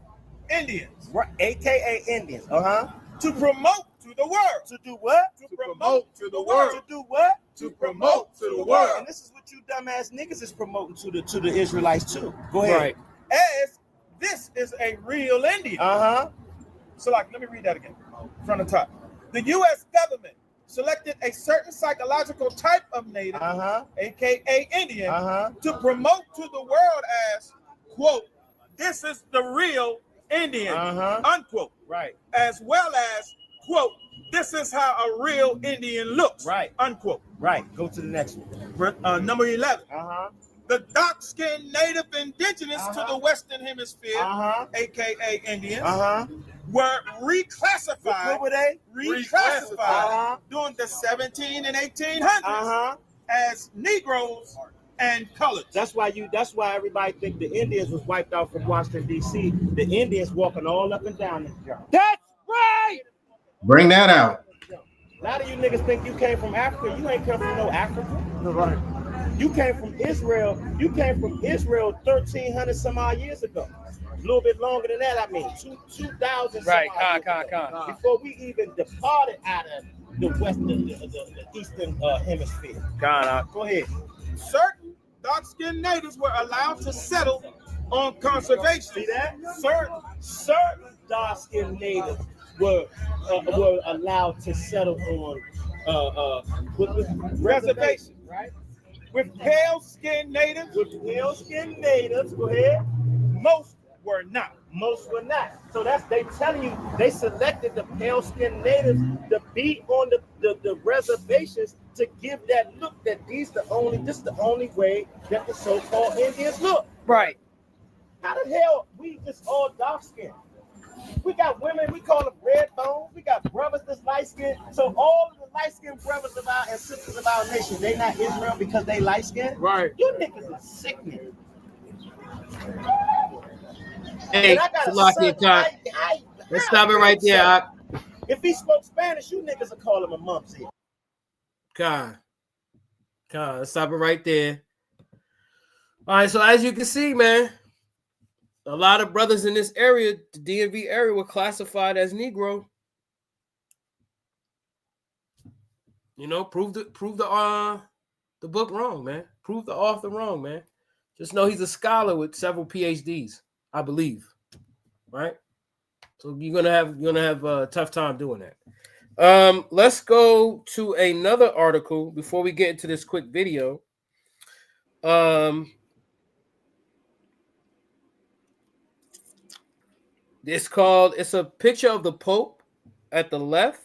Indians. Right. AKA Indians. To promote to the world. To do what? To promote to the world. To do what? To promote to the world. And this is what you dumbass niggas is promoting to the Israelites too. Go ahead. Right. As this is a real Indian. So like, let me read that again from the top. The U.S. government selected a certain psychological type of native, aka Indian, to promote to the world as, quote, this is the real Indian, unquote. Right. As well as, quote, this is how a real Indian looks, right, unquote. Right. Go to the next one. Number 11. The dark-skinned native indigenous to the Western Hemisphere, aka Indians, were reclassified. What were they? Reclassified during the 17 and 1800s as Negroes and colors. That's why everybody think the Indians was wiped out from Washington D.C. The Indians walking all up and down this job. That's right. Bring that out. A lot of you niggas think you came from Africa. You ain't come from no Africa. Right. You came from Israel. You came from Israel 1,300 some odd years ago. A little bit longer than that. I mean, 2,000. Right. Before we even departed out of the eastern hemisphere. Go ahead. Certain dark-skinned natives were allowed to settle on conservation. See that? Certain dark-skinned natives were allowed to settle on reservation, right? With pale-skinned natives. Go ahead. Most were not. So they telling you they selected the pale-skinned natives to be on the reservations to give that look that this the only way that the so-called Indians look. Right. How the hell we just all dark-skinned? We got women, we call them red bones. We got brothers that's light-skinned. So all of the light-skinned brothers of our and sisters of our nation, they not Israel because they light-skinned? Right. You niggas are sickening. Hey, let's stop it right there. If he spoke Spanish, you niggas would call him a mumsy. God, let's stop it right there. All right, so as you can see, man, a lot of brothers in this area, the DMV area, were classified as Negro. You know, prove the book wrong, man. Prove the author wrong, man. Just know he's a scholar with several PhDs, I believe. Right? So you're gonna have a tough time doing that. Let's go to another article before we get into this quick video. It's a picture of the Pope at the left.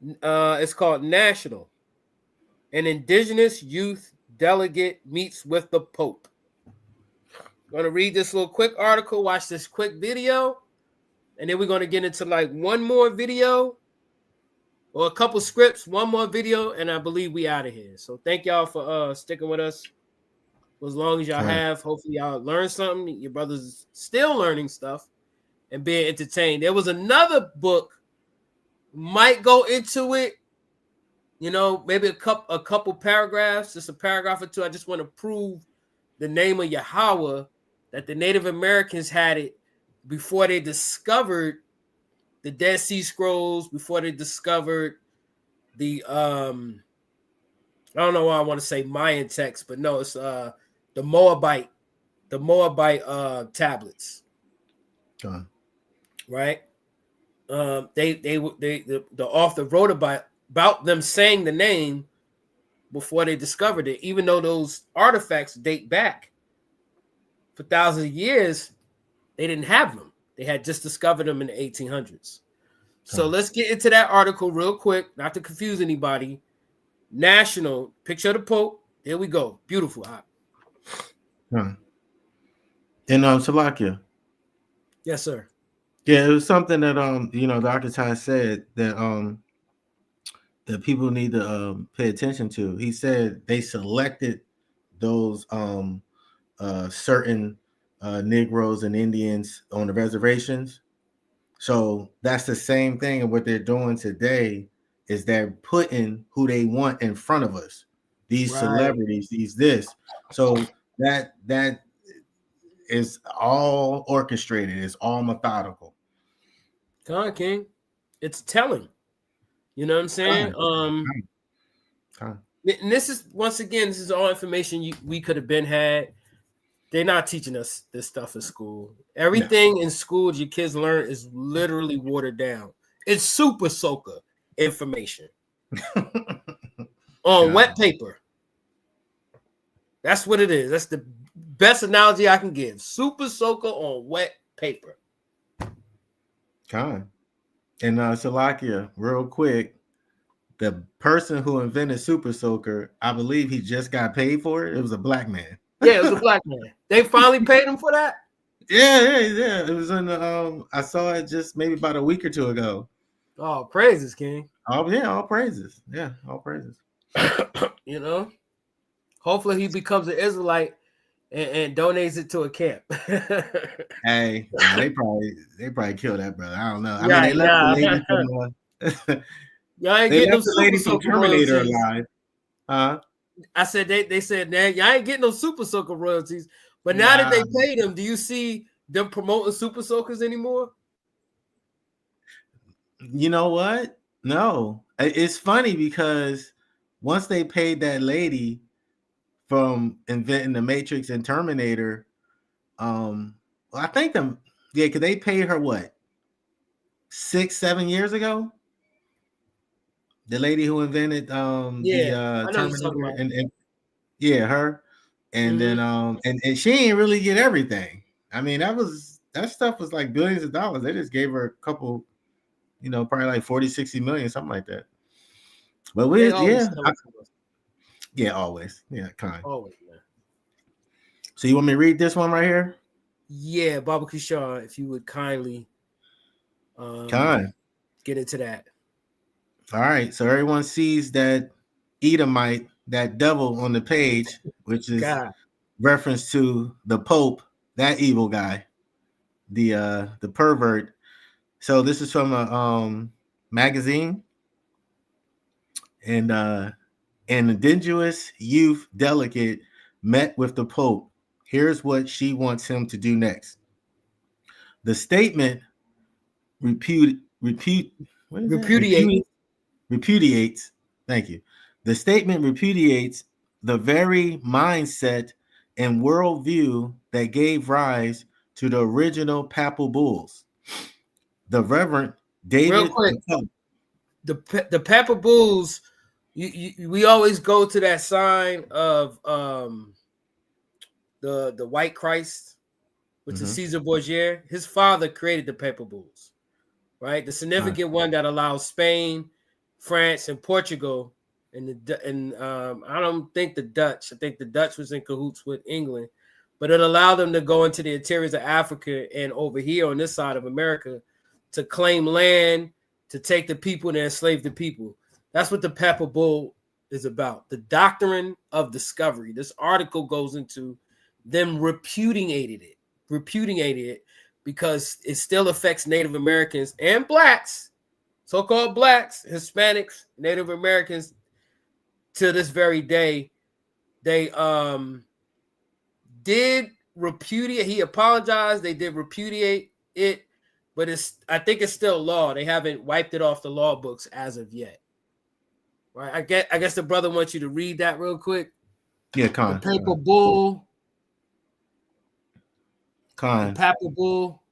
It's called National. An indigenous youth delegate meets with the Pope. I'm going to read this little quick article, watch this quick video, and then we're going to get into like one more video or a couple scripts, one more video, and I believe we out of here. So thank y'all for sticking with us for as long as y'all have. Hopefully y'all learned something. Your brother's still learning stuff and being entertained. There was another book, might go into it, you know, maybe a couple paragraphs, just a paragraph or two. I just want to prove the name of Yahweh, that the Native Americans had it before they discovered the Dead Sea Scrolls, before they discovered the I don't know why I want to say Mayan text, but no, it's the Moabite tablets. Right? The author wrote about them saying the name before they discovered it, even though those artifacts date back for thousands of years. They didn't have them. They had just discovered them in the 1800s. So let's get into that article real quick, not to confuse anybody. National picture of the Pope. There we go. Beautiful. In Slovakia. Yes, sir. Yeah, it was something that Dr. Ty said that that people need to pay attention to. He said they selected those certain Negroes and Indians on the reservations. So that's the same thing. And what they're doing today is they're putting who they want in front of us. These celebrities, these this. So that is all orchestrated. It's all methodical. Come on, King. It's telling. You know what I'm saying? And this is, once again, this is all information we could have been had. They're not teaching us this stuff in school. Everything in school your kids learn is literally watered down. It's super soaker information on wet paper. That's what it is. That's the best analogy I can give. Super soaker on wet paper. In Slovakia, real quick, the person who invented Super Soaker, I believe he just got paid for it. It was a black man. Yeah, it was a black man. They finally paid him for that? Yeah. It was in the I saw it just maybe about a week or two ago. Oh, praises, King. Oh, yeah, all praises. Yeah, all praises. You know, hopefully he becomes an Israelite and donates it to a camp. Hey, they probably killed that brother. I don't know. I mean, they left the lady from y'all ain't they getting left the lady from Terminator alive. I said they said, "Man, y'all ain't getting no Super Soaker royalties." But now that they paid them, do you see them promoting Super Soakers anymore? You know what? No. It's funny because once they paid that lady from inventing the Matrix and Terminator, I think because they paid her what, 6-7 years ago? The lady who invented the Terminator and her. And then and she didn't really get everything. I mean, that stuff was like billions of dollars. They just gave her a couple, probably like 40-60 million, something like that. But always. Always, man. So you want me to read this one right here? Yeah, Barbecue Shaw, if you would kindly get into that. All right. So everyone sees that Edomite, that devil on the page, which is reference to the Pope, that evil guy, the pervert. So this is from a magazine, and an indigenous youth delegate met with the Pope. Here's what she wants him to do next. The statement repudiates. Thank you. The statement repudiates the very mindset and worldview that gave rise to the original papal bulls. The Reverend David. Real quick, the papal bulls. We always go to that sign of the White Christ, which is Caesar Borgia. His father created the papal bulls, right? The significant one that allows Spain, France, and Portugal, and I don't think the Dutch. I think the Dutch was in cahoots with England, but it allowed them to go into the interiors of Africa and over here on this side of America to claim land, to take the people and enslave the people. That's what the papal bull is about. The doctrine of discovery. This article goes into them repudiated it because it still affects Native Americans and blacks, so-called blacks, Hispanics, Native Americans. To this very day, they did repudiate. He apologized. They did repudiate it, but I think it's still law. They haven't wiped it off the law books as of yet. Right? I guess the brother wants you to read that real quick. Yeah, the papal bull. The papal bull.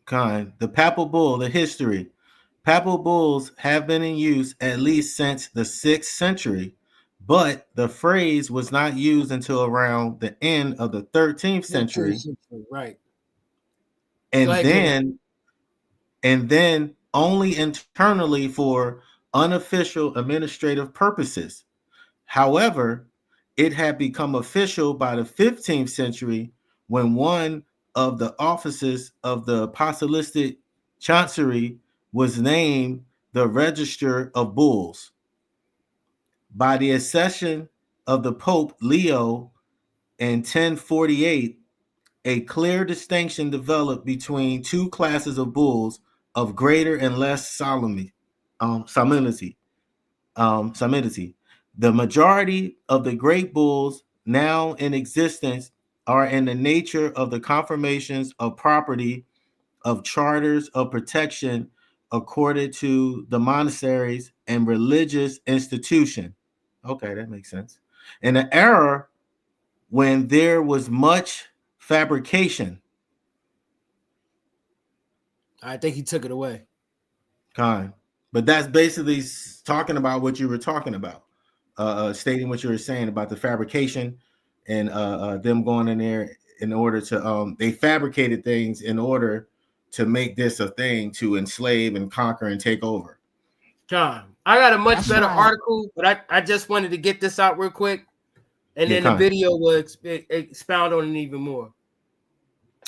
The papal bull, the history. Papal bulls have been in use at least since the 6th century, but the phrase was not used until around the end of the 13th century. Right. And then only internally for unofficial administrative purposes. However, it had become official by the 15th century when one of the offices of the apostolic chancery was named the Register of Bulls. By the accession of the Pope Leo in 1048, a clear distinction developed between two classes of bulls of greater and less solemnity. The majority of the great bulls now in existence are in the nature of the confirmations of property, of charters of protection accorded to the monasteries and religious institution. Okay, that makes sense. In an era when there was much fabrication. I think he took it away. Kind, but that's basically talking about what you were talking about, stating what you were saying about the fabrication and them going in there in order to they fabricated things in order to make this a thing to enslave and conquer and take over. John, I got a much That's better right. article, but I just wanted to get this out real quick, and then the video will expound on it even more.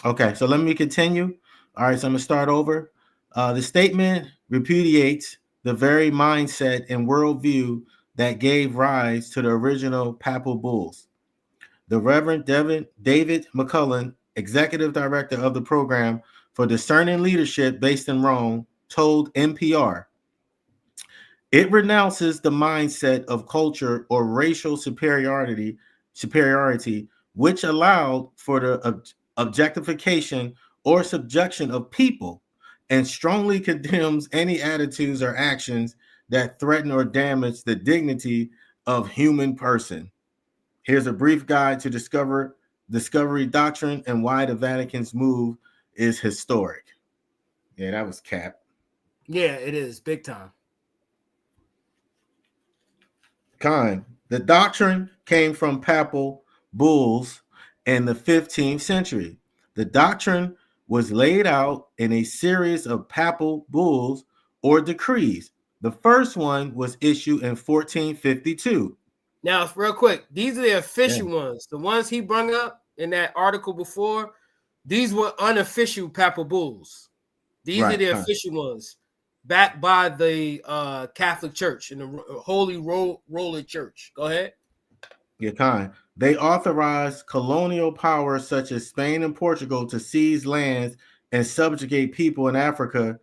Okay, so let me continue. All right, so I'm gonna start over. The statement repudiates the very mindset and worldview that gave rise to the original papal bulls. The Reverend David McCullen, executive director of the program for discerning leadership based in Rome, told NPR, it renounces the mindset of culture or racial superiority, which allowed for the objectification or subjection of people, and strongly condemns any attitudes or actions that threaten or damage the dignity of human person. Here's a brief guide to discovery doctrine and why the Vatican's move is historic. Yeah, that was cap. Yeah, it is big time. The doctrine came from papal bulls in the 15th century. The doctrine was laid out in a series of papal bulls or decrees. The first one was issued in 1452. Now, real quick, these are the official ones. The ones he brought up in that article before, these were unofficial papal bulls. These are the official ones, backed by the Catholic Church and the Holy Roller Church. Go ahead. Yeah, they authorized colonial powers such as Spain and Portugal to seize lands and subjugate people in Africa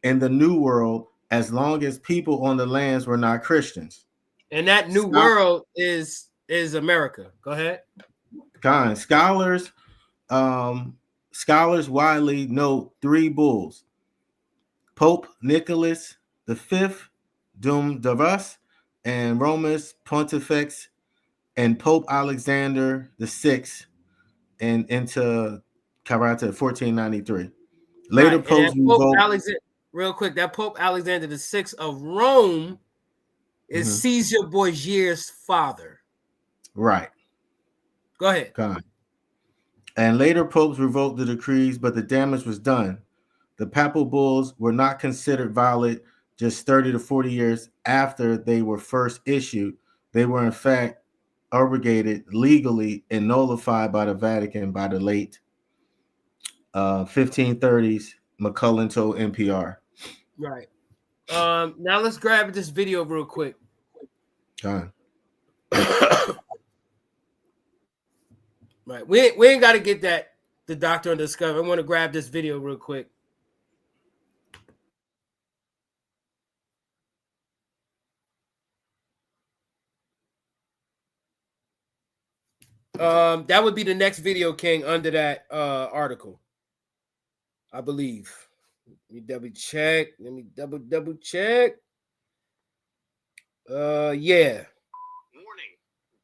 and the New World as long as people on the lands were not Christians. And that New World is America. Go ahead. Scholars widely note three bulls: Pope Nicholas V, Dum Davus, and Romus Pontifex, and Pope Alexander VI, and into Carata 1493. Later popes revoked. Real quick, that Pope Alexander VI of Rome is Caesar Borgia's father. Right. Go ahead. And later popes revoked the decrees, but the damage was done. The papal bulls were not considered valid just 30 to 40 years after they were first issued. They were in fact abrogated legally and nullified by the Vatican by the late 1530s, McCullen told NPR. Right. Now let's grab this video real quick. Right. We ain't got to get the Doctor on Discovery. I want to grab this video real quick. That would be the next video, King, under that article, I believe. Let me double check. Double check. Yeah. Warning.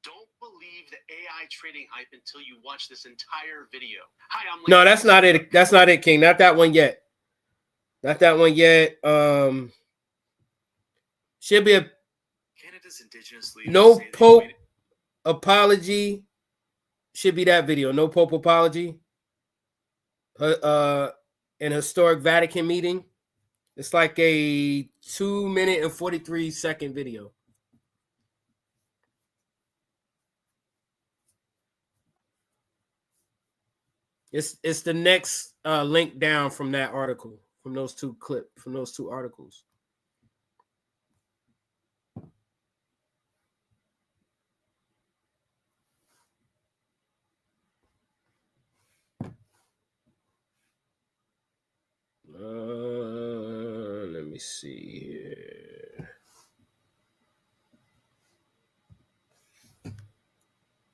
Don't believe the AI trading hype until you watch this entire video. Hi, I'm No, that's not it. That's not it, King. Not that one yet. Not that one yet. Should be a Canada's indigenous leaders no Pope apology. Should be that video. No Pope apology. An historic Vatican meeting. It's like a 2-minute and 43-second video. It's the next link down from that article, from those two articles. Let me see here.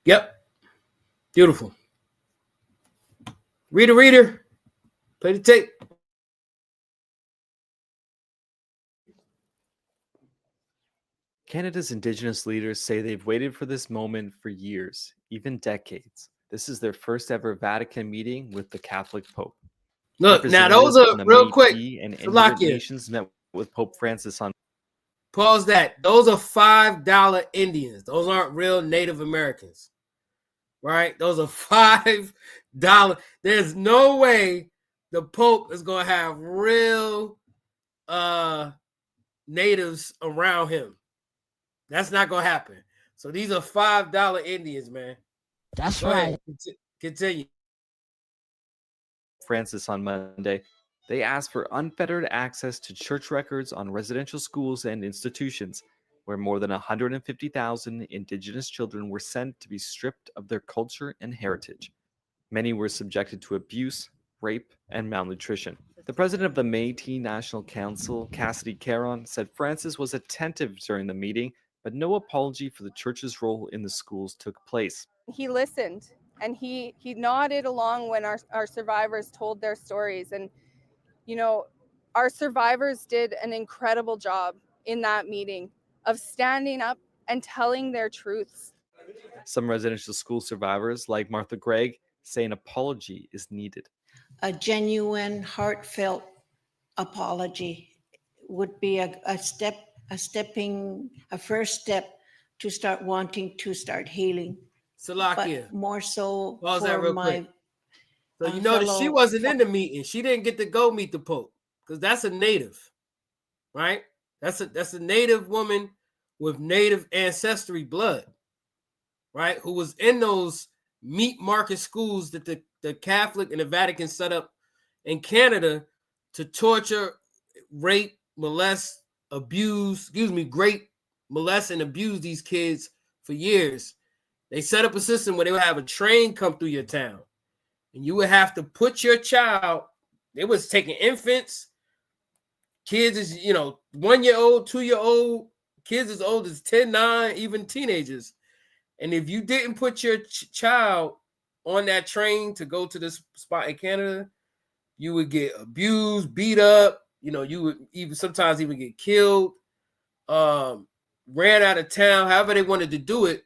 Yep. Beautiful. Reader, play the tape. Canada's Indigenous leaders say they've waited for this moment for years, even decades. This is their first ever Vatican meeting with the Catholic Pope. Look, now those are real quick. And Inuit nations met with Pope Francis on. Pause that. Those are $5 Indians. Those aren't real Native Americans, right? Those are $5. There's no way the Pope is going to have real natives around him. That's not going to happen. So these are $5 Indians, man. That's right. Continue. Francis on Monday. They asked for unfettered access to church records on residential schools and institutions, where more than 150,000 Indigenous children were sent to be stripped of their culture and heritage. Many were subjected to abuse, rape, and malnutrition. The president of the Métis National Council, Cassidy Caron, said Francis was attentive during the meeting, but no apology for the church's role in the schools took place. He listened and he nodded along when our survivors told their stories. And, you know, our survivors did an incredible job in that meeting of standing up and telling their truths. Some residential school survivors, like Martha Gregg, say an apology is needed. A genuine, heartfelt apology would be a first step to start wanting to start healing. Salakia. But more so Pause for that real my quick. So you notice she wasn't in the meeting. She didn't get to go meet the Pope because that's a native, right? That's a native woman with native ancestry blood, right? Who was in those meat market schools that the Catholic and the Vatican set up in Canada to torture, rape, molest, grape, molest, and abuse these kids for years. They set up a system where they would have a train come through your town, and you would have to put your child. They was taking infants, kids is 1 year old, 2 year old, kids as old as 10, 9, even teenagers. And if you didn't put your child on that train to go to this spot in Canada, you would get abused, beat up. You would sometimes even get killed, ran out of town, however they wanted to do it.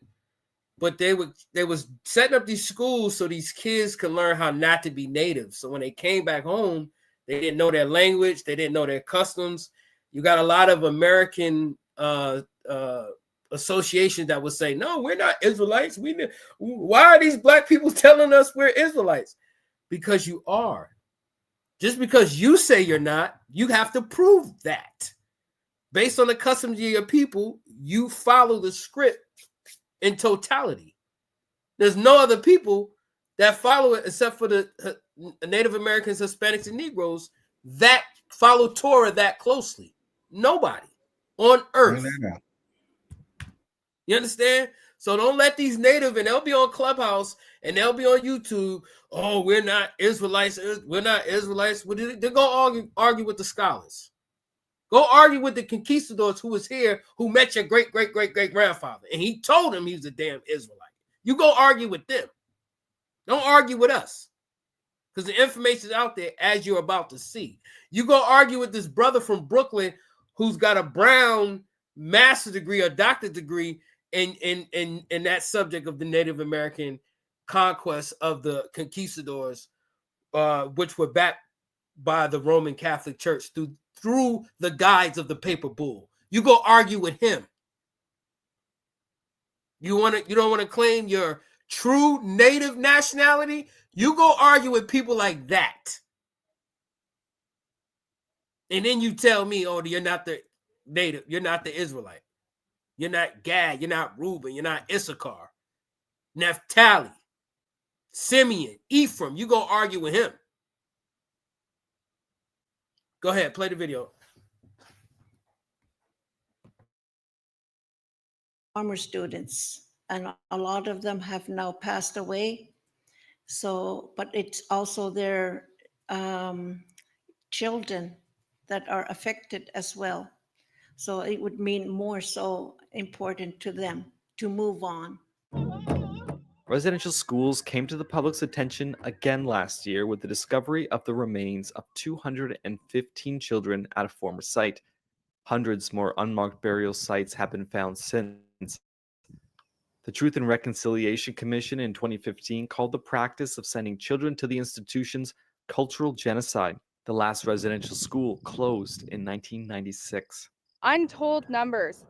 But they was setting up these schools so these kids could learn how not to be native. So when they came back home, they didn't know their language, they didn't know their customs. You got a lot of American associations that would say, "No, we're not Israelites. Why are these black people telling us we're Israelites?" Because you are. Just because you say you're not, you have to prove that. Based on the customs of your people, you follow the script in totality. There's no other people that follow it except for the Native Americans, Hispanics, and Negroes that follow Torah that closely. Nobody on earth. You understand? So don't let these native, and they'll be on Clubhouse and they'll be on YouTube. Oh, we're not Israelites. We're not Israelites. They're going to argue with the scholars. Go argue with the conquistadors who was here, who met your great-great-great-great-grandfather. And he told him he was a damn Israelite. You go argue with them. Don't argue with us. Because the information is out there as you're about to see. You go argue with this brother from Brooklyn who's got a Brown master's degree or doctorate degree in that subject of the Native American conquest of the conquistadors, which were backed by the Roman Catholic Church through the guides of the paper bull. You go argue with him. You don't want to claim your true native nationality? You go argue with people like that. And then you tell me, oh, you're not the native, you're not the Israelite. You're not Gad, you're not Reuben, you're not Issachar, Naphtali, Simeon, Ephraim. You go argue with him. Go ahead, play the video. Former students, and a lot of them have now passed away. So, but it's also their children that are affected as well. So it would mean more so important to them to move on. Residential schools came to the public's attention again last year with the discovery of the remains of 215 children at a former site. Hundreds more unmarked burial sites have been found since. The Truth and Reconciliation Commission in 2015 called the practice of sending children to the institutions cultural genocide. The last residential school closed in 1996. Untold numbers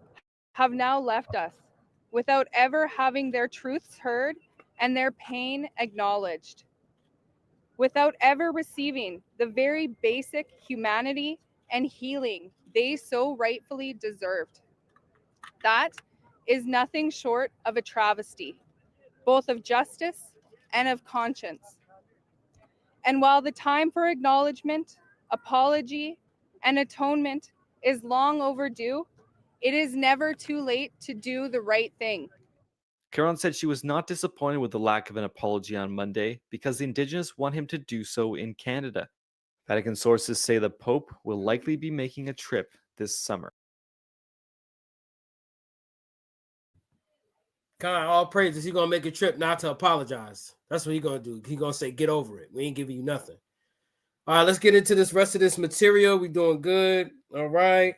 have now left us without ever having their truths heard and their pain acknowledged, without ever receiving the very basic humanity and healing they so rightfully deserved. That is nothing short of a travesty, both of justice and of conscience. And while the time for acknowledgement, apology, and atonement is long overdue, it is never too late to do the right thing. Caron said she was not disappointed with the lack of an apology on Monday because the Indigenous want him to do so in Canada. Vatican sources say the Pope will likely be making a trip this summer. God, all praises. He's gonna make a trip not to apologize. That's what he's gonna do. He's gonna say, "Get over it. We ain't giving you nothing." All right, let's get into this rest of this material. We're doing good. All right,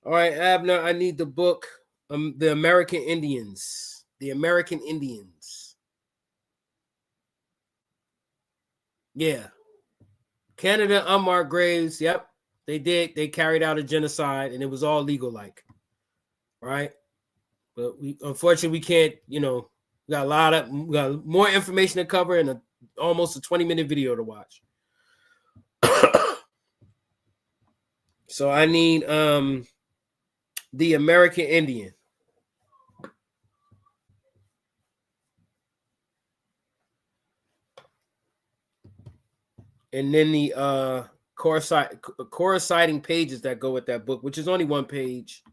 Abner. I need the book, The American Indians. The American Indians. Yeah, Canada unmarked graves. Yep, they did. They carried out a genocide, and it was all legal, like, right? But we unfortunately we can't, we got more information to cover and almost a 20-minute video to watch. So I need the American Indian. And then the corresponding pages that go with that book, which is only one page.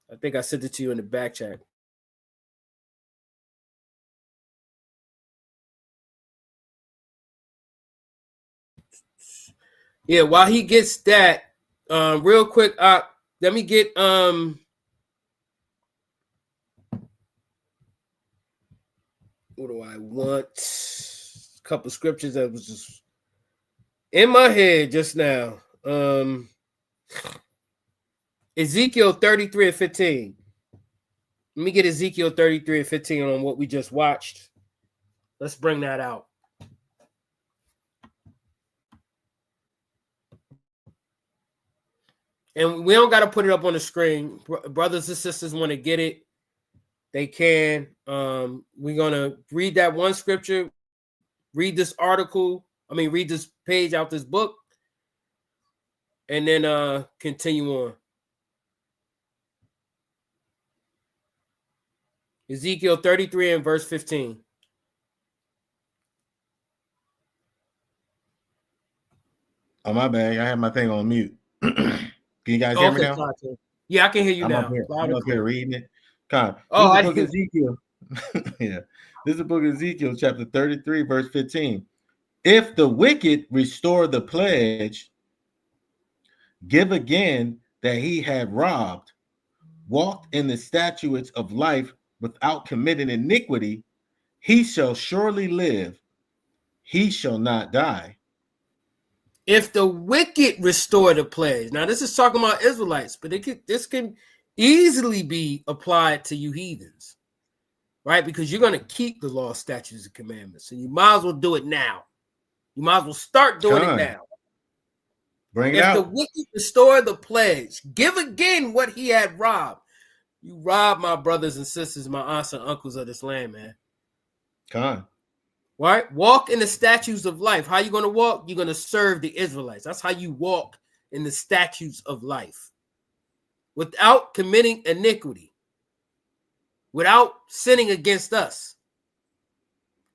I think I sent it to you in the back chat. Yeah, while he gets that, real quick, let me get what do I want? A couple scriptures that was just in my head just now. Ezekiel 33 and 15. Let me get Ezekiel 33 and 15 on what we just watched. Let's bring that out. And we don't got to put it up on the screen. Brothers and sisters want to get it, they can. We're going to read that one scripture, read this read this page out this book, and then continue on. Ezekiel 33 and verse 15. Oh, my bad. I have my thing on mute. Can you guys hear me now? Yeah, I can hear you now. I'm up here reading it. This I book of Ezekiel. Yeah. This is the book of Ezekiel, chapter 33, verse 15. If the wicked restore the pledge, give again that he had robbed, walked in the statutes of life without committing iniquity, he shall surely live. He shall not die. If the wicked restore the pledge. Now, this is talking about Israelites, but this can easily be applied to you heathens, right? Because you're going to keep the law, statutes, and commandments. So you might as well do it now. You might as well start doing it now. Bring it out. If the wicked restore the pledge, give again what he had robbed. You robbed my brothers and sisters, my aunts and uncles of this land, man. Right? Walk in the statutes of life. How you going to walk? You're going to serve the Israelites. That's how you walk in the statutes of life. Without committing iniquity. Without sinning against us.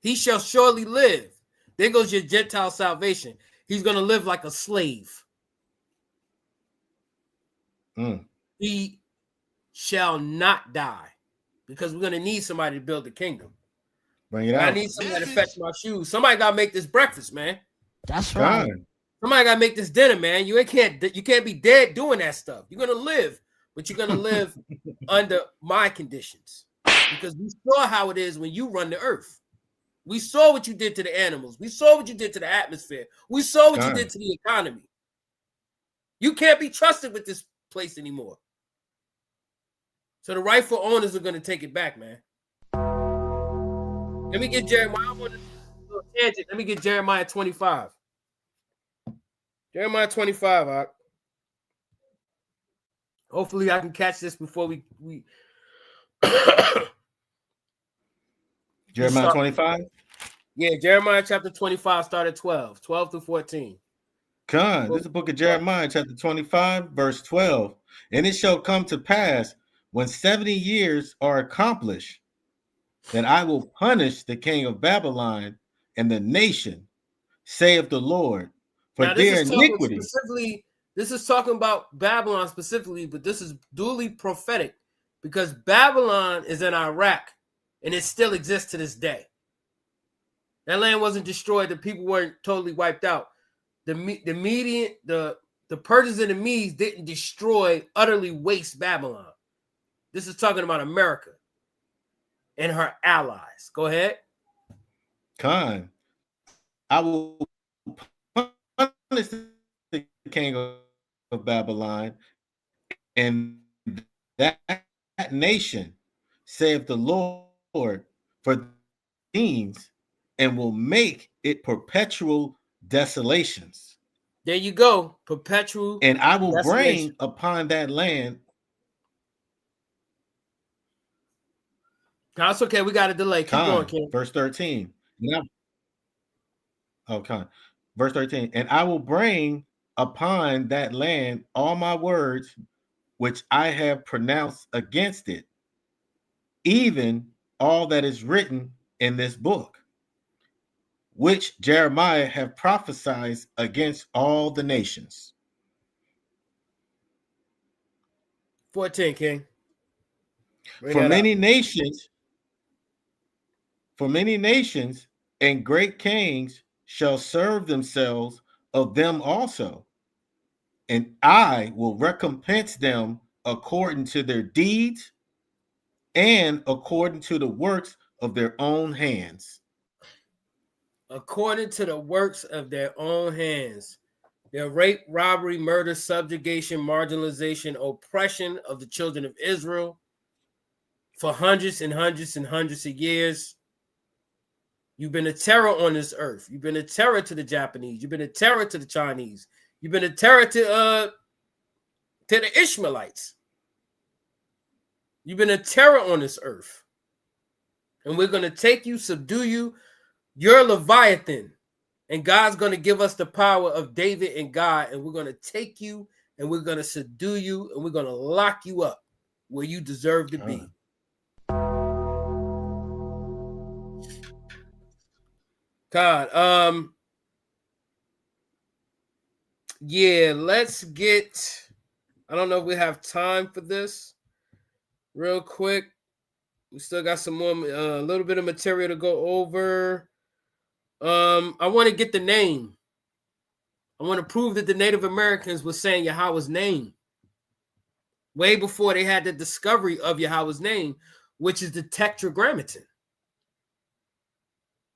He shall surely live. There goes your Gentile salvation. He's going to live like a slave. He shall not die. Because we're going to need somebody to build the kingdom. Bring it out. I need somebody to fetch my shoes. Somebody got to make this breakfast, man. That's right. Somebody got to make this dinner, man. You can't be dead doing that stuff. You're going to live, but you're going to live under my conditions. Because we saw how it is when you run the earth. We saw what you did to the animals. We saw what you did to the atmosphere. We saw what you did to the economy. You can't be trusted with this place anymore. So the rightful owners are going to take it back, man. Let me get Jeremiah. I'm on a little tangent. Let me get Jeremiah 25. Jeremiah 25, all right. Hopefully I can catch this before we Jeremiah 25? Yeah, Jeremiah chapter 25, start at 12 through 14. This is the book of Jeremiah, chapter 25, verse 12. And it shall come to pass when 70 years are accomplished that I will punish the king of Babylon and the nation, saith the Lord, for now, their iniquity. This is talking about Babylon specifically, but this is duly prophetic because Babylon is in Iraq and it still exists to this day. That land wasn't destroyed. The people weren't totally wiped out. The Persians and the Medes didn't destroy, utterly waste Babylon. This is talking about America and her allies. Go ahead. I will punish the king of Babylon and that nation, saith the Lord, for things, and will make it perpetual desolations. There you go. Perpetual. And I will bring upon that land. That's okay. We got a delay. Keep going, Ken. Verse 13. Verse 13. And I will bring upon that land all my words which I have pronounced against it, even all that is written in this book, which Jeremiah have prophesied against all the nations. 14, King. For many nations and great kings shall serve themselves of them also, and I will recompense them according to their deeds and according to the works of their own hands. According to the works of their own hands. Their rape, robbery, murder, subjugation, marginalization, oppression of the children of Israel for hundreds and hundreds and hundreds of years. You've been a terror on this earth. You've been a terror to the Japanese. You've been a terror to the Chinese. You've been a terror to the Ishmaelites. You've been a terror on this earth. And we're going to take you, subdue you. You're Leviathan. And God's going to give us the power of David and God. And we're going to take you and we're going to subdue you and we're going to lock you up where you deserve to be. God, yeah, let's get, I don't know if we have time for this real quick. We still got some more, a little bit of material to go over. I want to get the name. I want to prove that the Native Americans were saying Yahweh's name way before they had the discovery of Yahweh's name, which is the Tetragrammaton.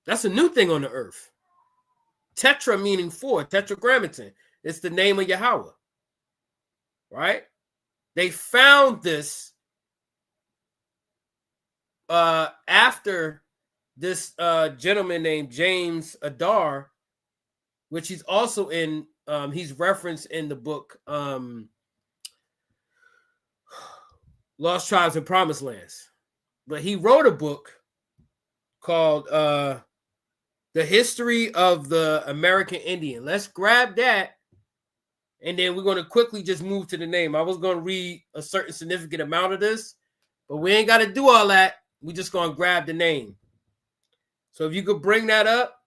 That's a new thing on the earth. Tetra meaning four, Tetragrammaton. It's the name of Yahweh, right? They found this after this gentleman named James Adar, which he's also in, he's referenced in the book Lost Tribes and Promised Lands. But he wrote a book called The history of the American Indian. Let's grab that. And then we're going to quickly just move to the name. I was going to read a certain significant amount of this, but we ain't got to do all that. We're just going to grab the name. So if you could bring that up,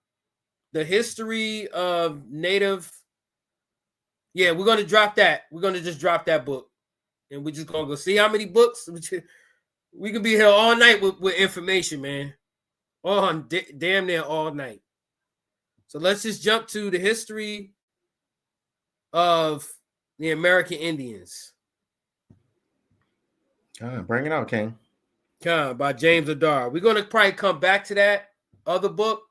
the history of Native. Yeah, we're going to drop that. We're going to just drop that book. And we're just going to go see how many books. We could be here all night with information, man. Damn near all night. So let's just jump to the history of the American Indians. Bring it out, King. By James Adair. We're going to probably come back to that other book,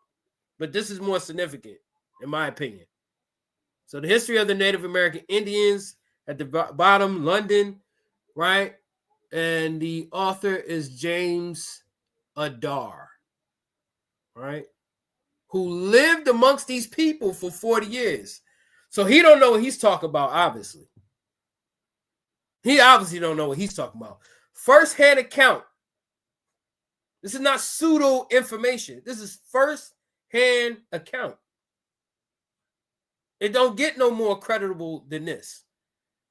but this is more significant, in my opinion. So the history of the Native American Indians at the bottom, London, right? And the author is James Adair, right? Who lived amongst these people for 40 years. So he don't know what he's talking about, obviously. He obviously don't know what he's talking about. First-hand account. This is not pseudo information. This is first-hand account. It don't get no more credible than this.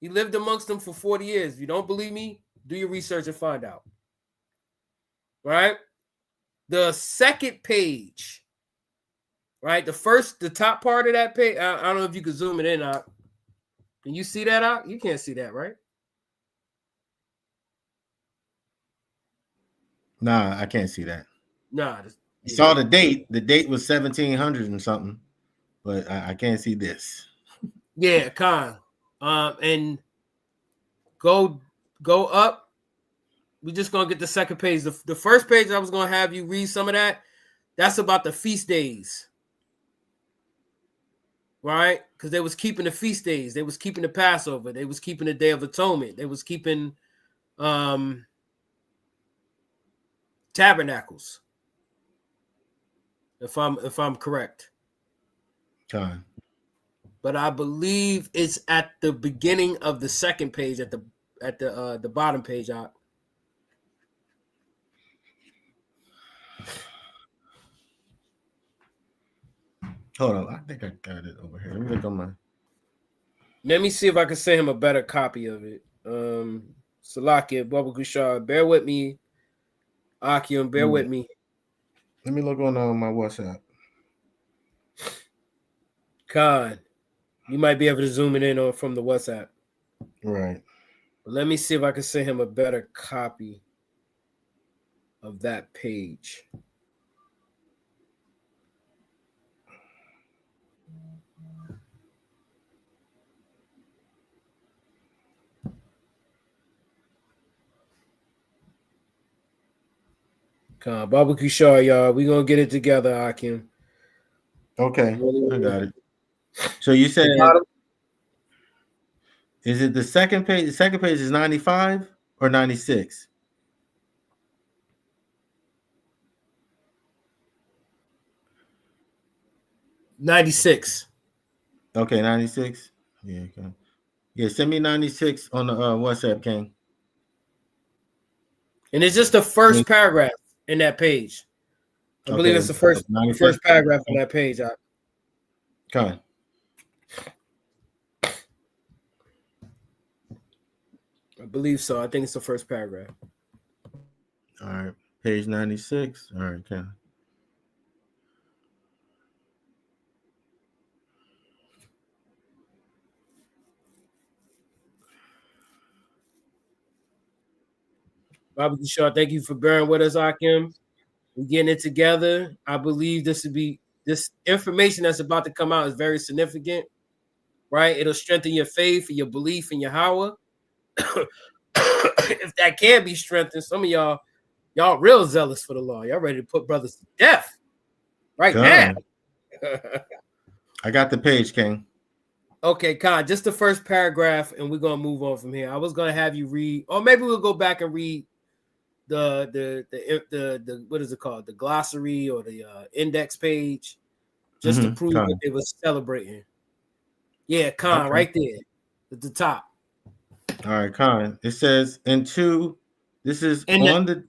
He lived amongst them for 40 years. If you don't believe me, do your research and find out. Right? The second page, right? The top part of that page, I don't know if you can zoom it in out. Can you see that out? You can't see that, right? Nah, I can't see that. Nah. I saw the date. The date was 1700 and something, but I can't see this. Yeah, Con. And go up. We're just gonna get the second page. The first page I was gonna have you read some of that. That's about the feast days, right? Because they was keeping the feast days. They was keeping the Passover. They was keeping the Day of Atonement. They was keeping tabernacles. If I'm correct. Con. But I believe it's at the beginning of the second page, at the bottom page out. Hold on, I think I got it over here. Let me look on my. Let me see if I can send him a better copy of it. Salakia, Baba Kushar, bear with me. Akium, bear with me. Let me look on my WhatsApp. Khan, you might be able to zoom it in on from the WhatsApp. Right. But let me see if I can send him a better copy of that page. Barbecue Shaw, y'all. We're gonna get it together, Akim. Okay, I got it. So you said, is it the second page? The second page is 95 or 96? '96. Okay, 96. Yeah, okay. Yeah, send me 96 on the WhatsApp, King. And it's just the first paragraph in that page. I believe it's the first paragraph on that page. Okay. I believe so. I think it's the first paragraph. All right. Page 96. All right, okay. Bobby Shaw, thank you for bearing with us, Akim. We're getting it together. I believe this information that's about to come out is very significant, right? It'll strengthen your faith and your belief in Yahweh. If that can be strengthened, some of y'all real zealous for the law. Y'all ready to put brothers to death right now. I got the page, King. Okay, Khan, just the first paragraph, and we're gonna move on from here. I was gonna have you read, or maybe we'll go back and read the what is it called, the glossary or the index page, just to prove that they was celebrating. Yeah, Khan, right there at the top. All right, Khan. It says this is and on the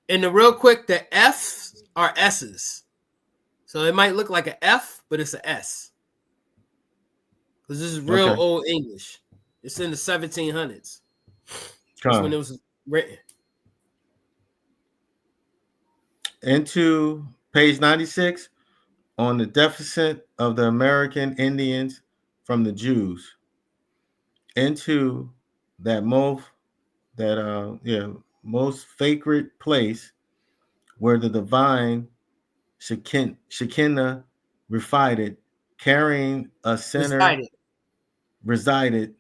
and the real quick, the F's are S's. So it might look like an F, but it's an S. Because this is real Okay. old English. It's in the 1700s. That's when it was written. Into page 96 on the deficit of the American Indians from the Jews. Into that most sacred place where the divine Shekinah resided, carrying a sinner resided.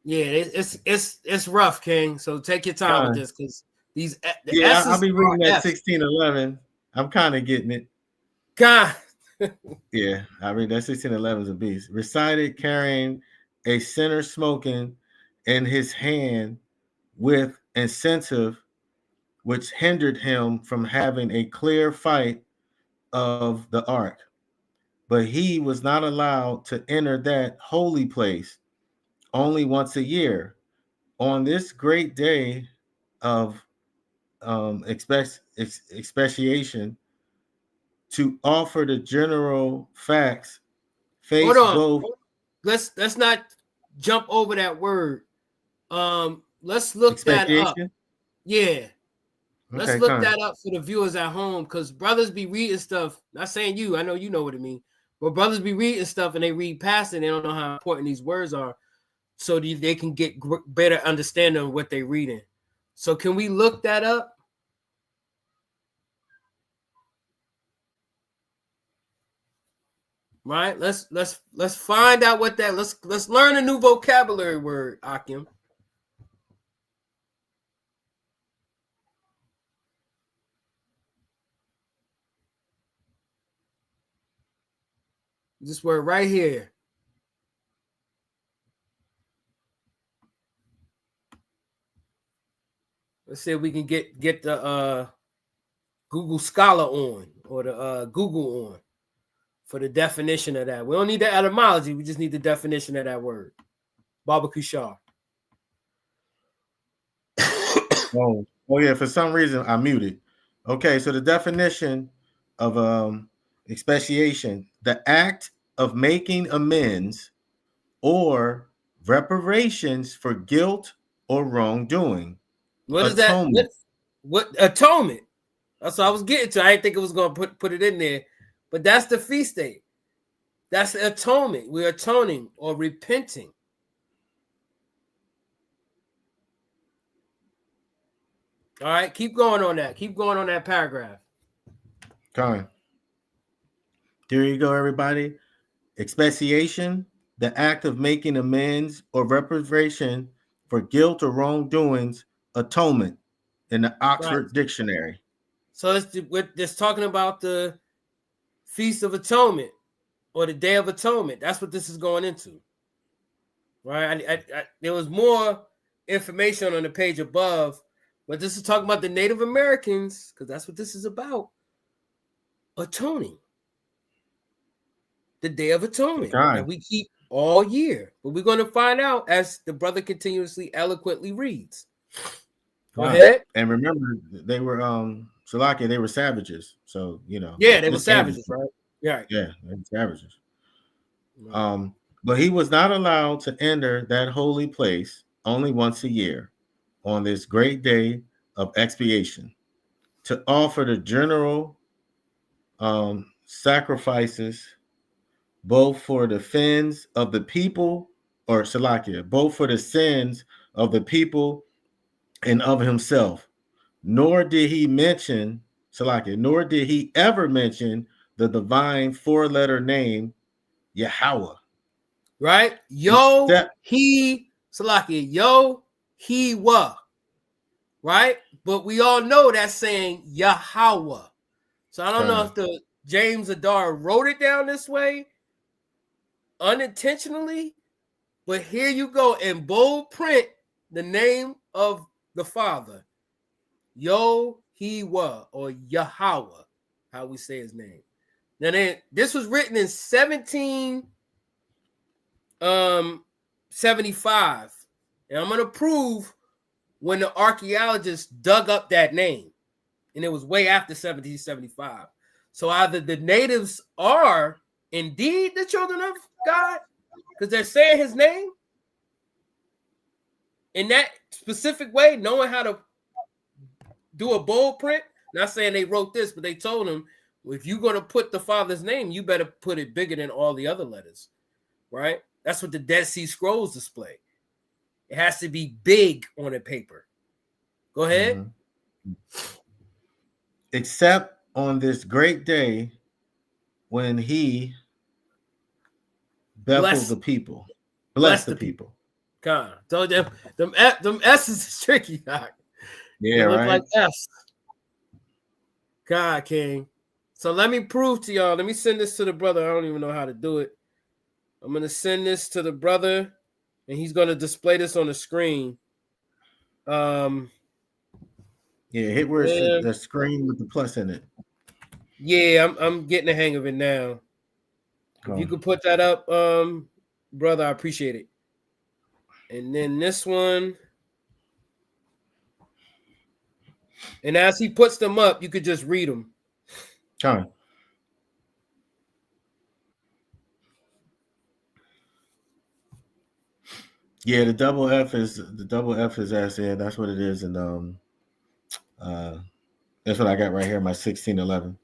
Yeah, it's rough, King. So take your time with this, because these the Yeah, I'll S's be reading are that F. 1611. I'm kind of getting it. God. Yeah, I read that 1611 is a beast. Recited carrying a sinner smoking in his hand with incentive, which hindered him from having a clear fight of the ark. But he was not allowed to enter that holy place only once a year. On this great day of expiation, to offer the general facts, face Hold on. both. Let's not jump over that word. Let's look that up. Yeah. Let's Okay, look that up for the viewers at home, because brothers be reading stuff. Not saying you, I know you know what it means, but brothers be reading stuff and they read past it. And they don't know how important these words are, so they can get better understanding of what they're reading. So can we look that up? Right. Let's find out what that. Let's learn a new vocabulary word, Akim. This word right here. Let's see if we can get the Google Scholar on, or the Google on, for the definition of that. We don't need the etymology. We just need the definition of that word. Barbecue Shaw. Oh yeah. For some reason, I muted. Okay, so the definition of expiation: the act of making amends or reparations for guilt or wrongdoing. What is that? Atonement. What atonement? That's what I was getting to. I didn't think it was going to put it in there, but that's the feast day. That's the atonement. We're atoning or repenting. All right, keep going on that. Keep going on that paragraph. Okay. There you go, everybody. Expiation, the act of making amends or reparation for guilt or wrongdoings. Atonement in the Oxford Dictionary. So we're just talking about the Feast of Atonement, or the Day of Atonement. That's what this is going into. Right? There was more information on the page above, but this is talking about the Native Americans, because that's what this is about. Atoning. The Day of Atonement that we keep all year. But we're going to find out as the brother continuously eloquently reads. Go ahead. And remember, they were Salakia, they were savages. So, you know. Yeah, they were savages, right? Yeah, they were savages. Right. But he was not allowed to enter that holy place only once a year on this great day of expiation, to offer the general sacrifices, both for the sins of the people, or Salakia, both for the sins of the people and of himself. Nor did he mention, Salakia, nor did he ever mention the divine four-letter name Yahweh. Right? He wa. Right? But we all know that's saying Yahweh. So I don't know if the James Adar wrote it down this way unintentionally, but here you go in bold print, the name of the Father. Yo-he-wa, or Yahweh, how we say his name. Now this was written in 1775. And I'm gonna prove when the archaeologists dug up that name. And it was way after 1775. So either the natives are indeed the children of God, because they're saying his name in that specific way, knowing how to do a bold print. Not saying they wrote this, but they told him, well, if you're going to put the Father's name, you better put it bigger than all the other letters, right? That's what the Dead Sea Scrolls display. It has to be big on the paper. Go ahead. Mm-hmm. Except on this great day when he befuddled the people. Bless the people. God, told them them S's is tricky, Doc. Yeah, they look right. like F's. God, King. So let me prove to y'all. Let me send this to the brother. I don't even know how to do it. I'm gonna send this to the brother, and he's gonna display this on the screen. Yeah, hit where it's the screen with the plus in it. Yeah, I'm getting the hang of it now. If you could put that up, brother, I appreciate it. And then this one. And as he puts them up, you could just read them. Time. Yeah, the double F is as in. That's what it is, and that's what I got right here. My 1611.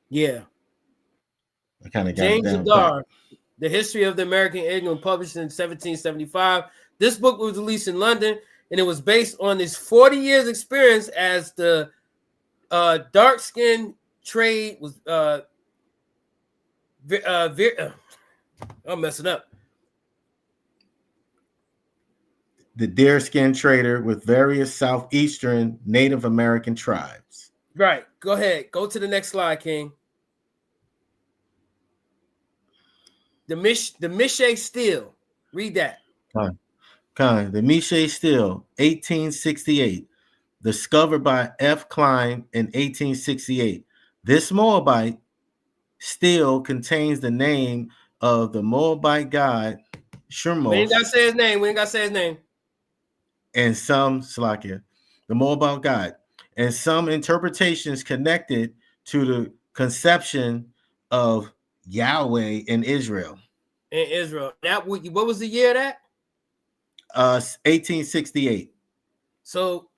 Yeah. I kind of got James it down. Adair, The History of the American England, published in 1775. This book was released in London, and it was based on his 40 years experience as the dark skin trade was I'm messing up. The deerskin trader with various southeastern Native American tribes. Right. Go ahead. Go to the next slide, King. The Miche Steel. Read that. The Miche Steel, 1868. Discovered by F. Klein in 1868. This Moabite steel contains the name of the Moabite god Shurmos. We ain't got to say his name. And some Slakia, the Moabite god, and some interpretations connected to the conception of Yahweh in Israel. That what was the year of that? 1868. So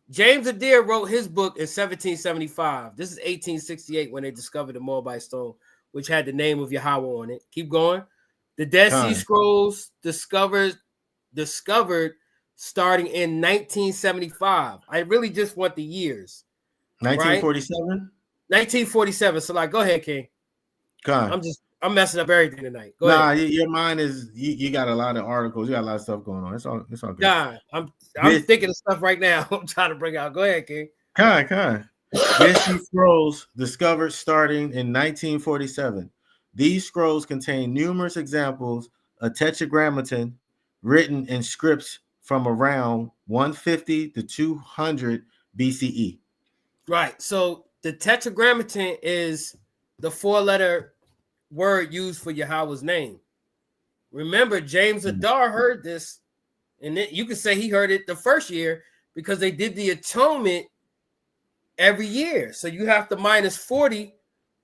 James Adair wrote his book in 1775. This is 1868 when they discovered the Moabite stone, which had the name of Yahweh on it. Keep going. The Dead Sea Scrolls discovered starting in 1975. I really just want the years. 1947? Right? 1947. So go ahead, King. I'm messing up everything tonight. Go ahead. Your mind is you got a lot of articles, you got a lot of stuff going on. It's all good. God, I'm thinking of stuff right now. I'm trying to bring out. Go ahead, King. Dead Sea Scrolls discovered starting in 1947. These scrolls contain numerous examples of tetragrammaton written in scripts from around 150 to 200 BCE. Right. So the tetragrammaton is the 4-letter word used for Yahweh's name. Remember, James Adair heard this, and you could say he heard it the first year because they did the atonement every year. So you have to minus 40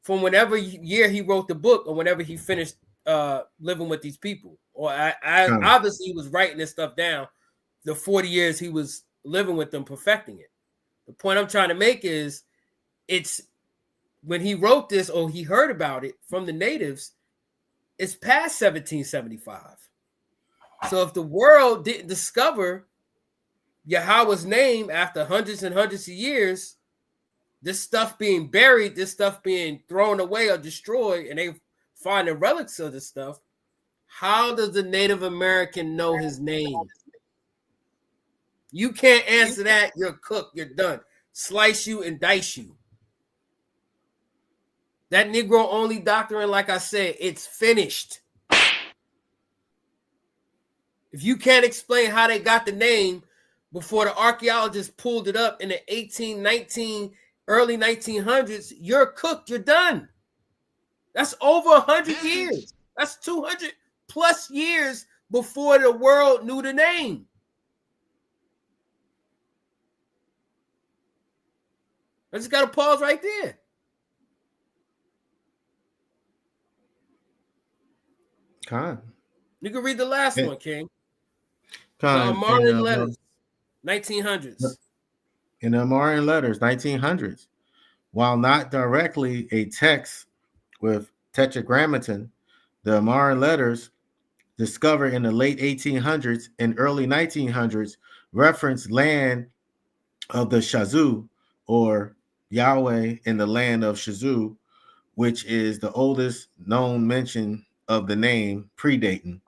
from whenever year he wrote the book or whenever he finished living with these people. Or obviously he was writing this stuff down the 40 years he was living with them, perfecting it. The point I'm trying to make is it's when he wrote this or he heard about it from the natives, it's past 1775. So if the world didn't discover Yahweh's name after hundreds and hundreds of years, this stuff being buried, this stuff being thrown away or destroyed, and they find the relics of this stuff, how does the Native American know his name? You can't answer that. You're cooked. You're done. Slice you and dice you. That Negro only doctrine, like I said, it's finished. If you can't explain how they got the name before the archaeologists pulled it up in the 1819, early 1900s, you're cooked. You're done. That's over 100 years. That's 200 plus years before the world knew the name. I just got to pause right there. Con. You can read the last Yeah. one, King. Con. Marlin letters, 1900s. In the Marian letters, 1900s. While not directly a text with tetragrammaton, the Marian letters discovered in the late 1800s and early 1900s reference land of the Shazoo, or Yahweh in the land of Shazoo, which is the oldest known mention of the name, predating.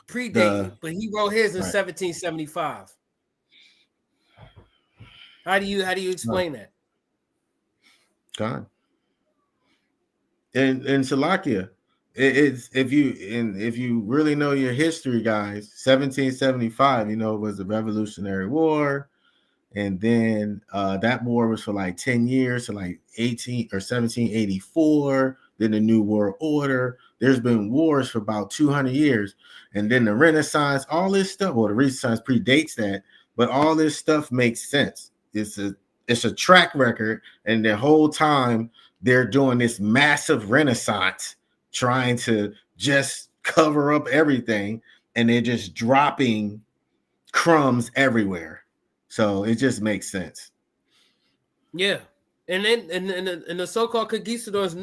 But he wrote his in Right. 1775. How do you explain that? God. In Salakia, it's if you really know your history, guys, 1775, was the Revolutionary War. And then that war was for like 10 years, so like 1784, then the New World Order. There's been wars for about 200 years. And then the Renaissance, all this stuff, well, the Renaissance predates that, but all this stuff makes sense. It's a track record, and the whole time they're doing this massive Renaissance, trying to just cover up everything, and they're just dropping crumbs everywhere. So it just makes sense. Yeah. And then and the so-called conquistadors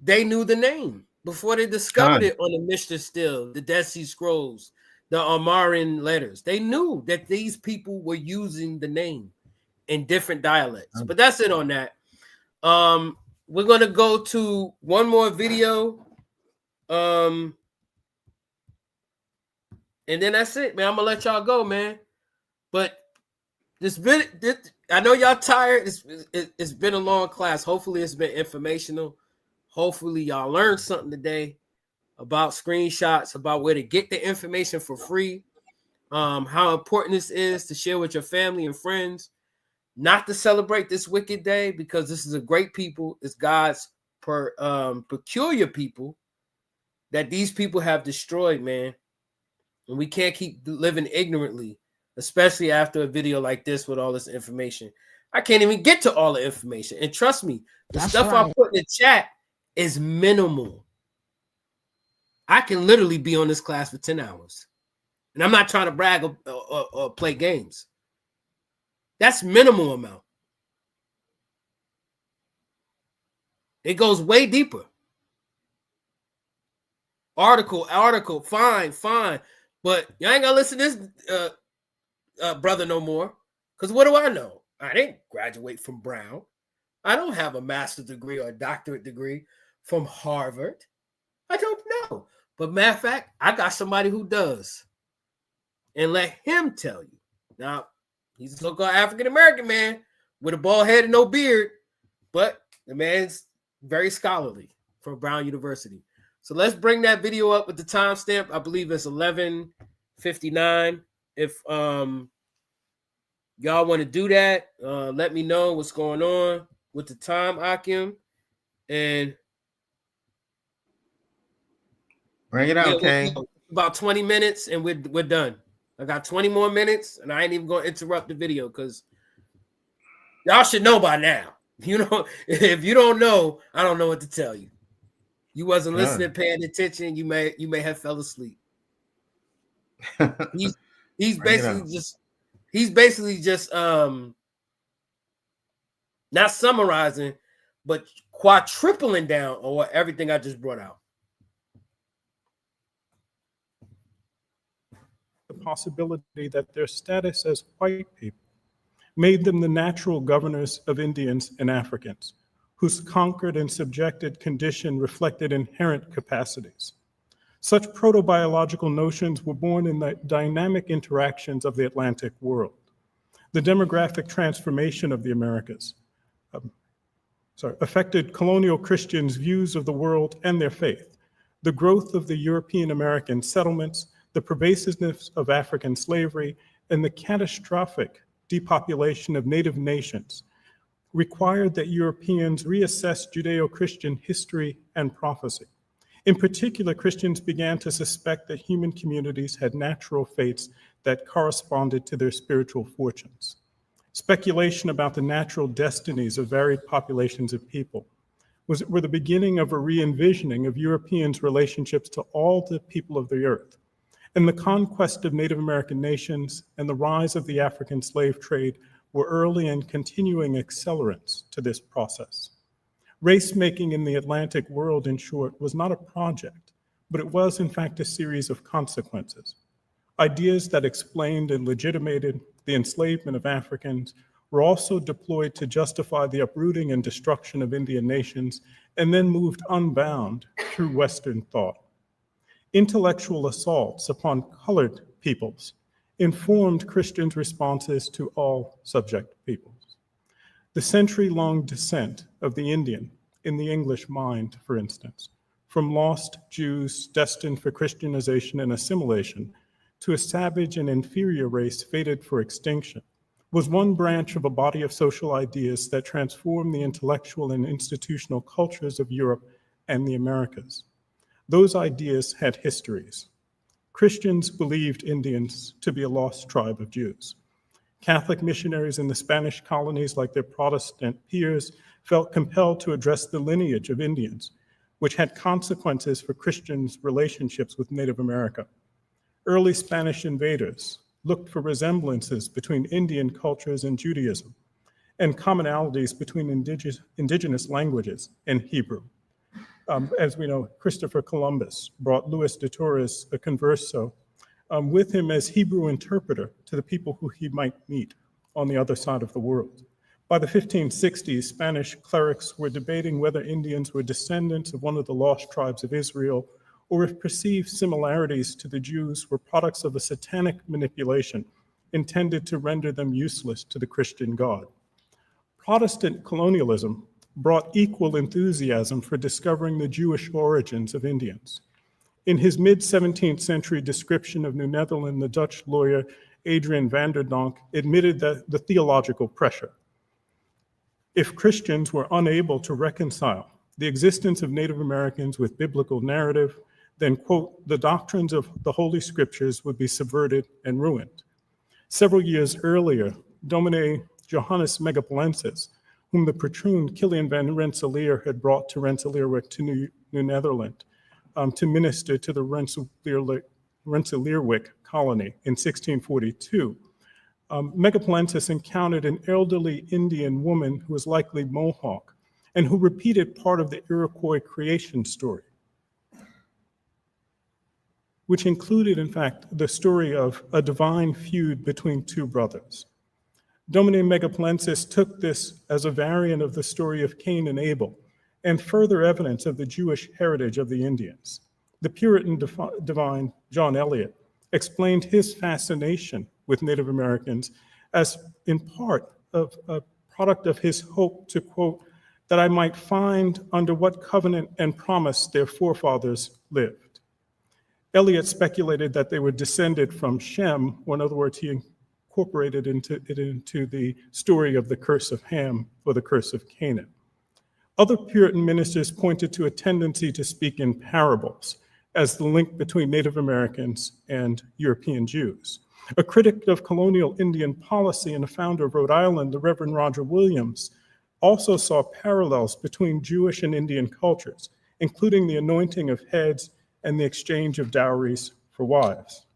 they knew the name before they discovered it on the Mishnah Still, the Dead Sea Scrolls, the Amarian letters. They knew that these people were using the name in different dialects. But that's it on that. We're gonna go to one more video. And then that's it, man. I'm gonna let y'all go, man. But I know y'all tired. It's been a long class. Hopefully, it's been informational. Hopefully, y'all learned something today about screenshots, about where to get the information for free, how important this is to share with your family and friends, not to celebrate this wicked day, because this is a great people. It's God's peculiar people that these people have destroyed, man. And we can't keep living ignorantly, especially after a video like this with all this information. I can't even get to all the information. And trust me, the stuff I put in the chat is minimal. I can literally be on this class for 10 hours. And I'm not trying to brag or play games. That's minimal amount. It goes way deeper. Article, fine. But you ain't gonna listen to this brother no more. Because what do I know? I didn't graduate from Brown. I don't have a master's degree or a doctorate degree from Harvard. I don't know. But matter of fact, I got somebody who does. And let him tell you. Now, he's a so-called African-American man with a bald head and no beard. But the man's very scholarly from Brown University. So let's bring that video up with the timestamp. I believe it's 11:59. If y'all want to do that, let me know what's going on with the time, Akim. And bring it out, Kang. About 20 minutes and we're done. I got 20 more minutes and I ain't even going to interrupt the video because y'all should know by now. If you don't know, I don't know what to tell you. You wasn't listening, paying attention. You may have fell asleep. He's basically just not summarizing, but quadrupling down on everything I just brought out. The possibility that their status as white people made them the natural governors of Indians and Africans, whose conquered and subjected condition reflected inherent capacities. Such proto-biological notions were born in the dynamic interactions of the Atlantic world. The demographic transformation of the Americas affected colonial Christians' views of the world and their faith. The growth of the European American settlements, the pervasiveness of African slavery, and the catastrophic depopulation of native nations required that Europeans reassess Judeo-Christian history and prophecy. In particular, Christians began to suspect that human communities had natural fates that corresponded to their spiritual fortunes. Speculation about the natural destinies of varied populations of people were the beginning of a re-envisioning of Europeans' relationships to all the people of the earth. And the conquest of Native American nations and the rise of the African slave trade were early and continuing accelerants to this process. Race-making in the Atlantic world, in short, was not a project, but it was, in fact, a series of consequences. Ideas that explained and legitimated the enslavement of Africans were also deployed to justify the uprooting and destruction of Indian nations, and then moved unbound through Western thought. Intellectual assaults upon colored peoples informed Christians' responses to all subject peoples. The century-long descent of the Indian in the English mind, for instance, from lost Jews destined for Christianization and assimilation to a savage and inferior race fated for extinction, was one branch of a body of social ideas that transformed the intellectual and institutional cultures of Europe and the Americas. Those ideas had histories. Christians believed Indians to be a lost tribe of Jews. Catholic missionaries in the Spanish colonies, like their Protestant peers, felt compelled to address the lineage of Indians, which had consequences for Christians' relationships with Native America. Early Spanish invaders looked for resemblances between Indian cultures and Judaism, and commonalities between indigenous languages and Hebrew. As we know, Christopher Columbus brought Luis de Torres, a converso, with him as Hebrew interpreter to the people who he might meet on the other side of the world. By the 1560s, Spanish clerics were debating whether Indians were descendants of one of the lost tribes of Israel, or if perceived similarities to the Jews were products of a satanic manipulation intended to render them useless to the Christian God. Protestant colonialism brought equal enthusiasm for discovering the Jewish origins of Indians. In his mid-17th century description of New Netherland, the Dutch lawyer Adrian van der Donck admitted that the theological pressure. If Christians were unable to reconcile the existence of Native Americans with biblical narrative, then, quote, the doctrines of the Holy Scriptures would be subverted and ruined. Several years earlier, Domine Johannes Megapolensis, whom the patroon Kilian van Rensselaer had brought to Rensselaerwyck to New Netherland to minister to the Rensselaerwyck colony in 1642, Megapolensis encountered an elderly Indian woman who was likely Mohawk and who repeated part of the Iroquois creation story, which included, in fact, the story of a divine feud between two brothers. Domine Megapolensis took this as a variant of the story of Cain and Abel and further evidence of the Jewish heritage of the Indians. The Puritan divine John Eliot explained his fascination with Native Americans as in part of a product of his hope to, quote, that I might find under what covenant and promise their forefathers lived. Eliot speculated that they were descended from Shem, or in other words, he incorporated it into the story of the curse of Ham or the curse of Canaan. Other Puritan ministers pointed to a tendency to speak in parables as the link between Native Americans and European Jews. A critic of colonial Indian policy and a founder of Rhode Island, the Reverend Roger Williams, also saw parallels between Jewish and Indian cultures, including the anointing of heads and the exchange of dowries for wives.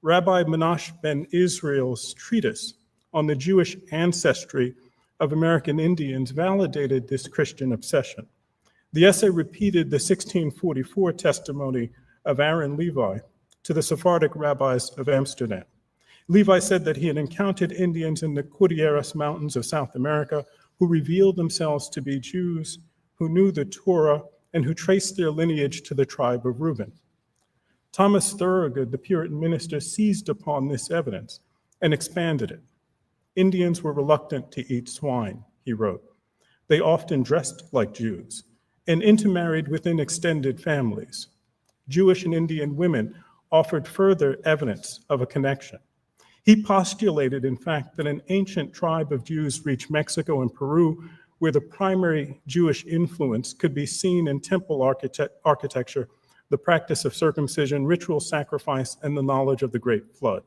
Rabbi Menashe ben Israel's treatise on the Jewish ancestry of American Indians validated this Christian obsession. The essay repeated the 1644 testimony of Aaron Levi to the Sephardic rabbis of Amsterdam. Levi said that he had encountered Indians in the Cordilleras Mountains of South America who revealed themselves to be Jews who knew the Torah and who traced their lineage to the tribe of Reuben. Thomas Thorogood, the Puritan minister, seized upon this evidence and expanded it. Indians were reluctant to eat swine, he wrote. They often dressed like Jews and intermarried within extended families. Jewish and Indian women offered further evidence of a connection. He postulated, in fact, that an ancient tribe of Jews reached Mexico and Peru, where the primary Jewish influence could be seen in temple architecture, the practice of circumcision, ritual sacrifice, and the knowledge of the Great Flood.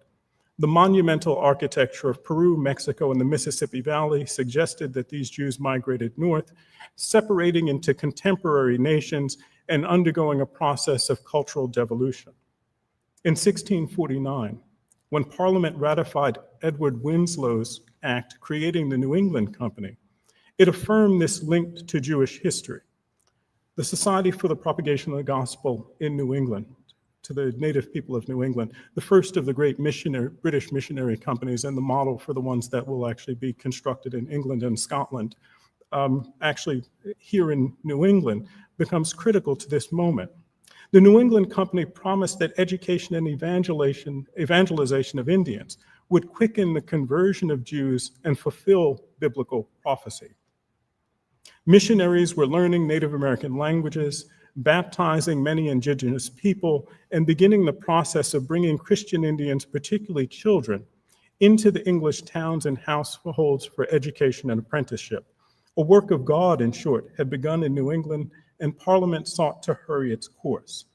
The monumental architecture of Peru, Mexico, and the Mississippi Valley suggested that these Jews migrated north, separating into contemporary nations and undergoing a process of cultural devolution. In 1649, when Parliament ratified Edward Winslow's Act creating the New England Company, it affirmed this link to Jewish history. The Society for the Propagation of the Gospel in New England, to the native people of New England, the first of the great British missionary companies and the model for the ones that will actually be constructed in England and Scotland, actually here in New England, becomes critical to this moment. The New England Company promised that education and evangelization of Indians would quicken the conversion of Jews and fulfill biblical prophecy. Missionaries were learning Native American languages, baptizing many indigenous people, and beginning the process of bringing Christian Indians, particularly children, into the English towns and households for education and apprenticeship. A work of God, in short, had begun in New England, and Parliament sought to hurry its course.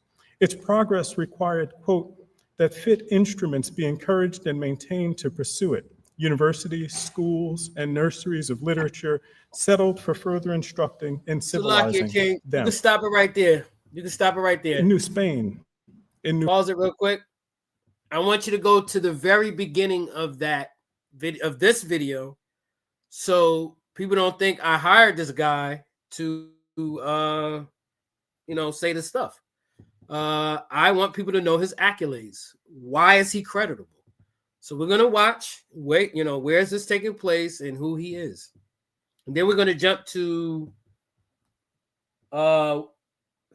Its progress required, quote, that fit instruments be encouraged and maintained to pursue it. Universities, schools, and nurseries of literature settled for further instructing and civilizing King. them. You can stop it right there. You can stop it right there. In New Spain. Pause it real quick. I want you to go to the very beginning of this video, so people don't think I hired this guy to say this stuff. I want people to know his accolades. Why is he creditable? So we're gonna watch. Where is this taking place and who he is, and then we're gonna jump to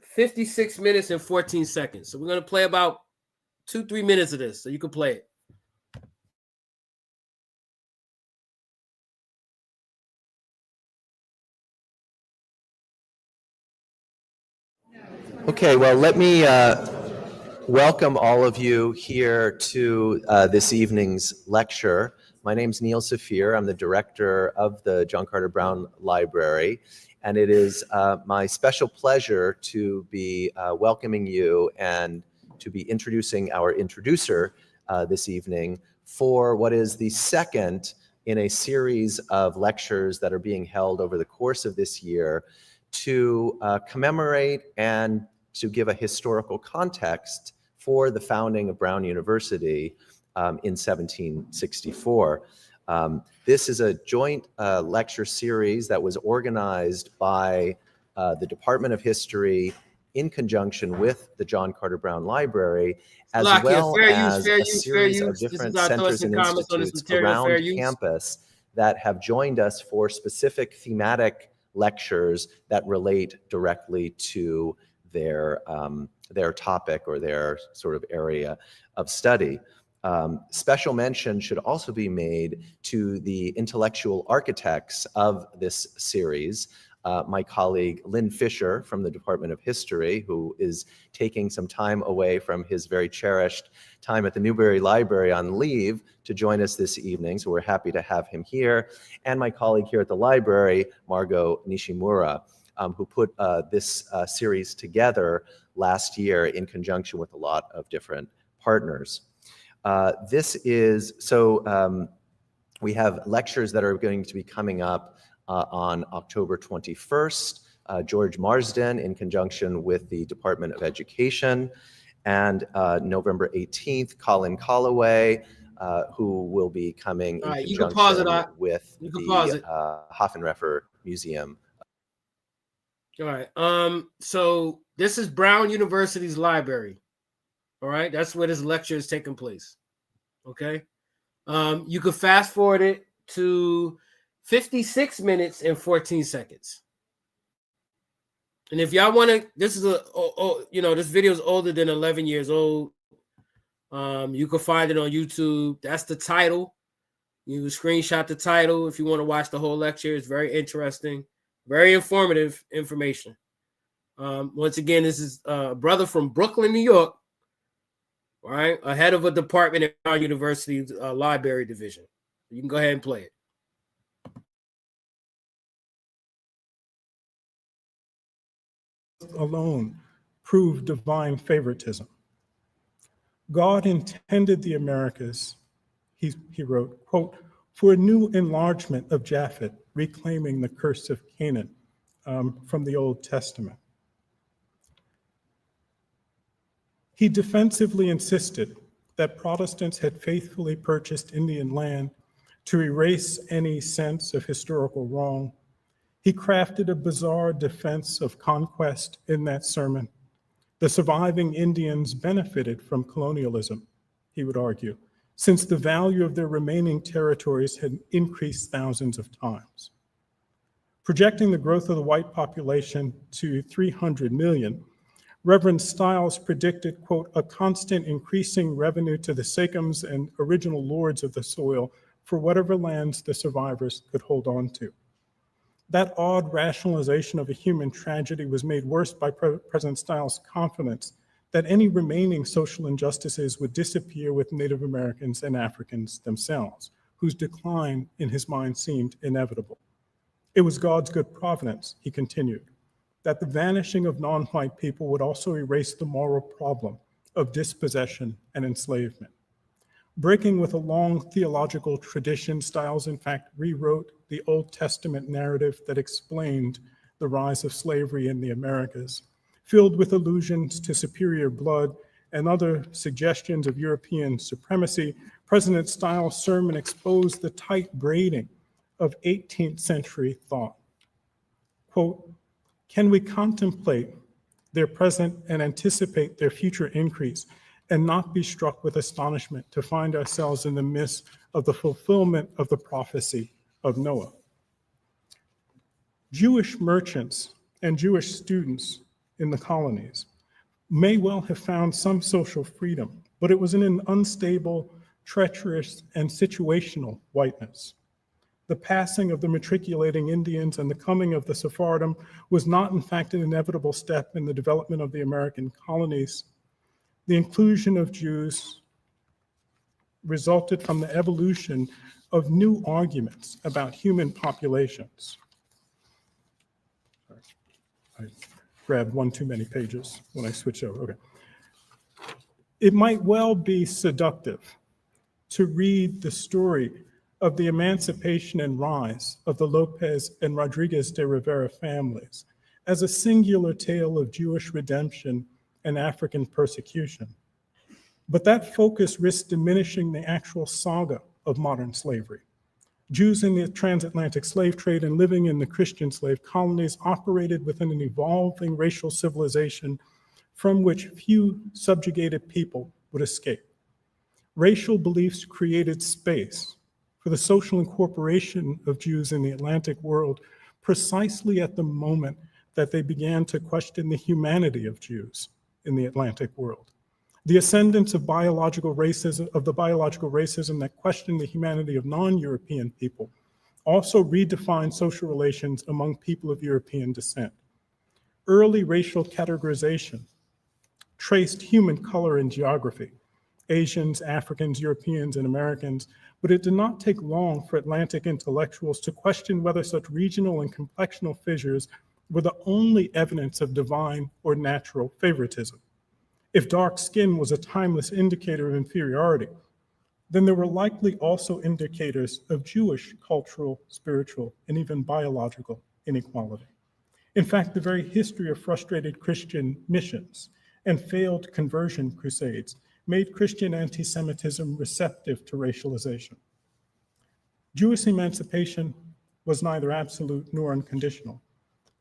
56 minutes and 14 seconds. So we're gonna play about 2-3 minutes of this, so you can play it. Okay, well, let me welcome all of you here to this evening's lecture. My name's Neil Saphir. I'm the director of the John Carter Brown Library, and it is my special pleasure to be welcoming you and to be introducing our introducer this evening for what is the second in a series of lectures that are being held over the course of this year to commemorate and to give a historical context for the founding of Brown University in 1764. This is a joint lecture series that was organized by the Department of History in conjunction with the John Carter Brown Library, as well as a series of different centers and institutes around campus that have joined us for specific thematic lectures that relate directly to their topic or their sort of area of study. Special mention should also be made to the intellectual architects of this series. My colleague Lynn Fisher from the Department of History, who is taking some time away from his very cherished time at the Newberry Library on leave to join us this evening, so we're happy to have him here. And my colleague here at the library, Margot Nishimura, who put this series together last year in conjunction with a lot of different partners. We have lectures that are going to be coming up on October 21st, George Marsden in conjunction with the Department of Education, and November 18th, Colin Colloway, who will be coming in conjunction with the Hoffenreffer Museum. All right. So this is Brown University's library. All right. That's where this lecture is taking place. Okay. You could fast forward it to 56 minutes and 14 seconds. And if y'all want to, this is this video is older than 11 years old. You can find it on YouTube. That's the title. You can screenshot the title if you want to watch the whole lecture. It's very interesting, very informative information. Once again, this is a brother from Brooklyn, New York, right? Ahead of a department at our university's library division. You can go ahead and play it. Alone prove divine favoritism. God intended the Americas he wrote, quote, for a new enlargement of Japhet, reclaiming the curse of Canaan from the Old Testament. He defensively insisted that Protestants had faithfully purchased Indian land to erase any sense of historical wrong. He crafted a bizarre defense of conquest in that sermon. The surviving Indians benefited from colonialism, he would argue, since the value of their remaining territories had increased thousands of times. Projecting the growth of the white population to 300 million, Reverend Stiles predicted, quote, a constant increasing revenue to the sachems and original lords of the soil for whatever lands the survivors could hold on to. That odd rationalization of a human tragedy was made worse by President Stiles' confidence that any remaining social injustices would disappear with Native Americans and Africans themselves, whose decline in his mind seemed inevitable. It was God's good providence, he continued, that the vanishing of non-white people would also erase the moral problem of dispossession and enslavement. Breaking with a long theological tradition, Stiles in fact rewrote the Old Testament narrative that explained the rise of slavery in the Americas. Filled with allusions to superior blood and other suggestions of European supremacy, President Stiles' sermon exposed the tight braiding of 18th century thought. Quote, can we contemplate their present and anticipate their future increase and not be struck with astonishment to find ourselves in the midst of the fulfillment of the prophecy of Noah? Jewish merchants and Jewish students in the colonies may well have found some social freedom, but it was in an unstable, treacherous, and situational whiteness. The passing of the matriculating Indians and the coming of the Sephardim was not, in fact, an inevitable step in the development of the American colonies. The inclusion of Jews resulted from the evolution of new arguments about human populations. I grabbed one too many pages when I switched over. Okay. It might well be seductive to read the story of the emancipation and rise of the Lopez and Rodriguez de Rivera families as a singular tale of Jewish redemption and African persecution. But that focus risks diminishing the actual saga of modern slavery. Jews in the transatlantic slave trade and living in the Christian slave colonies operated within an evolving racial civilization from which few subjugated people would escape. Racial beliefs created space for the social incorporation of Jews in the Atlantic world precisely at the moment that they began to question the humanity of Jews in the Atlantic world. The ascendance of biological racism that questioned the humanity of non-European people also redefined social relations among people of European descent. Early racial categorization traced human color and geography, Asians, Africans, Europeans, and Americans, but it did not take long for Atlantic intellectuals to question whether such regional and complexional fissures were the only evidence of divine or natural favoritism. If dark skin was a timeless indicator of inferiority, then there were likely also indicators of Jewish cultural, spiritual, and even biological inequality. In fact, the very history of frustrated Christian missions and failed conversion crusades made Christian anti-Semitism receptive to racialization. Jewish emancipation was neither absolute nor unconditional.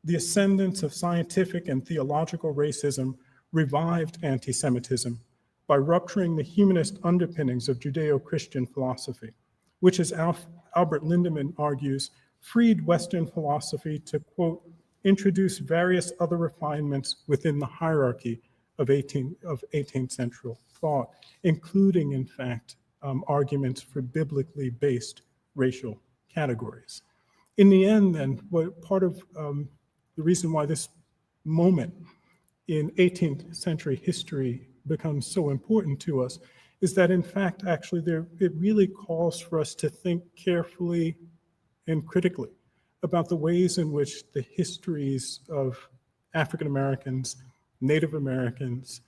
The ascendance of scientific and theological racism revived anti-Semitism by rupturing the humanist underpinnings of Judeo-Christian philosophy, which, as Albert Lindemann argues, freed Western philosophy to, quote, introduce various other refinements within the hierarchy of 18th century thought, including, in fact, arguments for biblically based racial categories. In the end, then, what part of the reason why this moment in 18th century history becomes so important to us is that, in fact, actually, it really calls for us to think carefully and critically about the ways in which the histories of African Americans, Native Americans,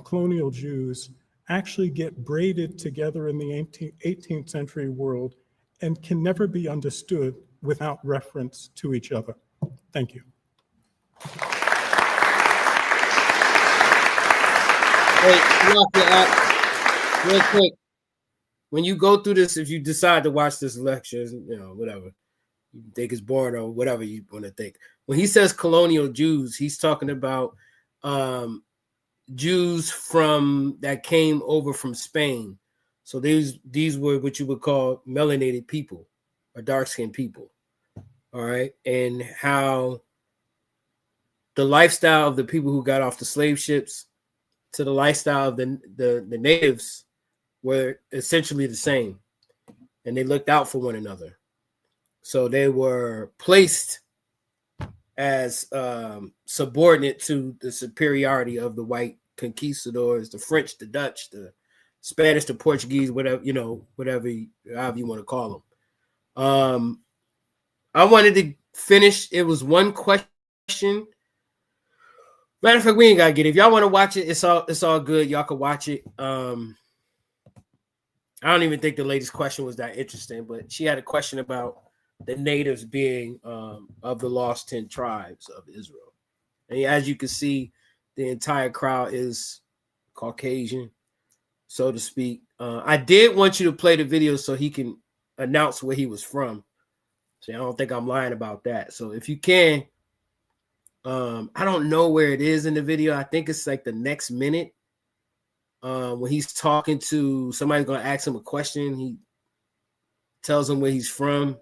colonial Jews, actually get braided together in the 18th century world and can never be understood without reference to each other. Thank you. Hey, real quick. When you go through this, if you decide to watch this lecture, whatever, you think it's boring or whatever you want to think. When he says colonial Jews, he's talking about Jews that came over from Spain. So these were what you would call melanated people or dark-skinned people. All right. And how the lifestyle of the people who got off the slave ships to the lifestyle of the natives were essentially the same. And they looked out for one another. So they were placed as subordinate to the superiority of the white conquistadors, the French, the Dutch, the Spanish, the Portuguese, whatever, however you want to call them. I wanted to finish. It was one question. Matter of fact, we ain't gotta get it. If y'all want to watch it, it's all good. Y'all can watch it. I don't even think the latest question was that interesting, but she had a question about the natives being of the lost 10 tribes of Israel. And as you can see, the entire crowd is Caucasian, so to speak. I did want you to play the video so he can announce where he was from. So I don't think I'm lying about that. So if you can, I don't know where it is in the video. I think it's like the next minute. When he's talking to somebody's going to ask him a question, he tells him where he's from.